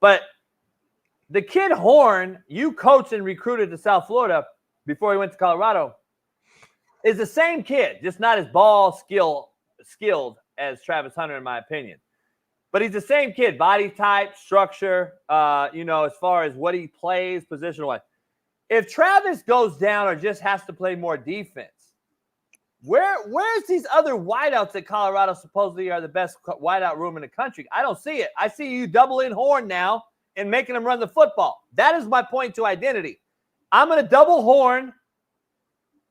But the kid Horn, you coached and recruited to South Florida before he went to Colorado, is the same kid, just not as ball skilled as Travis Hunter, in my opinion. But he's the same kid, body type, structure, as far as what he plays position-wise. If Travis goes down or just has to play more defense, where's these other wideouts that Colorado supposedly are the best wideout room in the country? I don't see it. I see you doubling Horn now and making him run the football. That is my point to identity. I'm going to double Horn.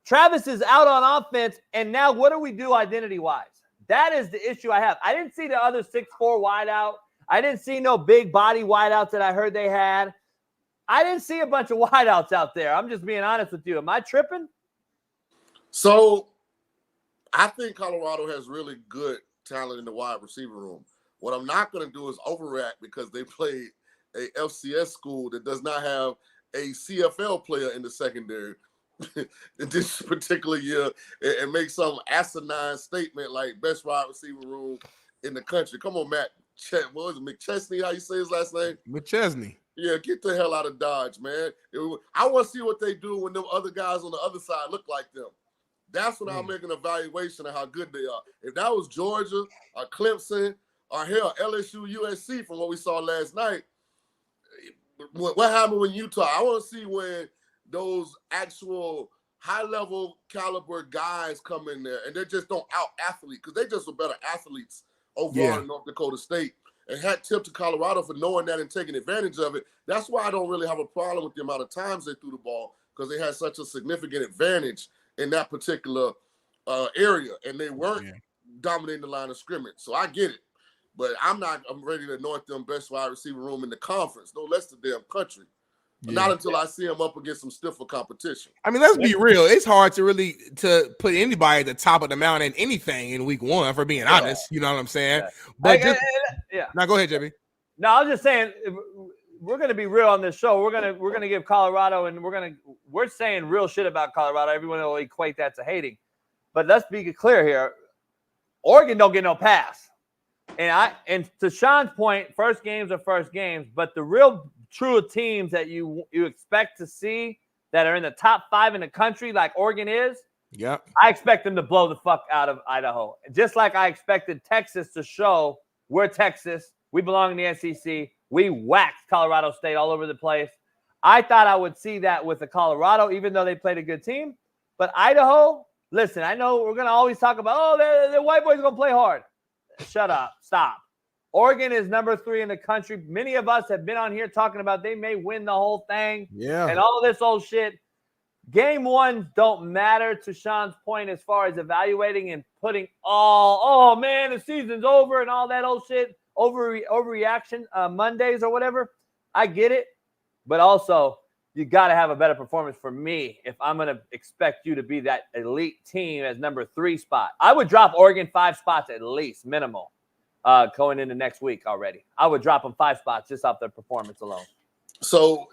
Travis is out on offense, and now what do we do identity-wise? That is the issue I have. I didn't see the other 6'4" wideout. I didn't see no big body wideouts that I heard they had. I didn't see a bunch of wideouts out there. I'm just being honest with you. Am I tripping? So I think Colorado has really good talent in the wide receiver room. What I'm not going to do is overreact because they played a FCS school that does not have a CFL player in the secondary this particular year and make some asinine statement like best wide receiver room in the country. Come on, Matt. What was it, McChesney? How you say his last name? McChesney. Yeah, get the hell out of Dodge, man. I want to see what they do when them other guys on the other side look like them. That's when I'll make an evaluation of how good they are. If that was Georgia or Clemson or hell, LSU, USC from what we saw last night, what happened with Utah? I want to see when those actual high-level caliber guys come in there and they just don't out-athlete because they just were better athletes overall in North Dakota State. And hat tip to Colorado for knowing that and taking advantage of it. That's why I don't really have a problem with the amount of times they threw the ball because they had such a significant advantage in that particular area, and they weren't dominating the line of scrimmage. So I get it, but I'm ready to anoint them best wide receiver room in the conference, no less the damn country. Not until I see them up against some stiffer competition. I mean, let's be real. It's hard to put anybody at the top of the mountain in anything in week one, for being honest. You know what I'm saying? But now go ahead, JB. No, I was just saying we're going to be real on this show. We're going to give Colorado, and we're saying real shit about Colorado. Everyone will equate that to hating. But let's be clear here. Oregon don't get no pass. And to Shaun's point, first games are first games, but the real true teams that you expect to see that are in the top 5 in the country, like Oregon is, I expect them to blow the fuck out of Idaho. Just like I expected Texas to show we're Texas, we belong in the SEC, we whacked Colorado State all over the place. I thought I would see that with the Colorado, even though they played a good team. But Idaho, listen, I know we're going to always talk about, the white boys going to play hard. Shut up. Stop. Oregon is number 3 in the country. Many of us have been on here talking about they may win the whole thing and all this old shit. Game ones don't matter, to Shaun's point, as far as evaluating and putting oh, man, the season's over and all that old shit, overreaction Mondays or whatever. I get it. But also, you got to have a better performance for me if I'm going to expect you to be that elite team as number 3 spot. I would drop Oregon 5 spots at least, minimal. Going into next week already. I would drop them 5 spots just off their performance alone. So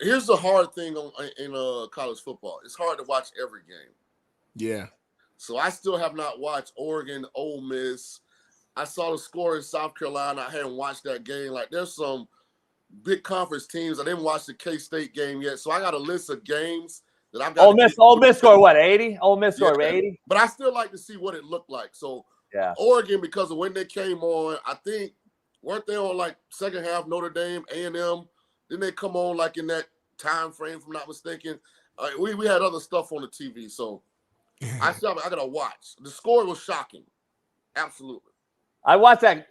here's the hard thing in college football. It's hard to watch every game. Yeah. So I still have not watched Oregon, Ole Miss. I saw the score in South Carolina. I hadn't watched that game. Like, there's some big conference teams. I didn't watch the K-State game yet. So I got a list of games that I've got. Ole Miss scored what, 80? Ole Miss scored 80? But I still like to see what it looked like. So Oregon, because of when they came on, I think, weren't they on like second half Notre Dame, A&M? Didn't they come on like in that time frame, if I'm not mistaken? We had other stuff on the TV, so I got to watch. The score was shocking. Absolutely. I watched that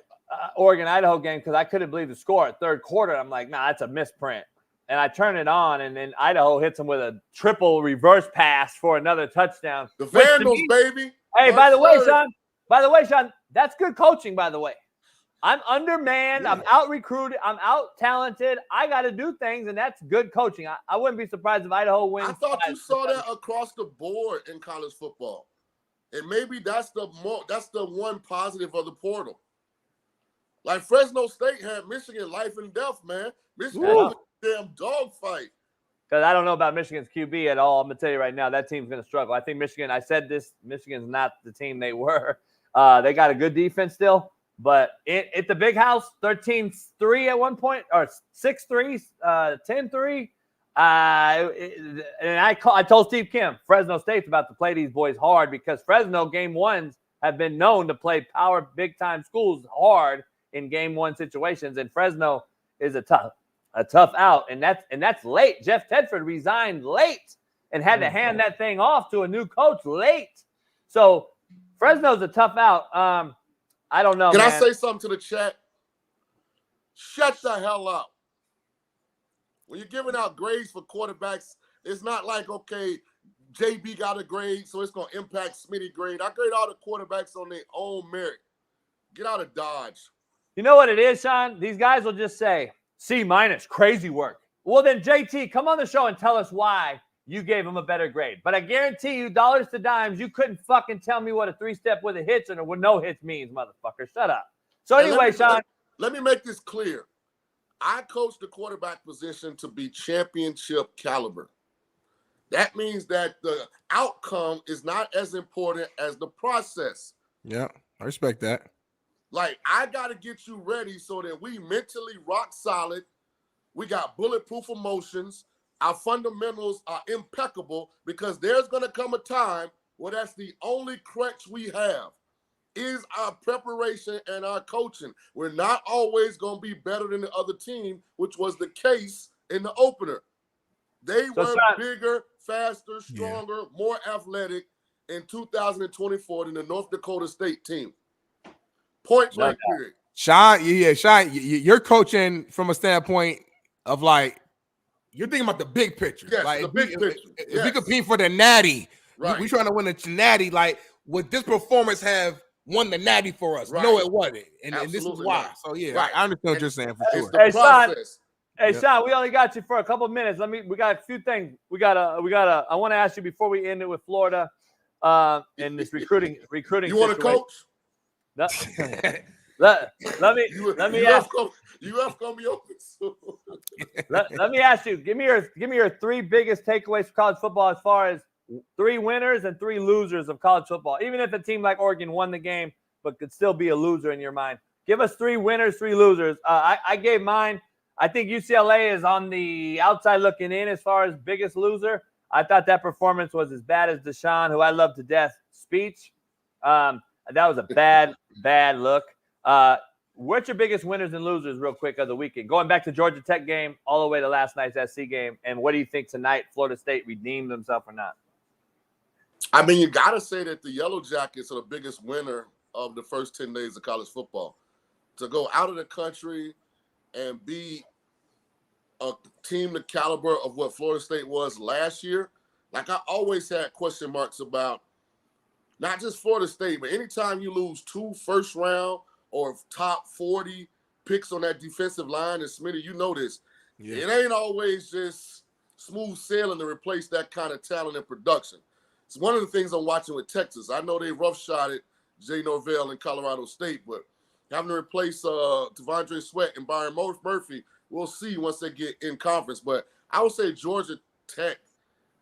Oregon-Idaho game because I couldn't believe the score at third quarter. I'm like, nah, that's a misprint. And I turn it on, and then Idaho hits them with a triple reverse pass for another touchdown. The Vandals, baby. Hey, by the way, Shaun, that's good coaching, by the way. I'm undermanned. I'm out-recruited. I'm out-talented. I got to do things, and that's good coaching. I wouldn't be surprised if Idaho wins. I thought you saw that across the board in college football. And maybe that's the one positive of the portal. Like Fresno State had Michigan life and death, man. Michigan was a damn dogfight. Because I don't know about Michigan's QB at all. I'm going to tell you right now, that team's going to struggle. I think Michigan's not the team they were. They got a good defense still. But at the big house, 13-3 at one point, or 6-3, 10-3. And I told Steve Kim, Fresno State's about to play these boys hard because Fresno game ones have been known to play power big-time schools hard in game one situations. And Fresno is a tough out. And that's late. Jeff Tedford resigned late and had to hand that thing off to a new coach late. So Fresno's a tough out. I don't know. Can I say something to the chat? Shut the hell up. When you're giving out grades for quarterbacks, it's not like, okay, JB got a grade, so it's going to impact Smitty grade. I grade all the quarterbacks on their own merit. Get out of Dodge. You know what it is, Shaun? These guys will just say, C-, crazy work. Well, then, JT, come on the show and tell us why you gave him a better grade. But I guarantee you, dollars to dimes, you couldn't fucking tell me what a 3-step with a hitch and a with no hitch means, motherfucker. Shut up. So anyway, Shaun. Let me make this clear. I coach the quarterback position to be championship caliber. That means that the outcome is not as important as the process. Yeah, I respect that. Like, I got to get you ready so that we mentally rock solid. We got bulletproof emotions. Our fundamentals are impeccable, because there's going to come a time where that's the only crutch we have is our preparation and our coaching. We're not always going to be better than the other team, which was the case in the opener. They were bigger, faster, stronger, more athletic in 2024 than the North Dakota State team. Point blank period. Shaun, you're coaching from a standpoint of like, you're thinking about the big picture. Yes, like the big picture. If we compete for the natty, right. we trying to win the natty. Like, would this performance have won the natty for us? Right. No, it wasn't, and this is why. Not. So yeah, right. I understand what you're saying for sure. Hey, Shaun. Hey, Shaun, we only got you for a couple of minutes. We got a few things. I want to ask you before we end it with Florida, and this recruiting. You want to coach? Let me ask. UF gonna be open soon. let me ask you. Give me your 3 biggest takeaways for college football, as far as 3 winners and 3 losers of college football. Even if a team like Oregon won the game, but could still be a loser in your mind. Give us 3 winners, 3 losers. I gave mine. I think UCLA is on the outside looking in as far as biggest loser. I thought that performance was as bad as Deshaun, who I love to death, speech. That was a bad look. What's your biggest winners and losers real quick of the weekend? Going back to Georgia Tech game all the way to last night's SC game. And what do you think tonight Florida State redeemed themselves or not? I mean, you got to say that the Yellow Jackets are the biggest winner of the first 10 days of college football. To go out of the country and be a team the caliber of what Florida State was last year. Like, I always had question marks about not just Florida State, but anytime you lose 2 first-round or top 40 picks on that defensive line, and Smitty, you know this, it ain't always just smooth sailing to replace that kind of talent and production. It's one of the things I'm watching with Texas. I know they rough-shotted Jay Norvell in Colorado State, but having to replace Devondre Sweat and Byron Murphy, we'll see once they get in conference. But I would say Georgia Tech,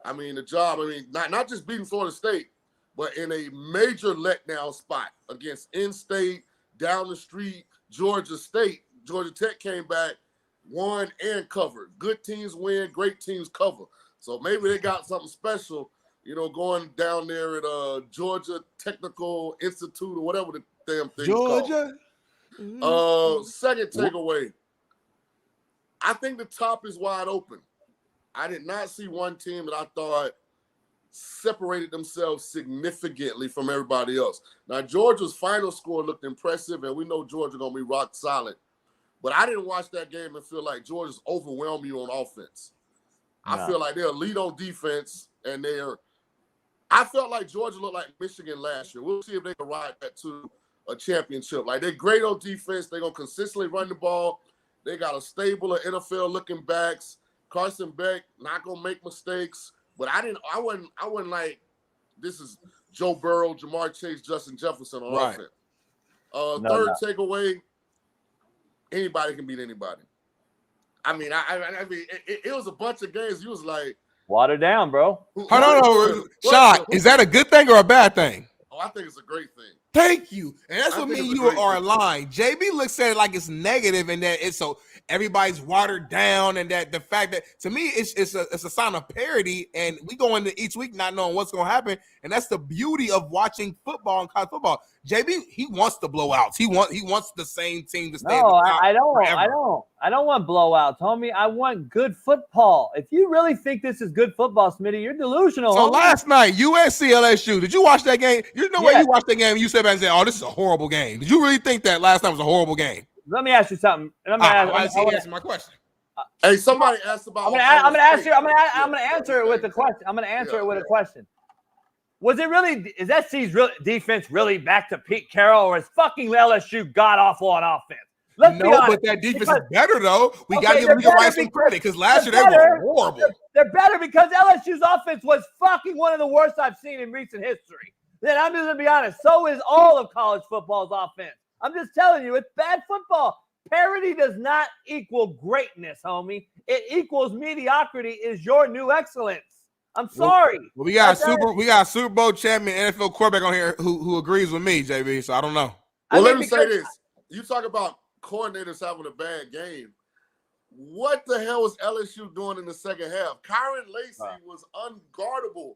I mean, the job, not just beating Florida State, but in a major letdown spot against in-state, down the street, Georgia State. Georgia Tech came back, won and covered. Good teams win, great teams cover. So maybe they got something special, going down there at Georgia Technical Institute or whatever the damn thing's Georgia. Called. Second takeaway. I think the top is wide open. I did not see one team that I thought separated themselves significantly from everybody else. Now, Georgia's final score looked impressive, and we know Georgia going to be rock solid. But I didn't watch that game and feel like Georgia's overwhelmed you on offense. No. I feel like they're lead on defense, and I felt like Georgia looked like Michigan last year. We'll see if they can ride that to a championship. Like, they're great on defense. They're going to consistently run the ball. They got a stable of NFL-looking backs. Carson Beck not going to make mistakes. But I wasn't like, this is Joe Burrow, Jamar Chase, Justin Jefferson on offense. Third takeaway, anybody can beat anybody. I mean, it was a bunch of games. You was like, water down, bro. Hold on, Shaun, is that a good thing or a bad thing? Oh, I think it's a great thing. Thank you. And that's what me and you are aligned. JB looks at it like it's negative and that it's so everybody's watered down, and that the fact that, to me, it's a sign of parity, and we go into each week not knowing what's going to happen, and that's the beauty of watching football and college football. JB, he wants the blowouts. He wants the same team to stay. No, I don't want blowouts, homie. I want good football. If you really think this is good football, Smitty, you're delusional. So homie. Last night, USC LSU. Did you watch that game? You know where you watched that game and you said back and said, "Oh, this is a horrible game." Did you really think that last night was a horrible game? Let me ask you something. Answer my question. Hey, somebody asked about. I'm gonna answer it with a question. I'm gonna answer it with a question. Was it really? Is SC's defense really back to Pete Carroll, or is fucking LSU god awful on offense? Let's be honest. But that defense is better though. We got to give Rice some credit because last year they were horrible. They're better because LSU's offense was fucking one of the worst I've seen in recent history. Then I'm just gonna be honest. So is all of college football's offense. I'm just telling you, it's bad football. Parity does not equal greatness, homie. It equals mediocrity is your new excellence. I'm sorry. Well, we got a Super Bowl champion NFL quarterback on here who agrees with me, JB. So I don't know. Well, let me say this. You talk about coordinators having a bad game. What the hell was LSU doing in the second half? Kyron Lacey was unguardable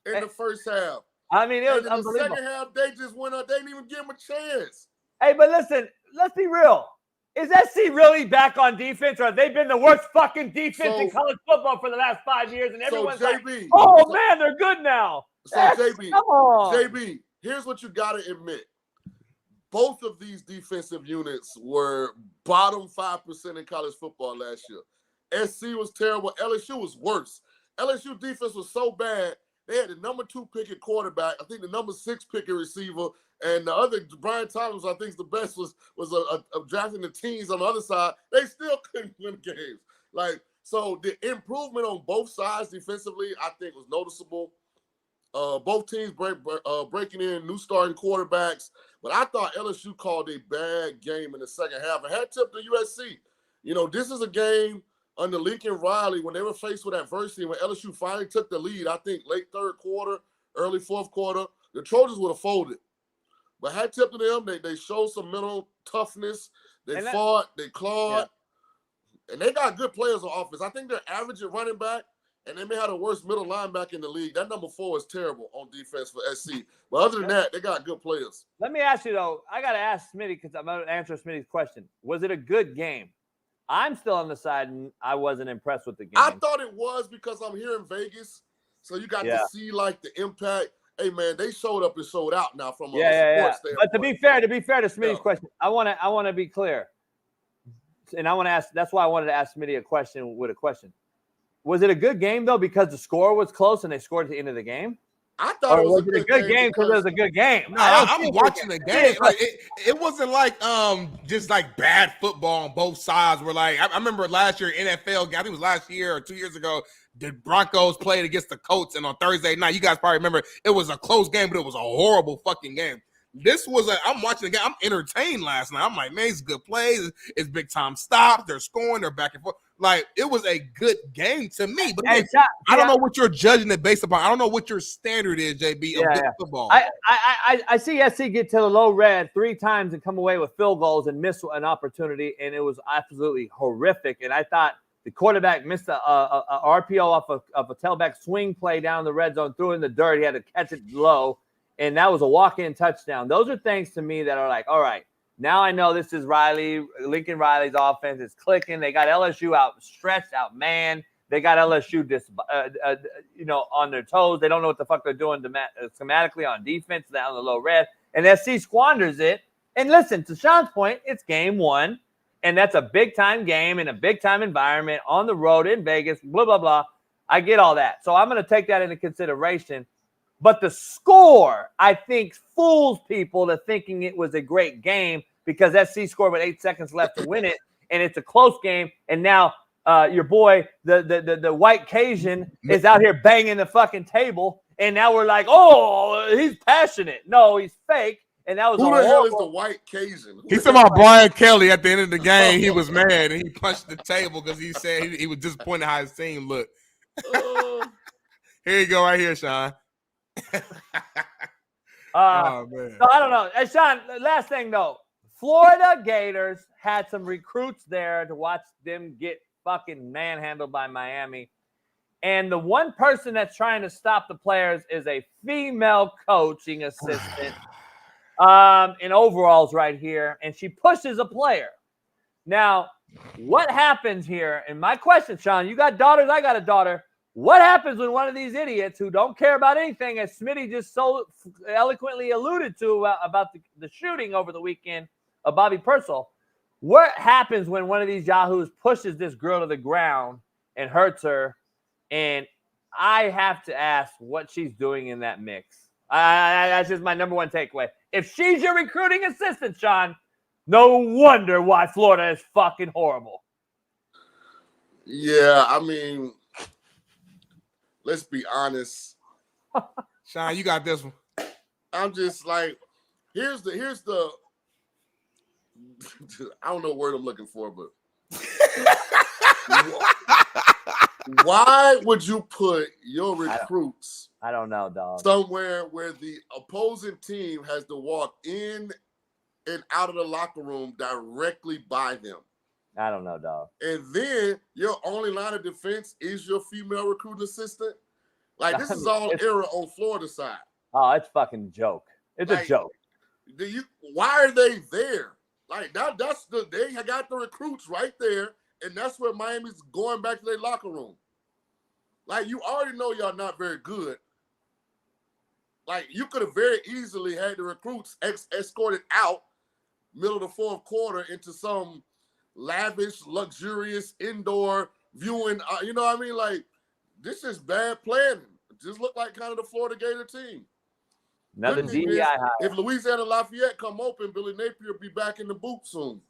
in the first half. I mean, it was in the second half, they just went up. They didn't even give him a chance. Hey, but listen, let's be real. Is SC really back on defense, or have they been the worst fucking defense in college football for the last 5 years? And everyone's like, oh, man, they're good now. So, JB, come on. JB, here's what you got to admit. Both of these defensive units were bottom 5% in college football last year. SC was terrible. LSU was worse. LSU defense was so bad, they had the number 2 pick at quarterback, I think the number 6 pick at receiver, and the other, Brian Thomas, I think the best was drafting the teens on the other side. They still couldn't win games. So the improvement on both sides defensively, I think, was noticeable. Both teams breaking in new starting quarterbacks. But I thought LSU called a bad game in the second half. And had tipped to USC. You know, this is a game under Lincoln Riley when they were faced with adversity. When LSU finally took the lead, I think late third quarter, early fourth quarter, the Trojans would have folded. But had tipped to them, they showed some mental toughness. They fought, they clawed. Yeah. And they got good players on offense. I think they're average at running back. And they may have the worst middle linebacker in the league. That number 4 is terrible on defense for SC. But other than that, they got good players. Let me ask you, though. I got to ask Smitty because I'm going to answer Smitty's question. Was it a good game? I'm still on the side, and I wasn't impressed with the game. I thought it was because I'm here in Vegas. So you got to see, like, the impact. Hey, man, they showed up and showed out now from a sports standpoint. But to be fair to Smitty's question, I want to be clear. And I want to ask – that's why I wanted to ask Smitty a question with a question. Was it a good game, though, because the score was close and they scored at the end of the game? I thought it was a good game because it was a good game. No, I'm watching the game. Like, it wasn't like just like bad football on both sides. Where like I remember last year NFL, I think it was last year or 2 years ago, the Broncos played against the Colts, and on Thursday night, you guys probably remember, it was a close game, but it was a horrible fucking game. This was I'm watching the game. I'm entertained last night. I'm like, man, it's good plays. It's big time stops. They're scoring. They're back and forth. Like, it was a good game to me. But I don't know what you're judging it based upon. I don't know what your standard is, JB, of good football. I see SC get to the low red 3 times and come away with field goals and miss an opportunity, and it was absolutely horrific. And I thought the quarterback missed a RPO off of a tailback swing play down the red zone, threw in the dirt. He had to catch it low. And that was a walk-in touchdown. Those are things to me that are like, all right, now I know this is Lincoln Riley's offense is clicking. They got LSU out stretched out, man. They got LSU on their toes. They don't know what the fuck they're doing schematically on defense down the low red. And SC squanders it. And listen, to Shaun's point, it's game 1, and that's a big-time game in a big-time environment on the road in Vegas, blah, blah, blah. I get all that. So I'm going to take that into consideration. But the score, I think, fools people to thinking it was a great game because SC scored with 8 seconds left to win it, and it's a close game. And now your boy, the white Cajun, is out here banging the fucking table, and now we're like, oh, he's passionate. No, he's fake. And that was who the hell is the white Cajun? He's talking about Brian Kelly at the end of the game. He was mad, and he punched the table because he said he was disappointed how his team looked. Here you go right here, Shaun. Oh, man. So I don't know. Hey, Shaun, last thing though, Florida Gators had some recruits there to watch them get fucking manhandled by Miami. And the one person that's trying to stop the players is a female coaching assistant in overalls right here. And she pushes a player. Now, what happens here? And my question, Shaun, you got daughters, I got a daughter. What happens when one of these idiots who don't care about anything, as Smitty just so eloquently alluded to about the shooting over the weekend of Bobby Purcell, what happens when one of these yahoos pushes this girl to the ground and hurts her? And I have to ask what she's doing in that mix. That's just my number one takeaway. If she's your recruiting assistant, Shaun, No wonder why Florida is fucking horrible. Yeah, I mean, let's be honest. Shaun, you got this one. I'm just like, here's the I don't know what word I'm looking for, but why would you put your recruits I don't know, dog. somewhere where the opposing team has to walk in and out of the locker room directly by them? I don't know, dog. And then your only line of defense is your female recruiting assistant? Like, this is all error on Florida's side. Oh, it's fucking a joke. It's a joke. Why are they there? Like, they got the recruits right there, and that's where Miami's going back to their locker room. Like, you already know y'all not very good. Like, you could have very easily had the recruits escorted out middle of the fourth quarter into some lavish, luxurious indoor viewing. You know what I mean? Like, this is bad planning. It just looked like kind of the Florida Gator team. Another DEI hire. If Louisiana Lafayette come open, Billy Napier will be back in the boot soon.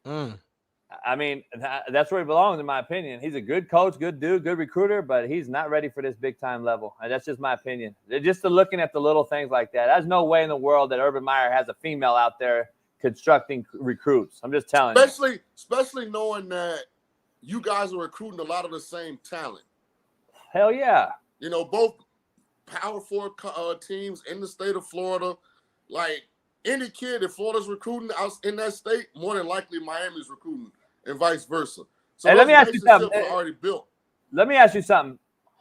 I mean, that's where he belongs, in my opinion. He's a good coach, good dude, good recruiter, but he's not ready for this big-time level. And that's just my opinion. Just looking at the little things like that. There's no way in the world that Urban Meyer has a female out there constructing recruits. I'm just telling you. Especially knowing that you guys are recruiting a lot of the same talent. Hell yeah. You know, both Power 4 teams in the state of Florida. Like, any kid that Florida's recruiting out in that state, more than likely Miami's recruiting, and vice versa. So hey, let me ask you something. Already built. Let me ask you something.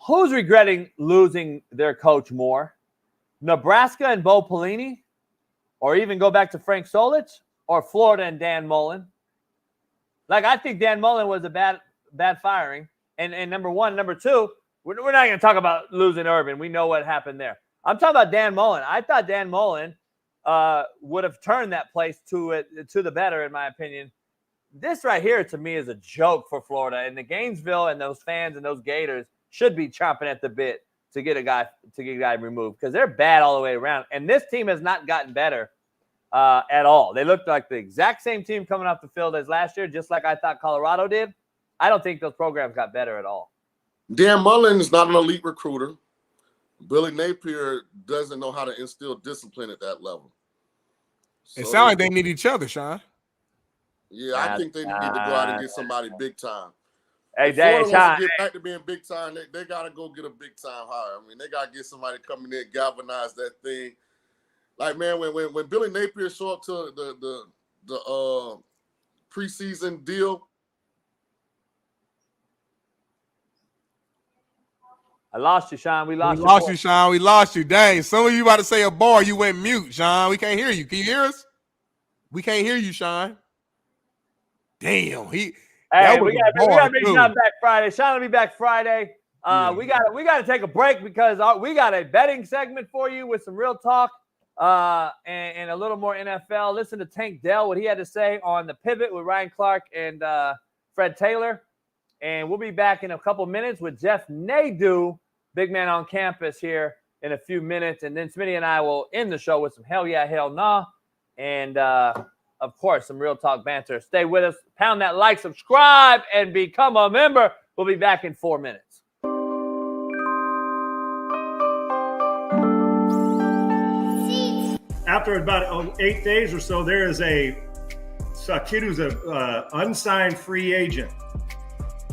Who's regretting losing their coach more? Nebraska and Bo Pelini? Or even go back to Frank Solich? Or Florida and Dan Mullen? Like, I think Dan Mullen was a bad firing. And number one. Number two, we're not going to talk about losing Urban. We know what happened there. I'm talking about Dan Mullen. I thought Dan Mullen would have turned that place to the better, in my opinion. This right here, to me, is a joke for Florida. And the Gainesville and those fans and those Gators should be chomping at the bit to get a guy removed, because they're bad all the way around. And this team has not gotten better at all. They looked like the exact same team coming off the field as last year, just like I thought Colorado did. I don't think those programs got better at all. Dan Mullen is not an elite recruiter. Billy Napier doesn't know how to instill discipline at that level. It sounds like they need each other, Shaun. Yeah, I think they need to go out and get somebody big time. Hey, Florida Shaun, wants to get back to being big time. They got to go get a big time hire. I mean, they got to get somebody coming in, galvanize that thing. Like, man, when Billy Napier showed up to the preseason deal, I lost you, Shaun. We lost you, Shaun. We lost you. Dang. Some of you about to say a bar. You went mute, Shaun. We can't hear you. Can you hear us? We can't hear you, Shaun. Damn. We got Big Shaun back Friday. Shaun will be back Friday. We got to take a break because we got a betting segment for you with some real talk and a little more NFL. Listen to Tank Dell, what he had to say on the pivot with Ryan Clark and Fred Taylor. And we'll be back in a couple minutes with Jeff Nadu, big man on campus, here in a few minutes. And then Smitty and I will end the show with some hell yeah, hell nah. And, of course, some real talk banter. Stay with us. Pound that like, subscribe, and become a member. We'll be back in 4 minutes. After about 8 days or so, there is a kid who's an unsigned free agent.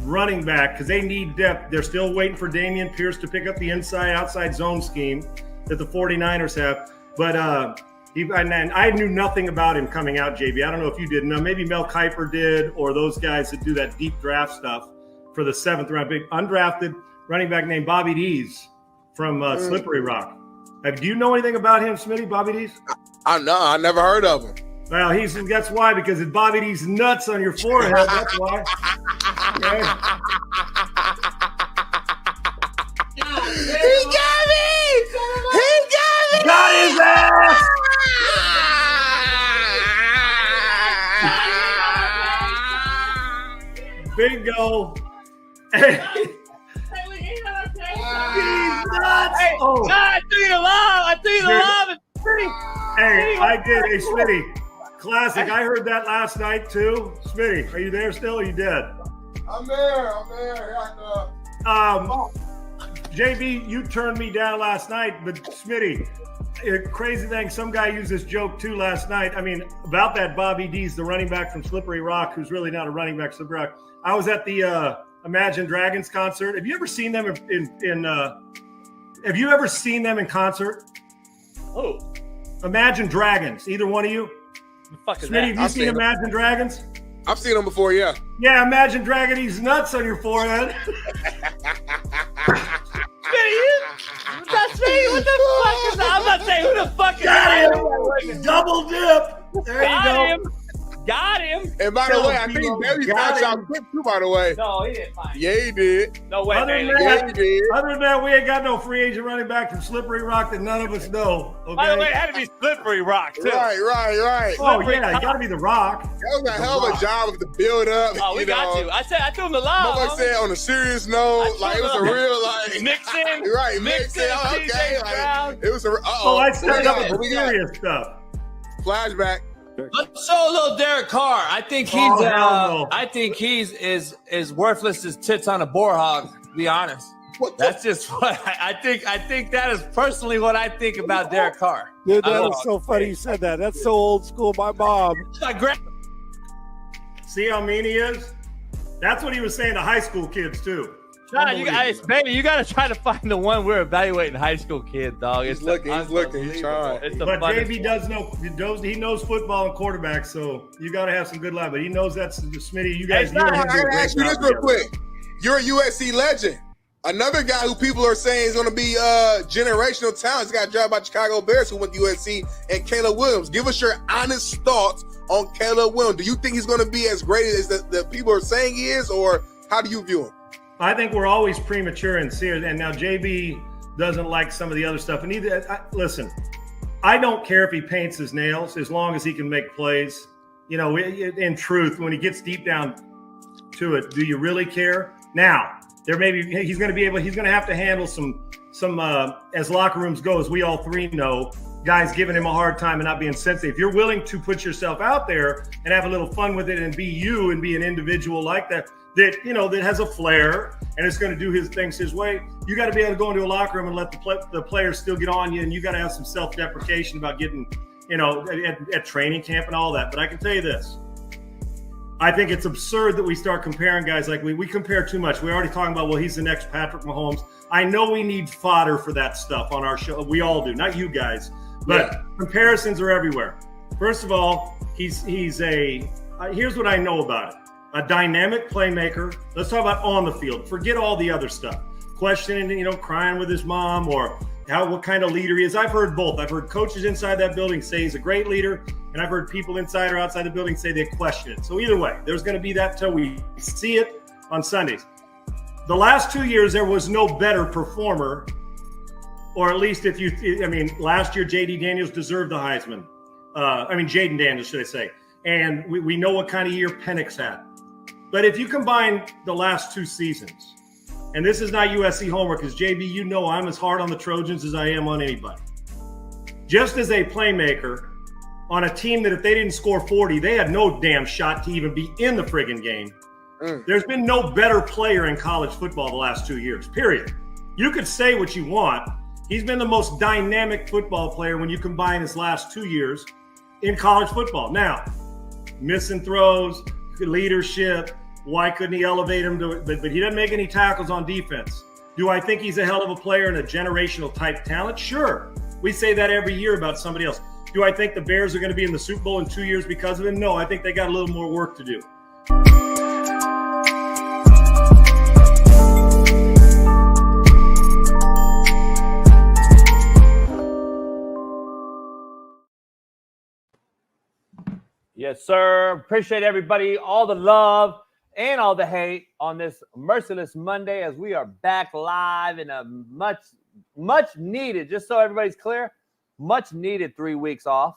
Running back, because they need depth. They're still waiting for Dameon Pierce to pick up the inside-outside zone scheme that the 49ers have. But and I knew nothing about him coming out, JB. I don't know if you did. No, maybe Mel Kiper did, or those guys that do that deep draft stuff for the 7th round. Big undrafted running back named Bobby Dees from Slippery Rock. Do you know anything about him, Smitty, Bobby Dees? I never heard of him. Well, that's why, because it's Bobby Dees nuts on your forehead. That's why. Okay. He got me! Got his ass! Bingo. Hey. I threw you the lob. Hey, I did. Hey, Smitty. Classic. I heard that last night too. Smitty, are you there still? Or are you dead? I'm there. JB, you turned me down last night, but Smitty, crazy thing. Some guy used this joke too last night. I mean, about that Bobby D's, the running back from Slippery Rock, who's really not a running back. Slippery Rock. I was at the Imagine Dragons concert. Have you ever seen them Have you ever seen them in concert? Oh, Imagine Dragons. Either one of you? the fuck is Smitty, that? have you seen Imagine Dragons? I've seen them before, yeah. Yeah, Imagine Dragging these nuts on your forehead. That's me. What the fuck is that? I'm not saying who the fuck is Got that. him. Double dip. There you go. Got him. And by the way, I think Baby found y'all quick too, by the way. No, he didn't find Yeah, he did. No way, Other Bailey. than Yeah, that, he did. other than that, we ain't got no free agent running back from Slippery Rock that none of us know. Okay? By the way, it had to be Slippery Rock, too. Right. Oh, yeah, you got to be the Rock. That was a hell of a job of the build up. Oh, we got to. I threw him the line. Motherfucker said on a serious note, like it was a real like Mixing. right, mixing. Okay, like, it was a I started up with the serious stuff. Flashback. Let's show a little Derek Carr. I think he's I think he's as worthless as tits on a boar hog, to be honest. That's just what I think. I think that is personally what I think about Derek Carr. Dude, that is so funny you said that. That's so old school. My mom. See how mean he is? That's what he was saying to high school kids, too. Shaun, you got to try to find the one we're evaluating high school kid, dog. He's looking, he's trying. But JB does know, he knows football and quarterback, so you got to have some good line. But he knows that's Smitty. You guys know him. I gotta ask you this real quick. You're a USC legend. Another guy who people are saying is going to be generational talent. He got drafted by Chicago Bears, who went to USC, and Caleb Williams. Give us your honest thoughts on Caleb Williams. Do you think he's going to be as great as the people are saying he is, or how do you view him? I think we're always premature and serious. And now JB doesn't like some of the other stuff. And listen, I don't care if he paints his nails as long as he can make plays. You know, in truth, when he gets deep down to it, do you really care? Now, he's going to have to handle some as locker rooms go, as we all three know, guys giving him a hard time and not being sensitive. If you're willing to put yourself out there and have a little fun with it and be you and be an individual like that has a flair and it's going to do his things his way, you got to be able to go into a locker room and let the players still get on you, and you got to have some self-deprecation about getting, at training camp and all that. But I can tell you this. I think it's absurd that we start comparing guys like we compare too much. We're already talking about, well, he's the next Patrick Mahomes. I know we need fodder for that stuff on our show. We all do, not you guys. But comparisons are everywhere. First of all, here's what I know about it. A dynamic playmaker. Let's talk about on the field. Forget all the other stuff. Questioning, crying with his mom, or what kind of leader he is. I've heard both. I've heard coaches inside that building say he's a great leader, and I've heard people inside or outside the building say they question it. So either way, there's going to be that till we see it on Sundays. The last 2 years, there was no better performer, or at least last year, J.D. Daniels deserved the Heisman. Jaden Daniels, should I say. And we know what kind of year Penix had. But if you combine the last two seasons, and this is not USC homework, because JB, I'm as hard on the Trojans as I am on anybody. Just as a playmaker on a team that if they didn't score 40, they had no damn shot to even be in the friggin' game. There's been no better player in college football the last 2 years, period. You could say what you want. He's been the most dynamic football player when you combine his last 2 years in college football. Now, missing throws, leadership. Why couldn't he elevate him to it? But he doesn't make any tackles on defense. Do I think he's a hell of a player and a generational type talent? Sure. We say that every year about somebody else. Do I think the Bears are going to be in the Super Bowl in 2 years because of him? No, I think they got a little more work to do. Yes, sir. Appreciate everybody, all the love and all the hate on this Merciless Monday, as we are back live in a much needed, just so everybody's clear, much needed 3 weeks off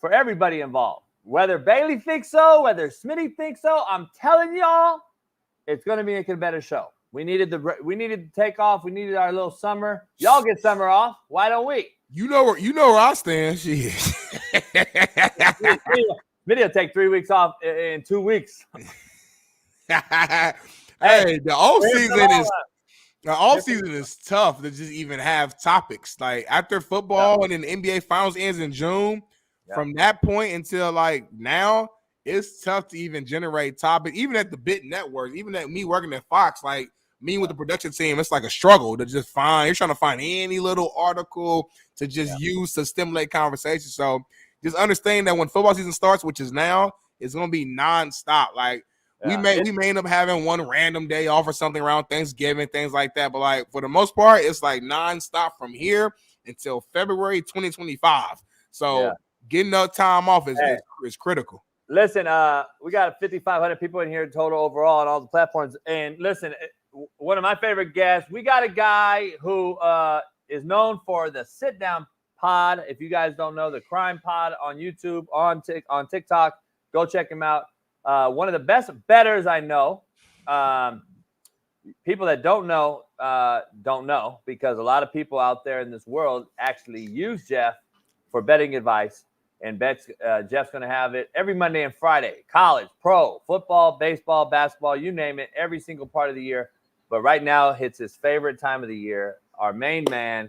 for everybody involved. Whether Bailey thinks so, whether Smitty thinks so, I'm telling y'all, it's going to be a better show. We needed to take off. We needed our little summer. Y'all get summer off. Why don't we? You know where I stand. Shit. Smitty will take 3 weeks off in 2 weeks. Hey, the off season is tough to just even have topics. Like after football and then the NBA Finals ends in June, from that point until like now, it's tough to even generate topics. Even at the bit networks, even at me working at Fox, like me with the production team, it's like a struggle to just find. You're trying to find any little article to just use to stimulate conversation. So just understand that when football season starts, which is now, it's gonna be nonstop. Like we may end up having one random day off or something around Thanksgiving, things like that. But like for the most part, it's like nonstop from here until February 2025. So getting that time off is critical. Listen, we got 5,500 people in here total overall on all the platforms. And listen, one of my favorite guests, we got a guy who is known for the Sit Down Pod. If you guys don't know, the Crime Pod on YouTube, on TikTok, go check him out. One of the best bettors I know. People that don't know because a lot of people out there in this world actually use Jeff for betting advice. And Jeff's going to have it every Monday and Friday. College, pro, football, baseball, basketball, you name it, every single part of the year. But right now, it's his favorite time of the year. Our main man,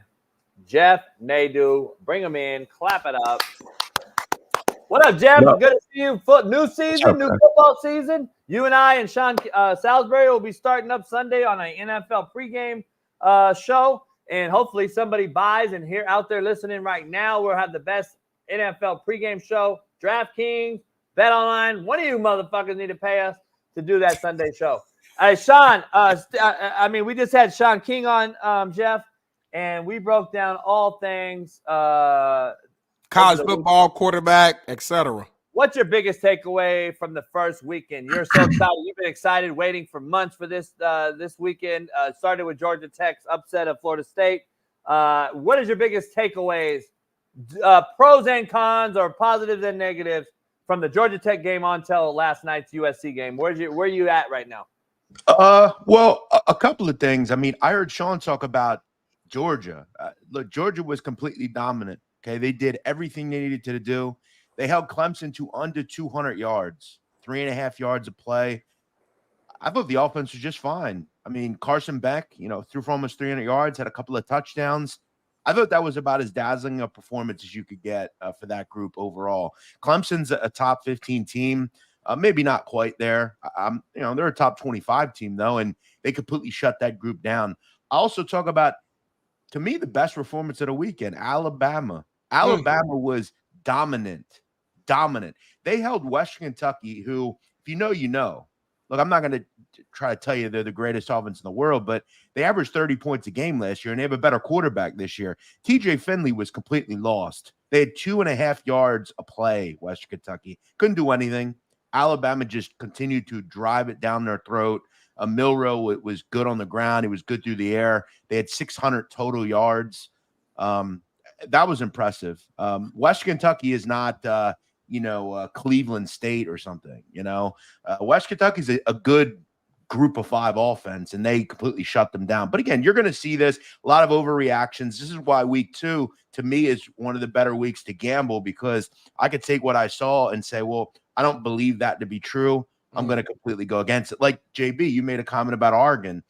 Jeff Nadu. Bring him in. Clap it up. What up, Jeff? Good to see you. New season, new football season. You and I and Shaun Salisbury will be starting up Sunday on an NFL pregame show. And hopefully somebody buys and here out there listening right now, we'll have the best NFL pregame show. DraftKings, BetOnline. One of you motherfuckers need to pay us to do that Sunday show. Hey, Shaun, we just had Shaun King on, Jeff, and we broke down all things college football, quarterback, etc. What's your biggest takeaway from the first weekend? You're so excited. You've been excited, waiting for months for this weekend. Started with Georgia Tech's upset of Florida State. What is your biggest takeaways, pros and cons, or positives and negatives from the Georgia Tech game on till last night's USC game? Where are you at right now? Well, a couple of things. I mean, I heard Shaun talk about Georgia. Look, Georgia was completely dominant. Okay, they did everything they needed to do. They held Clemson to under 200 yards, 3.5 yards of play. I thought the offense was just fine. I mean, Carson Beck, threw for almost 300 yards, had a couple of touchdowns. I thought that was about as dazzling a performance as you could get for that group overall. Clemson's a top 15 team, maybe not quite there. They're a top 25 team though, and they completely shut that group down. I also talk about, to me, the best performance of the weekend, Alabama. Alabama was dominant. They held Western Kentucky, who, if you know, you know. Look, I'm not going to try to tell you they're the greatest offense in the world, but they averaged 30 points a game last year, and they have a better quarterback this year. TJ Finley was completely lost. They had 2.5 yards a play, Western Kentucky. Couldn't do anything. Alabama just continued to drive it down their throat. Milroe was good on the ground. He was good through the air. They had 600 total yards. That was impressive. Western Kentucky is not Cleveland State or something. West Kentucky is a good group of 5 offense, and they completely shut them down. But again, you're going to see this, a lot of overreactions. This is why week 2 to me is one of the better weeks to gamble, because I could take what I saw and say, well, I don't believe that to be true. I'm going to completely go against it. Like JB, you made a comment about Oregon.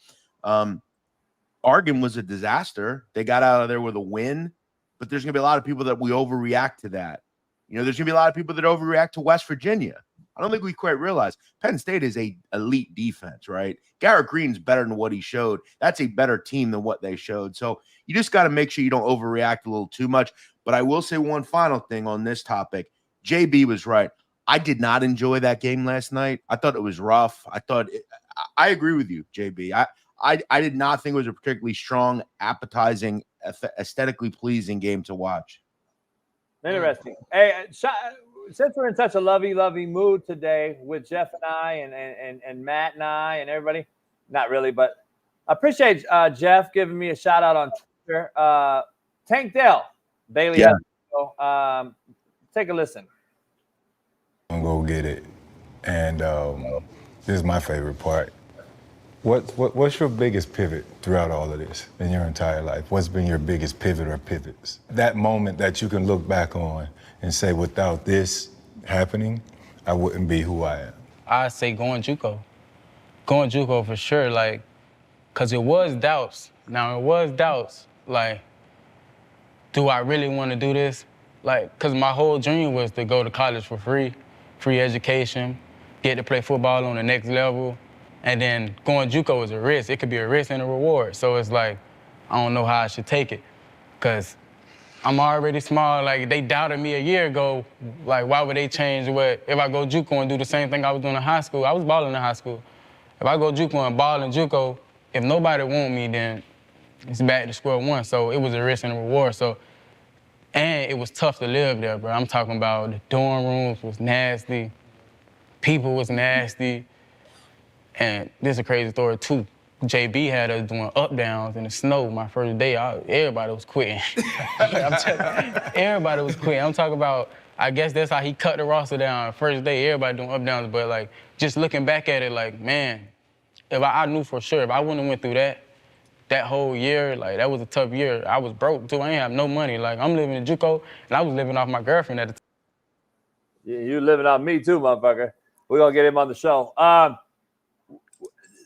Oregon was a disaster. They got out of there with a win, but there's going to be a lot of people that we overreact to that. There's going to be a lot of people that overreact to West Virginia. I don't think we quite realize Penn State is a elite defense, right? Garrett Green's better than what he showed. That's a better team than what they showed. So you just got to make sure you don't overreact a little too much. But I will say one final thing on this topic. JB was right. I did not enjoy that game last night. I thought it was rough. I agree with you, JB. I did not think it was a particularly strong, appetizing, aesthetically pleasing game to watch. Interesting. Hey, since we're in such a lovey mood today with Jeff and I and Matt and I and everybody, not really, but I appreciate Jeff giving me a shout out on Twitter. Tank Dell, Bailey. Yeah. Take a listen. I'm gonna go get it. And this is my favorite part. What's your biggest pivot throughout all of this in your entire life? What's been your biggest pivot or pivots? That moment that you can look back on and say, without this happening, I wouldn't be who I am. I say going JUCO. Going JUCO for sure, like, cause it was doubts. Now it was doubts, like, do I really want to do this? Like, cause my whole dream was to go to college for free education, get to play football on the next level. And then going JUCO is a risk. It could be a risk and a reward. So it's like, I don't know how I should take it. Cause I'm already small. Like, they doubted me a year ago. Like, why would they change what? If I go JUCO and do the same thing I was doing in high school, I was balling in high school. If I go JUCO and ball in JUCO, if nobody want me, then it's back to square one. So it was a risk and a reward. So, and it was tough to live there, bro. I'm talking about the dorm rooms was nasty. People was nasty. And this is a crazy story, too. JB had us doing up-downs in the snow my first day. Everybody was quitting. Everybody was quitting. I'm talking about, I guess that's how he cut the roster down. First day, everybody doing up-downs. But, like, just looking back at it, like, man, if I knew for sure, if I wouldn't have went through that whole year, like, that was a tough year. I was broke, too. I ain't have no money. Like, I'm living in JUCO, and I was living off my girlfriend at the time. Yeah, you living off me, too, motherfucker. We're going to get him on the show.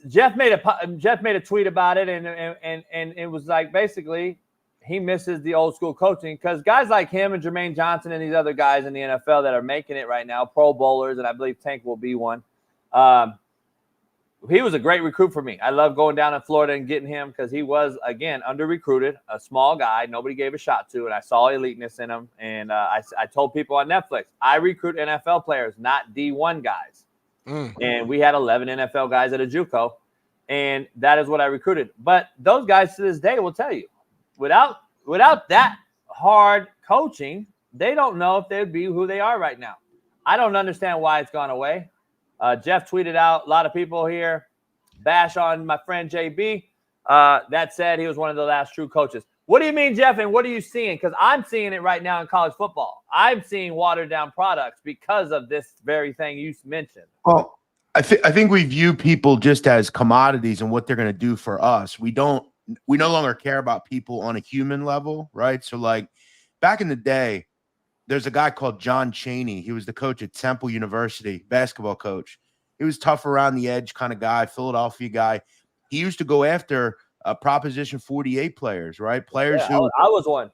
Jeff made a tweet about it, and it was like, basically, he misses the old school coaching because guys like him and Jermaine Johnson and these other guys in the NFL that are making it right now, Pro Bowlers, and I believe Tank will be one. He was a great recruit for me. I love going down in Florida and getting him because he was, again, under-recruited, a small guy nobody gave a shot to, and I saw eliteness in him. And I told people on Netflix, I recruit NFL players, not D1 guys. And we had 11 NFL guys at a JUCO, and that is what I recruited. But those guys to this day will tell you, without that hard coaching, they don't know if they'd be who they are right now. I don't understand why it's gone away. Jeff tweeted out, a lot of people here bash on my friend JB. That said, he was one of the last true coaches. What do you mean, Jeff, and what are you seeing? Because I'm seeing it right now in college football. I'm seeing watered-down products because of this very thing you mentioned. Well, I think we view people just as commodities and what they're going to do for us. We no longer care about people on a human level, right? So, like, back in the day, there's a guy called John Chaney. He was the coach at Temple University, basketball coach. He was tough around the edge kind of guy, Philadelphia guy. He used to go after Proposition 48 players, right? Players who I was one,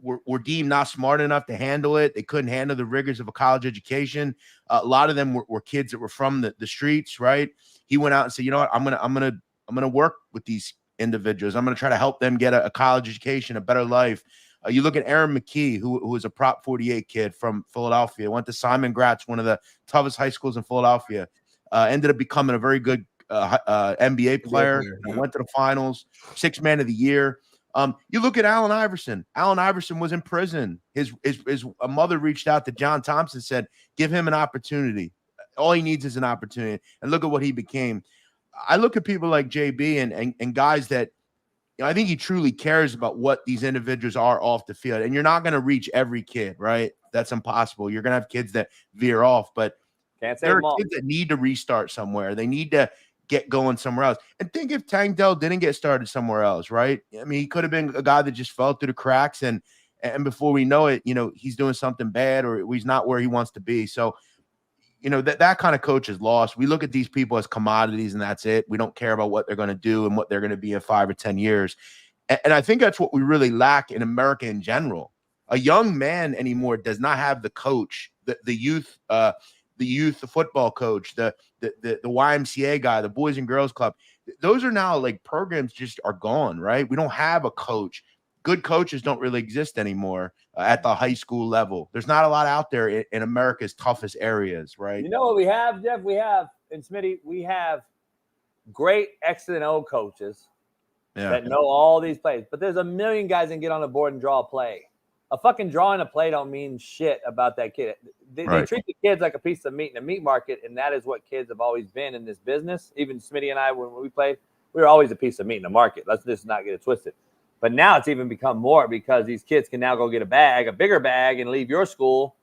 were deemed not smart enough to handle it. They couldn't handle the rigors of a college education. A lot of them were kids that were from the streets, right? He went out and said, you know what, I'm gonna work with these individuals. I'm gonna try to help them get a college education, a better life. You look at Aaron McKee, who was a Prop 48 kid from Philadelphia, went to Simon Gratz, one of the toughest high schools in Philadelphia, ended up becoming a very good NBA player, went to the finals, 6th man of the year. You look at Allen Iverson. Allen Iverson was in prison. His mother reached out to John Thompson, said, give him an opportunity. All he needs is an opportunity. And look at what he became. I look at people like JB and guys that, you know, I think he truly cares about what these individuals are off the field. And you're not going to reach every kid, right? That's impossible. You're going to have kids that veer off, but there are kids that need to restart somewhere. They need to get going somewhere else. And think if Tank Dell didn't get started somewhere else, right? I mean, he could have been a guy that just fell through the cracks, and before we know it, you know, he's doing something bad or he's not where he wants to be. So, you know, that kind of coach is lost. We look at these people as commodities, and that's it. We don't care about what they're going to do and what they're going to be in 5 or 10 years. And I think that's what we really lack in America in general. A young man anymore does not have the coach, the youth football coach, the YMCA guy, the Boys and Girls Club. Those are now, like, programs just are gone, right? We don't have a coach. Good coaches don't really exist anymore at the high school level. There's not a lot out there in America's toughest areas, right? You know what we have, Jeff? We have, and Smitty, we have great X and O coaches that know all these plays. But there's a million guys that get on the board and draw a play. A fucking drawing a play don't mean shit about that kid. They treat the kids like a piece of meat in a meat market, and that is what kids have always been in this business. Even Smitty and I, when we played, we were always a piece of meat in the market. Let's just not get it twisted. But now it's even become more because these kids can now go get a bigger bag, and leave your school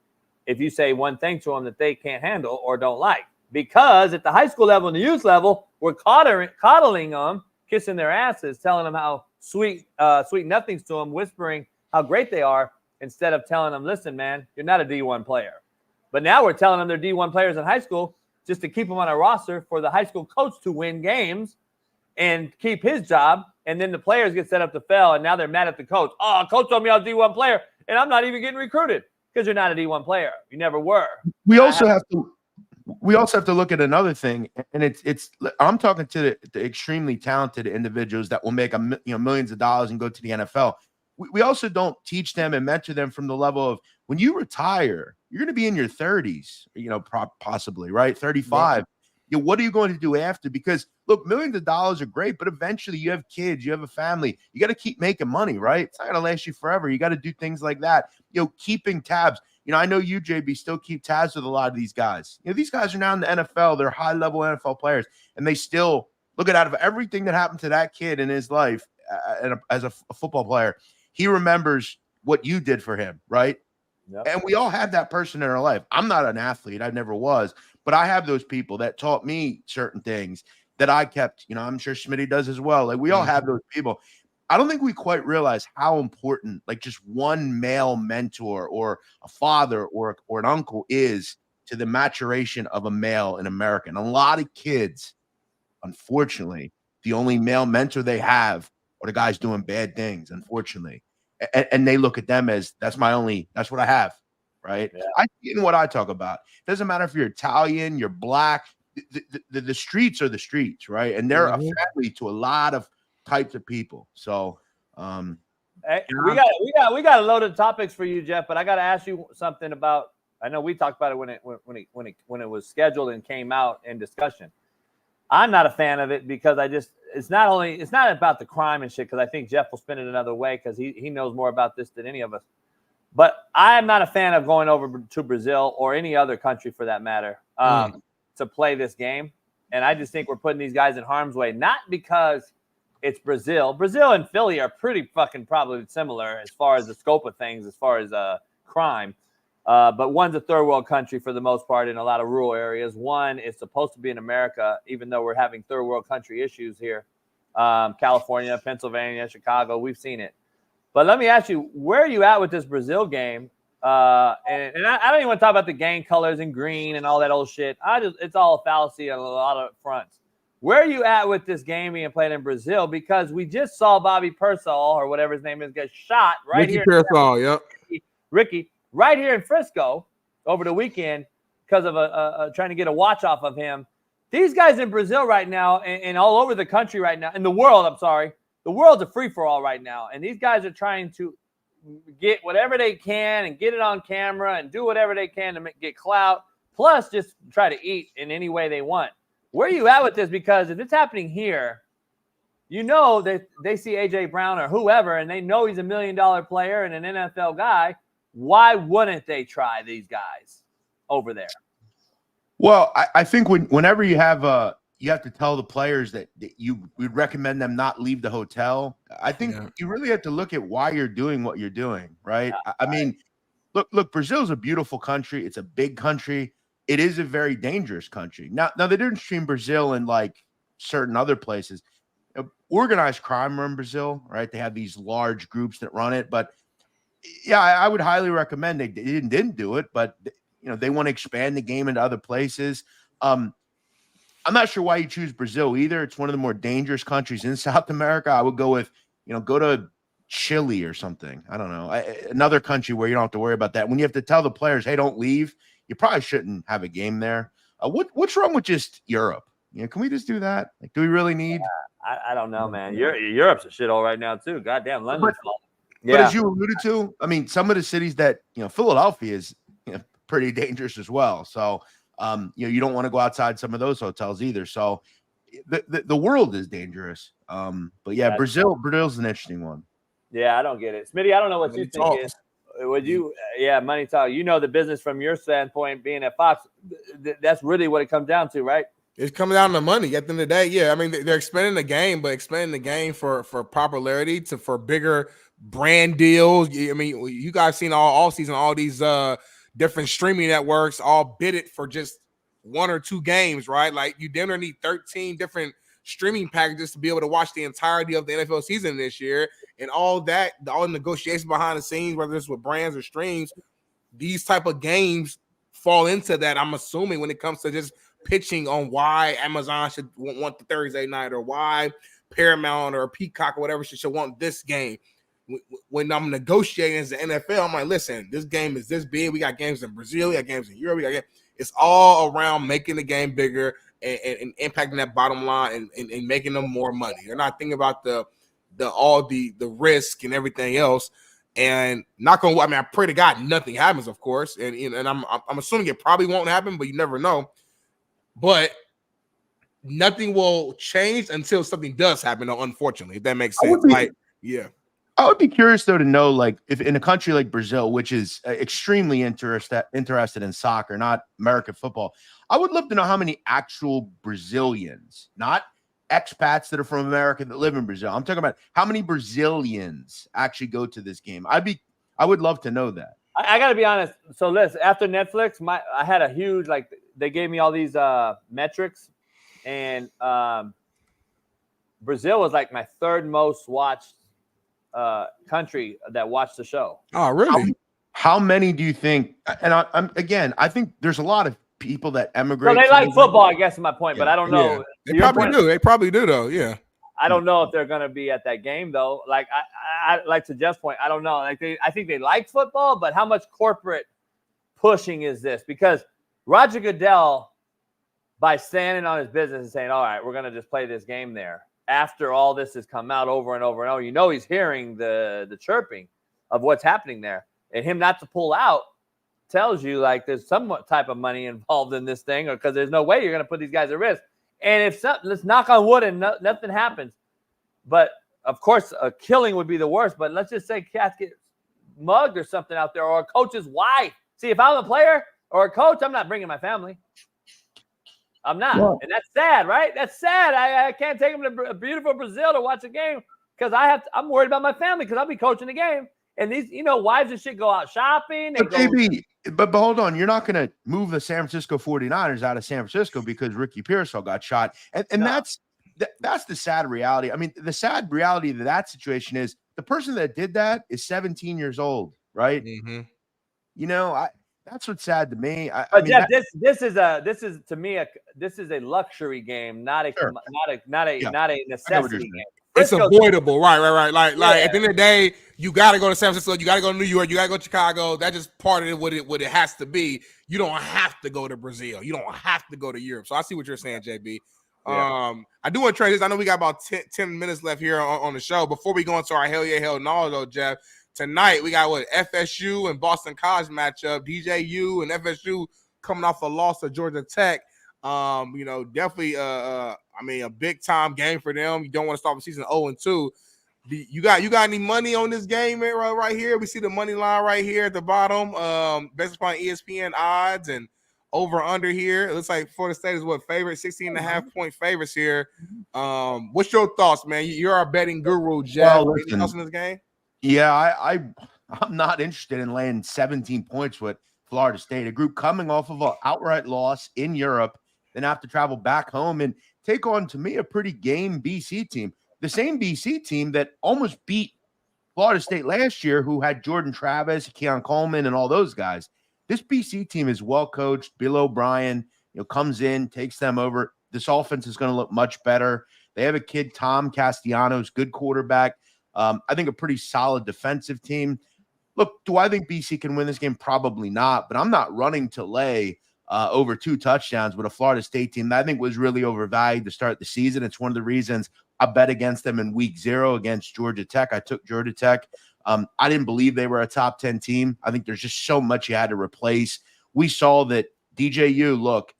if you say one thing to them that they can't handle or don't like. because at the high school level and the youth level, we're coddling them, kissing their asses, telling them how sweet nothings to them, whispering how great they are, instead of telling them, listen, man, you're not a D1 player. But now we're telling them they're D1 players in high school just to keep them on a roster for the high school coach to win games and keep his job. And then the players get set up to fail, and now they're mad at the coach. Oh, coach told me I was a D1 player, and I'm not even getting recruited because you're not a D1 player. You never were. We also have to look at another thing, and it's I'm talking to the extremely talented individuals that will make millions of dollars and go to the NFL. We also don't teach them and mentor them from the level of when you retire, you're going to be in your 30s, possibly, right? 35. Yeah. What are you going to do after? Because look, millions of dollars are great, but eventually you have kids, you have a family, you got to keep making money, right? It's not going to last you forever. You got to do things like that. Keeping tabs. I know you, JB, still keep tabs with a lot of these guys. These guys are now in the NFL. They're high-level NFL players, and they still look at out of everything that happened to that kid in his life as a football player, he remembers what you did for him, right? Yep. And we all have that person in our life. I'm not an athlete. I never was. But I have those people that taught me certain things that I kept. I'm sure Smitty does as well. Like, we all have those people. I don't think we quite realize how important, like, just one male mentor or a father or an uncle is to the maturation of a male in America. And a lot of kids, unfortunately, the only male mentor they have are the guys doing bad things, unfortunately. And they look at them as, that's what I have, right? Yeah. I get in what I talk about. It doesn't matter if you're Italian, you're black. The streets are the streets, right? And they're a family to a lot of types of people. So hey, we got a load of topics for you, Jeff, but I got to ask you something about, I know we talked about it when it was scheduled and came out in discussion. I'm not a fan of it because it's not about the crime and shit, because I think Jeff will spin it another way because he knows more about this than any of us. But I am not a fan of going over to Brazil or any other country for that matter to play this game. And I just think we're putting these guys in harm's way, not because it's Brazil. Brazil and Philly are pretty fucking probably similar as far as the scope of things, as far as crime. But one's a third world country for the most part in a lot of rural areas. One is supposed to be in America, even though we're having third world country issues here. California, Pennsylvania, Chicago, we've seen it. But let me ask you, where are you at with this Brazil game? And I don't even want to talk about the gang colors and green and all that old shit. It's all a fallacy on a lot of fronts. Where are you at with this game being played in Brazil? Because we just saw Bobby Pearsall, or whatever his name is, get shot right here. Ricky, right here in Frisco over the weekend because of trying to get a watch off of him. These guys in Brazil right now and all over the country right now, in the world, the world's a free-for-all right now. And these guys are trying to get whatever they can and get it on camera and do whatever they can to get clout, plus just try to eat in any way they want. Where are you at with this? Because if it's happening here, that they see A.J. Brown or whoever, and they know he's $1 million player and an NFL guy. Why wouldn't they try these guys over there? Well, I think whenever you have to tell the players that you would recommend them not leave the hotel. I think you really have to look at why you're doing what you're doing, right? Yeah, I mean, look, Brazil's a beautiful country. It's a big country. It is a very dangerous country. Now the difference between Brazil and like certain other places, organized crime are in Brazil, right? They have these large groups that run it, but yeah, I would highly recommend they didn't do it, but they want to expand the game into other places. I'm not sure why you choose Brazil either. It's one of the more dangerous countries in South America. I would go with, go to Chile or something. I don't know. Another country where you don't have to worry about that. When you have to tell the players, hey, don't leave, you probably shouldn't have a game there. What's wrong with just Europe? Can we just do that? Like, do we really need? I don't know, man. Europe's a shithole right now too. Goddamn, London's fault. But as you alluded to, I mean, some of the cities that, Philadelphia is pretty dangerous as well. So, you don't want to go outside some of those hotels either. So the world is dangerous. But yeah, Brazil's an interesting one. Yeah, I don't get it. Smitty, I don't know what you think is. Would you, money talk. The business from your standpoint, being at Fox, that's really what it comes down to, right? It's coming down to money at the end of the day. Yeah, I mean, they're expanding the game, but expanding the game for popularity for bigger brand deals. I mean, you guys seen all season all these different streaming networks all bid it for just 1 or 2 games, right? Like you damn near need 13 different streaming packages to be able to watch the entirety of the NFL season this year, and all the negotiations behind the scenes, whether it's with brands or streams, these type of games fall into that. I'm assuming when it comes to just pitching on why Amazon should want the Thursday night, or why Paramount or Peacock or whatever should want this game. When I'm negotiating as the NFL, I'm like, listen, this game is this big. We got games in Brazil, we got games in Europe, it's all around making the game bigger and impacting that bottom line and making them more money. They're not thinking about the risk and everything else. And I pray to God nothing happens, of course. And I'm assuming it probably won't happen, but you never know. But nothing will change until something does happen, though, unfortunately, if that makes sense. I would be curious, though, to know, like, if in a country like Brazil, which is extremely interested in soccer, not American football, I would love to know how many actual Brazilians, not expats that are from America that live in Brazil. I'm talking about how many Brazilians actually go to this game. I would love to know that. I got to be honest. So listen, after Netflix, I had a huge, like, they gave me all these metrics, and Brazil was like my 3rd most watched country that watched the show. Oh, really? How many do you think? And I think there's a lot of people that emigrate. So they like football, I guess is my point, but I don't know. They probably do. They probably do, though. Yeah. I don't know if they're going to be at that game, though. Like I like to Jeff's point, I don't know. Like I think they like football, but how much corporate pushing is this? Because Roger Goodell, by standing on his business and saying, all right, we're going to just play this game there, after all this has come out over and over and over, he's hearing the chirping of what's happening there. And him not to pull out tells you, like, there's some type of money involved in this thing, or because there's no way you're going to put these guys at risk. And if something, let's knock on wood and nothing happens. But, of course, a killing would be the worst. But let's just say cats get mugged or something out there, or a coach's wife. See, if I'm a player or a coach, I'm not bringing my family. I'm not. Yeah. And that's sad, right? That's sad. I can't take them to beautiful Brazil to watch a game because I'm worried about my family because I'll be coaching the game. And these, wives and shit go out shopping. But hold on. You're not going to move the San Francisco 49ers out of San Francisco because Ricky Pearsall got shot. And no. That's the sad reality. I mean, the sad reality of that situation is the person that did that is 17 years old, right? Mm-hmm. That's what's sad to me. But Jeff, this is a luxury game, not a necessity game. It's avoidable, right? Like at the end of the day, you got to go to San Francisco, you got to go to New York, you got to go to Chicago. That's just part of what it has to be. You don't have to go to Brazil. You don't have to go to Europe. So I see what you're saying, JB. Yeah. I do want to trade this. I know we got about 10 minutes left here on the show. Before we go into our hell yeah, hell no, though, Jeff. Tonight, we got FSU and Boston College matchup. DJU and FSU coming off a loss to Georgia Tech. Definitely, a big-time game for them. You don't want to start the season 0-2. You got any money on this game right here? We see the money line right here at the bottom. Based upon ESPN odds and over-under here. It looks like Florida State is favorite, 16.5-point favorites here. What's your thoughts, man? You're our betting guru, Jeff. Anything else in this game? Yeah, I'm not interested in laying 17 points with Florida State, a group coming off of an outright loss in Europe, then have to travel back home and take on, to me, a pretty game BC team. The same BC team that almost beat Florida State last year, who had Jordan Travis, Keon Coleman, and all those guys. This BC team is well coached. Bill O'Brien, comes in, takes them over. This offense is going to look much better. They have a kid, Tom Castellanos, good quarterback. I think a pretty solid defensive team. Look, do I think BC can win this game? Probably not, but I'm not running to lay over 2 touchdowns with a Florida State team that I think was really overvalued to start the season. It's one of the reasons I bet against them in week 0 against Georgia Tech. I took Georgia Tech. I didn't believe they were a top 10 team. I think there's just so much you had to replace. We saw that DJU, look,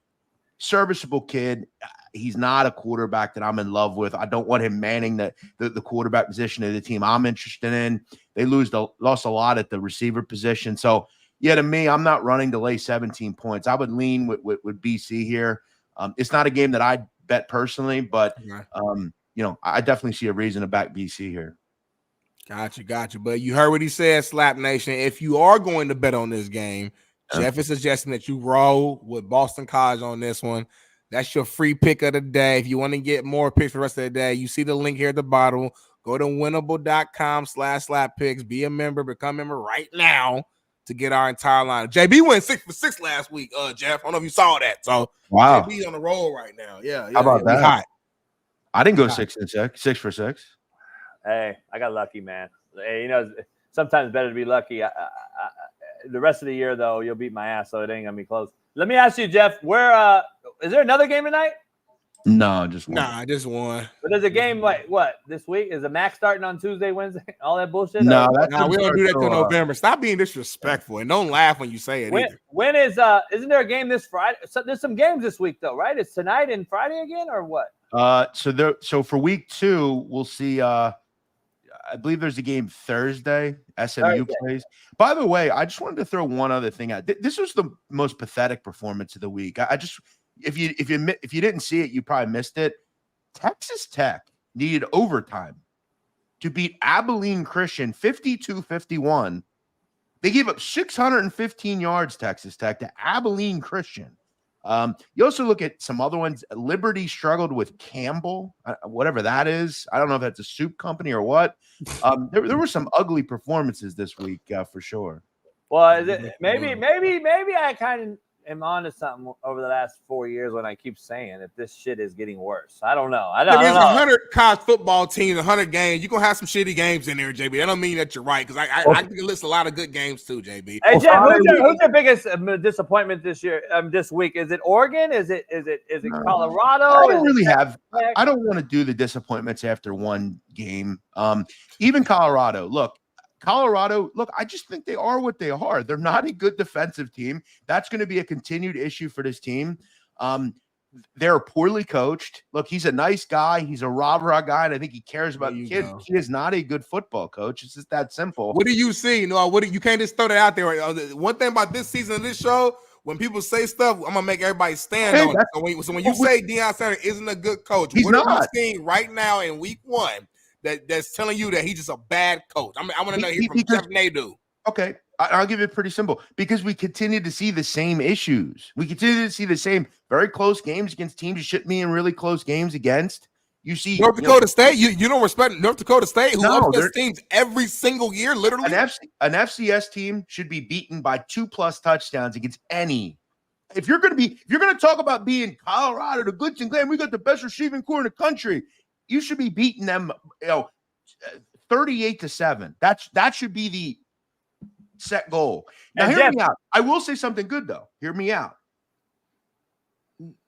serviceable kid. He's not a quarterback that I'm in love with. I don't want him manning the quarterback position of the team I'm interested in. They lost a lot at the receiver position. So, yeah, to me, I'm not running to lay 17 points. I would lean with BC here. It's not a game that I'd bet personally, but, I definitely see a reason to back BC here. Gotcha. But you heard what he said, Slap Nation. If you are going to bet on this game, Jeff is suggesting that you roll with Boston College on this one. That's your free pick of the day. If you want to get more picks for the rest of the day, you see the link here at the bottom. Go to winnable.com/slap picks. Be a member. Become a member right now to get our entire line. JB went 6 for 6 last week, Jeff. I don't know if you saw that. So wow. JB's on the roll right now. Yeah. How about that? Hot. I didn't go 6 for 6. Hey, I got lucky, man. Hey, sometimes it's better to be lucky. The rest of the year, though, you'll beat my ass, so it ain't gonna be close. Let me ask you, Jeff, where is there another game tonight? No, just one. Nah, just one. But there's a game like what this week? Is the MAC starting on Tuesday, Wednesday? All that bullshit? No, we don't do that till November. Stop being disrespectful and don't laugh when you say it. When is isn't there a game this Friday? So there's some games this week though, right? It's tonight and Friday again, or what? So for week 2, we'll see. I believe there's a game Thursday. SMU plays. By the way, I just wanted to throw one other thing out. This was the most pathetic performance of the week. I just, if you didn't see it, you probably missed it. Texas Tech needed overtime to beat Abilene Christian 52-51. They gave up 615 yards, Texas Tech, to Abilene Christian. You also look at some other ones. Liberty struggled with Campbell, whatever that is. I don't know if that's a soup company or what. There were some ugly performances this week for sure. Well, maybe I kind of am onto something over the last 4 years when I keep saying that this shit is getting worse. I don't know. There's 100 college football teams, 100 games. You're gonna have some shitty games in there, JB. That don't mean that you're right, because I can list a lot of good games too, JB. Hey, Jeff, who's your biggest disappointment this year? This week? Is it Oregon? Is it Colorado? I don't really have. I don't want to do the disappointments after one game. Even Colorado. Look, I just think they are what they are. They're not a good defensive team. That's going to be a continued issue for this team. They're poorly coached. Look, he's a nice guy. He's a rah-rah guy, and I think he cares about the kids. He is not a good football coach. It's just that simple. What do you see? You can't just throw that out there. One thing about this season of this show, when people say stuff, I'm going to make everybody stand on it. So when you say Deion Sanders isn't a good coach, what are you seeing right now in week 1? That's telling you that he's just a bad coach. I want to know here from Jeff Nadu. Okay, I'll give it pretty simple. Because we continue to see the same issues. We continue to see the same very close games against teams you shouldn't be in really close games against. You see North Dakota State. You don't respect North Dakota State, who upsets teams every single year, literally. An FCS team should be beaten by 2+ touchdowns against any. If you're going to talk about being Colorado, the glitz and glam, we got the best receiving core in the country. You should be beating them, 38-7. That should be the set goal. Now, hear me out. I will say something good though. Hear me out.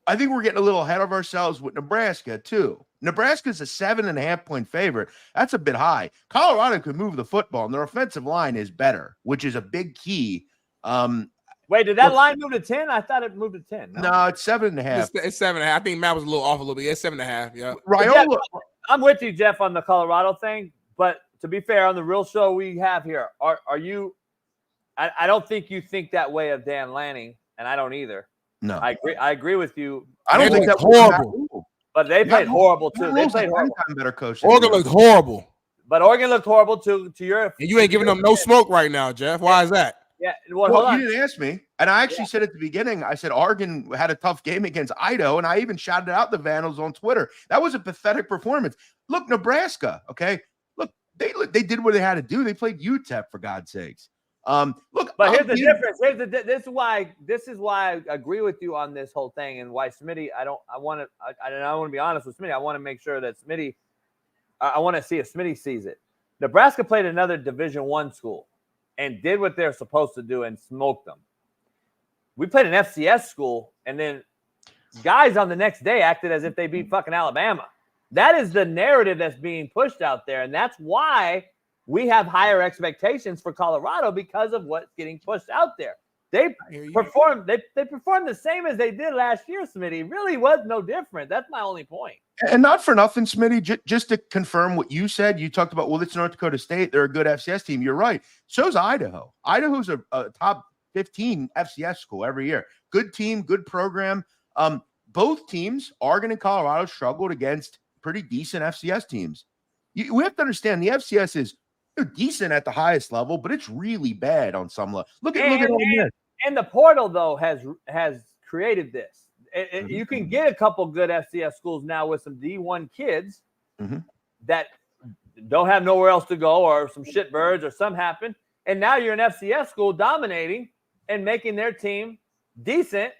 I think we're getting a little ahead of ourselves with Nebraska too. Nebraska's a 7.5-point favorite. That's a bit high. Colorado could move the football, and their offensive line is better, which is a big key. Wait, did that line move to 10? I thought it moved to 10. No, it's 7.5. It's 7.5. I think Matt was a little off a little bit. It's 7.5. Yeah. Raiola. I'm with you, Jeff, on the Colorado thing. But to be fair, on the real show we have here, are you? I don't think you think that way of Dan Lanning, and I don't either. No, I agree with you. I don't think that's horrible. But they played horrible too. They played horrible. Better coach. Oregon looked horrible. But Oregon looked horrible to your. And you ain't giving them no smoke right now, Jeff. Why is that? Yeah, well you didn't ask me. And I actually said at the beginning, I said Oregon had a tough game against Idaho, and I even shouted out the Vandals on Twitter. That was a pathetic performance. Look, Nebraska, okay? Look, they did what they had to do. They played UTEP, for God's sakes. Look, but here's the difference. This is why I agree with you on this whole thing, and why Smitty. I want to be honest with Smitty. I want to make sure that Smitty. I want to see if Smitty sees it. Nebraska played another Division I school and did what they're supposed to do and smoked them. We played an FCS school, and then guys on the next day acted as if they beat fucking Alabama. That is the narrative that's being pushed out there, and that's why we have higher expectations for Colorado because of what's getting pushed out there. They performed the same as they did last year, Smitty. Really was no different. That's my only point. And not for nothing, Smitty, just to confirm what you said, you talked about, well, it's North Dakota State. They're a good FCS team. You're right. So's Idaho. Idaho's a top 15 FCS school every year. Good team, good program. Both teams, Oregon and Colorado, struggled against pretty decent FCS teams. We have to understand the FCS is decent at the highest level, but it's really bad on some level. Look at Ole Miss. And the portal though has created this. You can get a couple good FCS schools now with some D1 kids that don't have nowhere else to go, or some shitbirds, or some happen. And now you're an FCS school dominating and making their team decent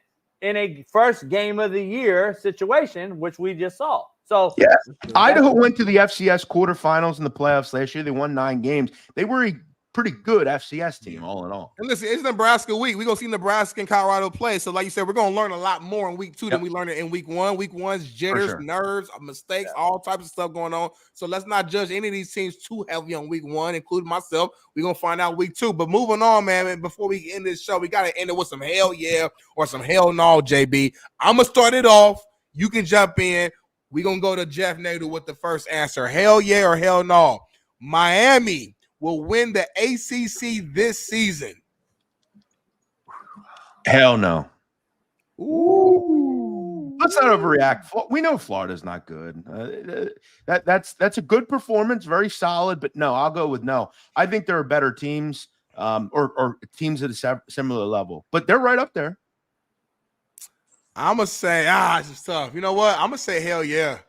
in a first game of the year situation, which we just saw. So yeah, Idaho went to the FCS quarterfinals in the playoffs last year. They won 9 games. They were a pretty good FCS team, all in all. And listen, it's Nebraska week. We're going to see Nebraska and Colorado play. So like you said, we're going to learn a lot more in week 2 than we learned it in week 1. Week 1's jitters, nerves, mistakes, all types of stuff going on. So let's not judge any of these teams too heavy on week 1, including myself. We're going to find out week 2. But moving on, man, before we end this show, we got to end it with some hell yeah or some hell no, JB. I'm going to start it off. You can jump in. We're going to go to Jeff Nadu with the first answer. Hell yeah or hell no. Miami will win the ACC this season. Hell no. Ooh. Let's not overreact. We know Florida's not good. That's a good performance, very solid, but no, I'll go with no. I think there are better teams or teams at a similar level, but they're right up there. I'm going to say, it's just tough. You know what? I'm going to say hell yeah.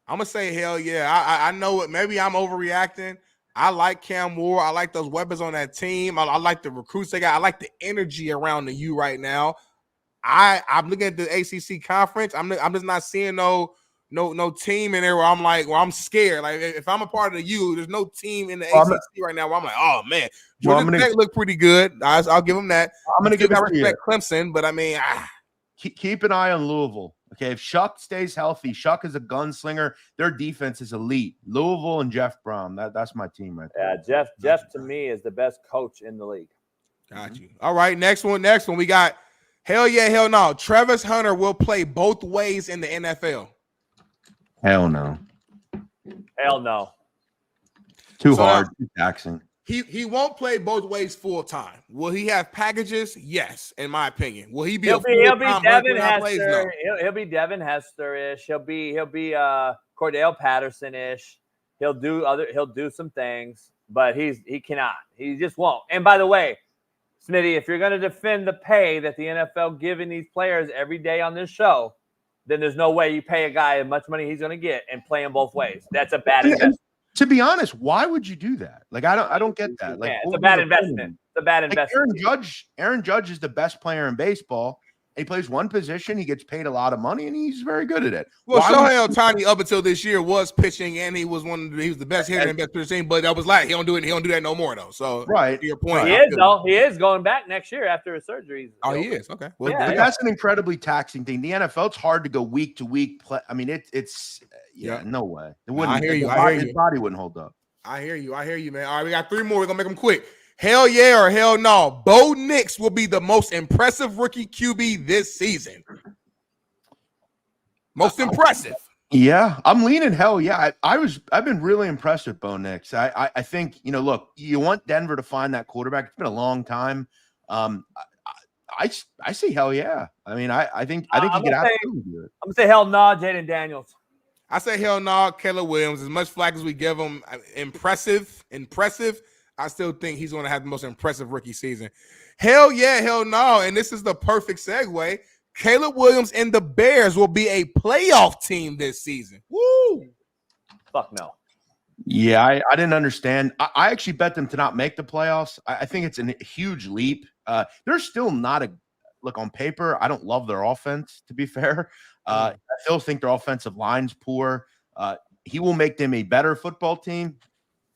I'm going to say hell yeah. I know it. Maybe I'm overreacting. I like Cam Moore. I like those weapons on that team. I like the recruits they got. I like the energy around the U right now. I'm looking at the ACC conference. I'm just not seeing no team in there where I'm scared. Like if I'm a part of the U, there's no team in the ACC right now where I'm like, oh man, Georgia Tech look pretty good. I'll give them that. I'm going to give respect Clemson, but I mean, keep an eye on Louisville. Okay, if Shuck stays healthy, Shuck is a gunslinger. Their defense is elite. Louisville and Jeff Brown. That's my team right there. Yeah, Jeff to me is the best coach in the league. Got you. All right, next one. We got hell yeah, hell no. Travis Hunter will play both ways in the NFL. Hell no. Hell no. Too hard. Too taxing. He won't play both ways full time. Will he have packages? Yes, in my opinion. Will he be he'll be Devin Hester? He'll be Devin Hester-ish. He'll be Cordell Patterson-ish. He'll do some things, but he cannot. He just won't. And by the way, Smitty, if you're going to defend the pay that the NFL giving these players every day on this show, then there's no way you pay a guy as much money he's going to get and play him both ways. That's a bad investment. To be honest, why would you do that? Like, I don't get that. Like, it's a bad investment. It's a bad investment. Aaron Judge is the best player in baseball. He plays one position. He gets paid a lot of money, and he's very good at it. Well, Shohei Ohtani up until this year was pitching, and he was the best hitter and best pitcher team. But that was like he don't do that no more though. So right, to your point, he is though. He is going back next year after his surgery. Oh, he is. Okay, well, that's an incredibly taxing thing. The NFL, it's hard to go week to week. I mean, it's no way. It wouldn't. I hear you. His body wouldn't hold up. I hear you, man. All right, we got 3 more. We're gonna make them quick. Hell yeah or hell no. Bo Nix will be the most impressive rookie QB this season. Most impressive. Yeah, I'm leaning hell yeah. I've been really impressed with Bo Nix. I think, look, you want Denver to find that quarterback. It's been a long time. I say hell yeah. I mean, I think you can absolutely do it. I'm gonna say hell no, Jaden Daniels. I say hell no, Caleb Williams. As much flack as we give him, impressive. I still think he's going to have the most impressive rookie season. Hell yeah, hell no. And this is the perfect segue. Caleb Williams and the Bears will be a playoff team this season. Woo! Fuck no. Yeah, I didn't understand. I actually bet them to not make the playoffs. I think it's a huge leap. They're still not look on paper. I don't love their offense, to be fair. I still think their offensive line's poor. He will make them a better football team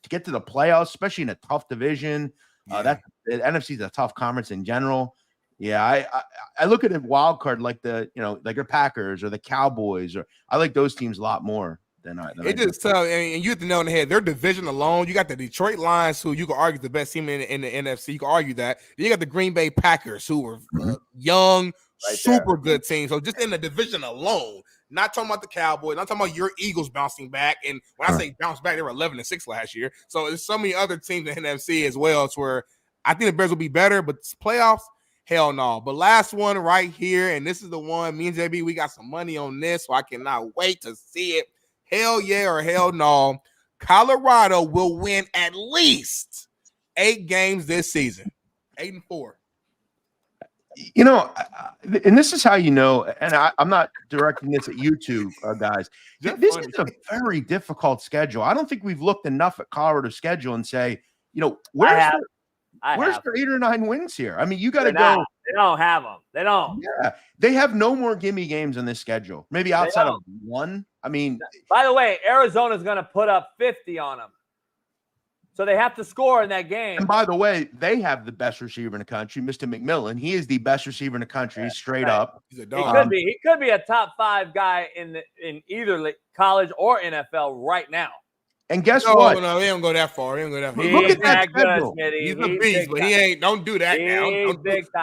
to get to the playoffs, especially in a tough division. The NFC is a tough conference in general. Yeah, I look at a wild card like like the Packers or the Cowboys, or I like those teams a lot more than it just tough. And you have to know in the head, their division alone. You got the Detroit Lions, who you can argue the best team in the NFC. You can argue that. Then you got the Green Bay Packers, who are young, super good team. So just in the division alone, not talking about the Cowboys, not talking about your Eagles bouncing back. And when I say bounce back, they were 11-6 last year. So there's so many other teams in the NFC as well. It's where I think the Bears will be better, but playoffs, hell no. But last one right here, and this is the one, me and JB, we got some money on this, so I cannot wait to see it. Hell yeah or hell no. Colorado will win at least 8 games this season. 8-4. You know, and this is how you know, and I'm not directing this at you two guys. This is a very difficult schedule. I don't think we've looked enough at Colorado's schedule and say, you know, where's their 8 or 9 wins here? I mean, you got to go. They don't have them. They don't. Yeah, they have no more gimme games on this schedule. Maybe outside of one. I mean, by the way, Arizona's going to put up 50 on them. So they have to score in that game. And by the way, they have the best receiver in the country, Mr. McMillan. He is the best receiver in the country, straight up. He's a dog. He could be a top 5 guy in either college or NFL right now. And guess what? No, he don't go that far. Look at that schedule. He's a beast, but he ain't. Don't do that now.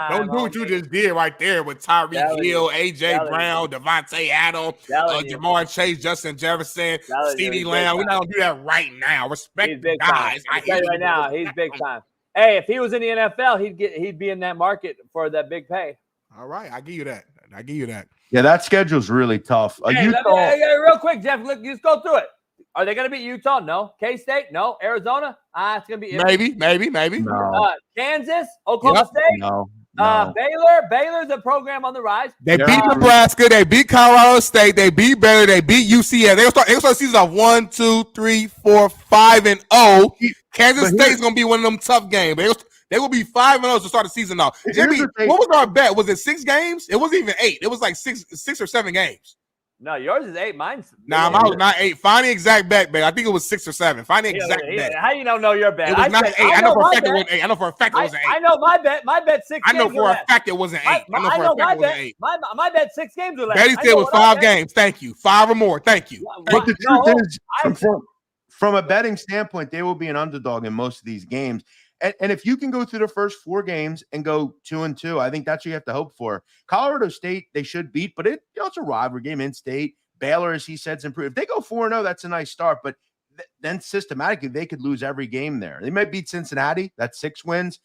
Don't do what you just did right there with Tyreek Hill, AJ Brown, Devontae Adams, Jamar Chase, Justin Jefferson, CeeDee Lamb. We're not gonna do that right now. Respect the guys. I tell you right now, he's big time. Hey, if he was in the NFL, he'd be in that market for that big pay. All right, I give you that. Yeah, that schedule's really tough. Real quick, Jeff, look, just go through it. Are they going to beat Utah? No. K-State? No. Arizona? It's going to be maybe. No. Kansas? Oklahoma State? No. Baylor? Baylor's a program on the rise. They beat Nebraska. They beat Colorado State. They beat Baylor. They beat UCF. They'll start the season off 1, 2, 3, 4, 5-0. Kansas State's going to be one of them tough games. They will be 5-0 to start the season off. Jimmy, what was our bet? Was it 6 games? It wasn't even 8. It was like 6 or 7 games. No, yours is 8. Mine's mine was not 8. Find the exact bet, man. I think it was 6 or 7. Find the exact bet. How you don't know your bet? It was not 8. I know for a fact it wasn't 8. I know for a fact it wasn't 8. I know my bet. My bet 6 games. I know for a fact it wasn't 8. I know for a fact it wasn't 8. My bet 6 games or less. Betty said it was 5 games. Thank you. 5 or more. Thank you. But the truth is, from a betting standpoint, they will be an underdog in most of these games. And if you can go through the first 4 games and go 2-2, I think that's what you have to hope for. Colorado State, they should beat, but it's a rivalry game in state. Baylor, as he said, is improved. If they go 4-0, that's a nice start. But then systematically, they could lose every game there. They might beat Cincinnati. That's 6 wins.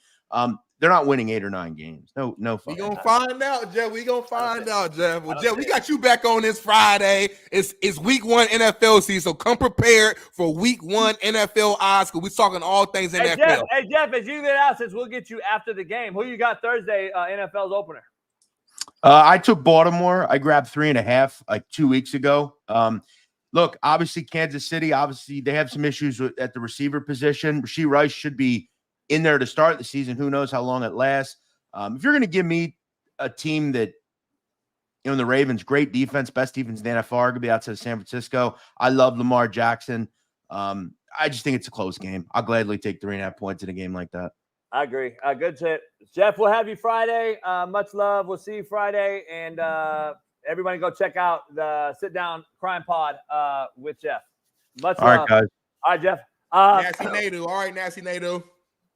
They're not winning 8 or 9 games. No fun. We gonna find out, Jeff. Well, Jeff, we got you back on this Friday. It's week 1 NFL season, so come prepared for week 1 NFL odds because we're talking all things NFL. Jeff, as you get out, since we'll get you after the game. Who you got Thursday NFL's opener? I took Baltimore. I grabbed 3.5 like 2 weeks ago. Look, obviously Kansas City, obviously they have some issues at the receiver position. Rashee Rice should be in there to start the season. Who knows how long it lasts? If you're going to give me a team that, you know, the Ravens, great defense, best defense in the NFL, going to be outside of San Francisco. I love Lamar Jackson. I just think it's a close game. I'll gladly take 3.5 points in a game like that. I agree. Good tip. Jeff, we'll have you Friday. Much love. We'll see you Friday. And everybody go check out the Sit Down Crime Pod with Jeff. Much love. All right, guys. All right, Jeff. Nasty Nadu. All right, Nasty Nadu.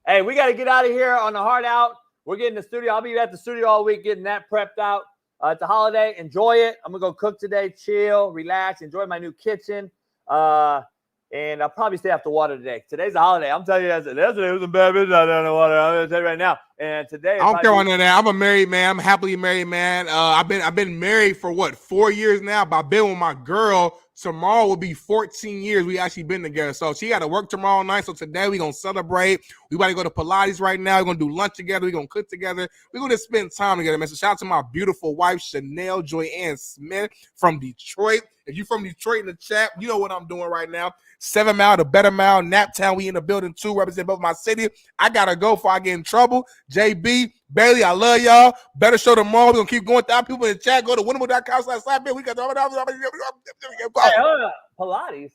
Hey, we got to get out of here on the hard out. We're getting the studio. I'll be at the studio all week getting that prepped out. It's a holiday. Enjoy it. I'm going to go cook today, chill, relax, enjoy my new kitchen. And I'll probably stay after water today. Today's a holiday. I'm telling you, yesterday was a bad business out there on the water. I'm going to tell you right now. And today, I don't care on that. I'm a married man. I'm a happily married man. I've been married for 4 years now. But I've been with my girl. Tomorrow will be 14 years we actually been together. So she got to work tomorrow night. So today we're going to celebrate. We about to go to Pilates right now. We're going to do lunch together. We're going to cook together. We're going to spend time together, man. So shout out to my beautiful wife, Chanel Joyanne Smith from Detroit. If you're from Detroit in the chat, you know what I'm doing right now. 7 Mile, the Better Mile, Naptown. We in the building too, represent both my city. I got to go before I get in trouble. JB, Bailey, I love y'all. Better show tomorrow. We're going to keep going through people in the chat. Go to winnable.com/slap. We got Hey, hold up. Pilates?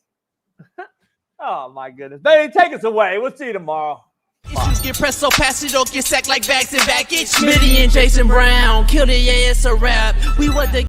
Oh, my goodness. Baby, take us away. We'll see you tomorrow. Issues get pressed so fast you don't get sacked like bags and baggage. Smitty and Jason Brown, kill the, yeah, it's a rap. We what the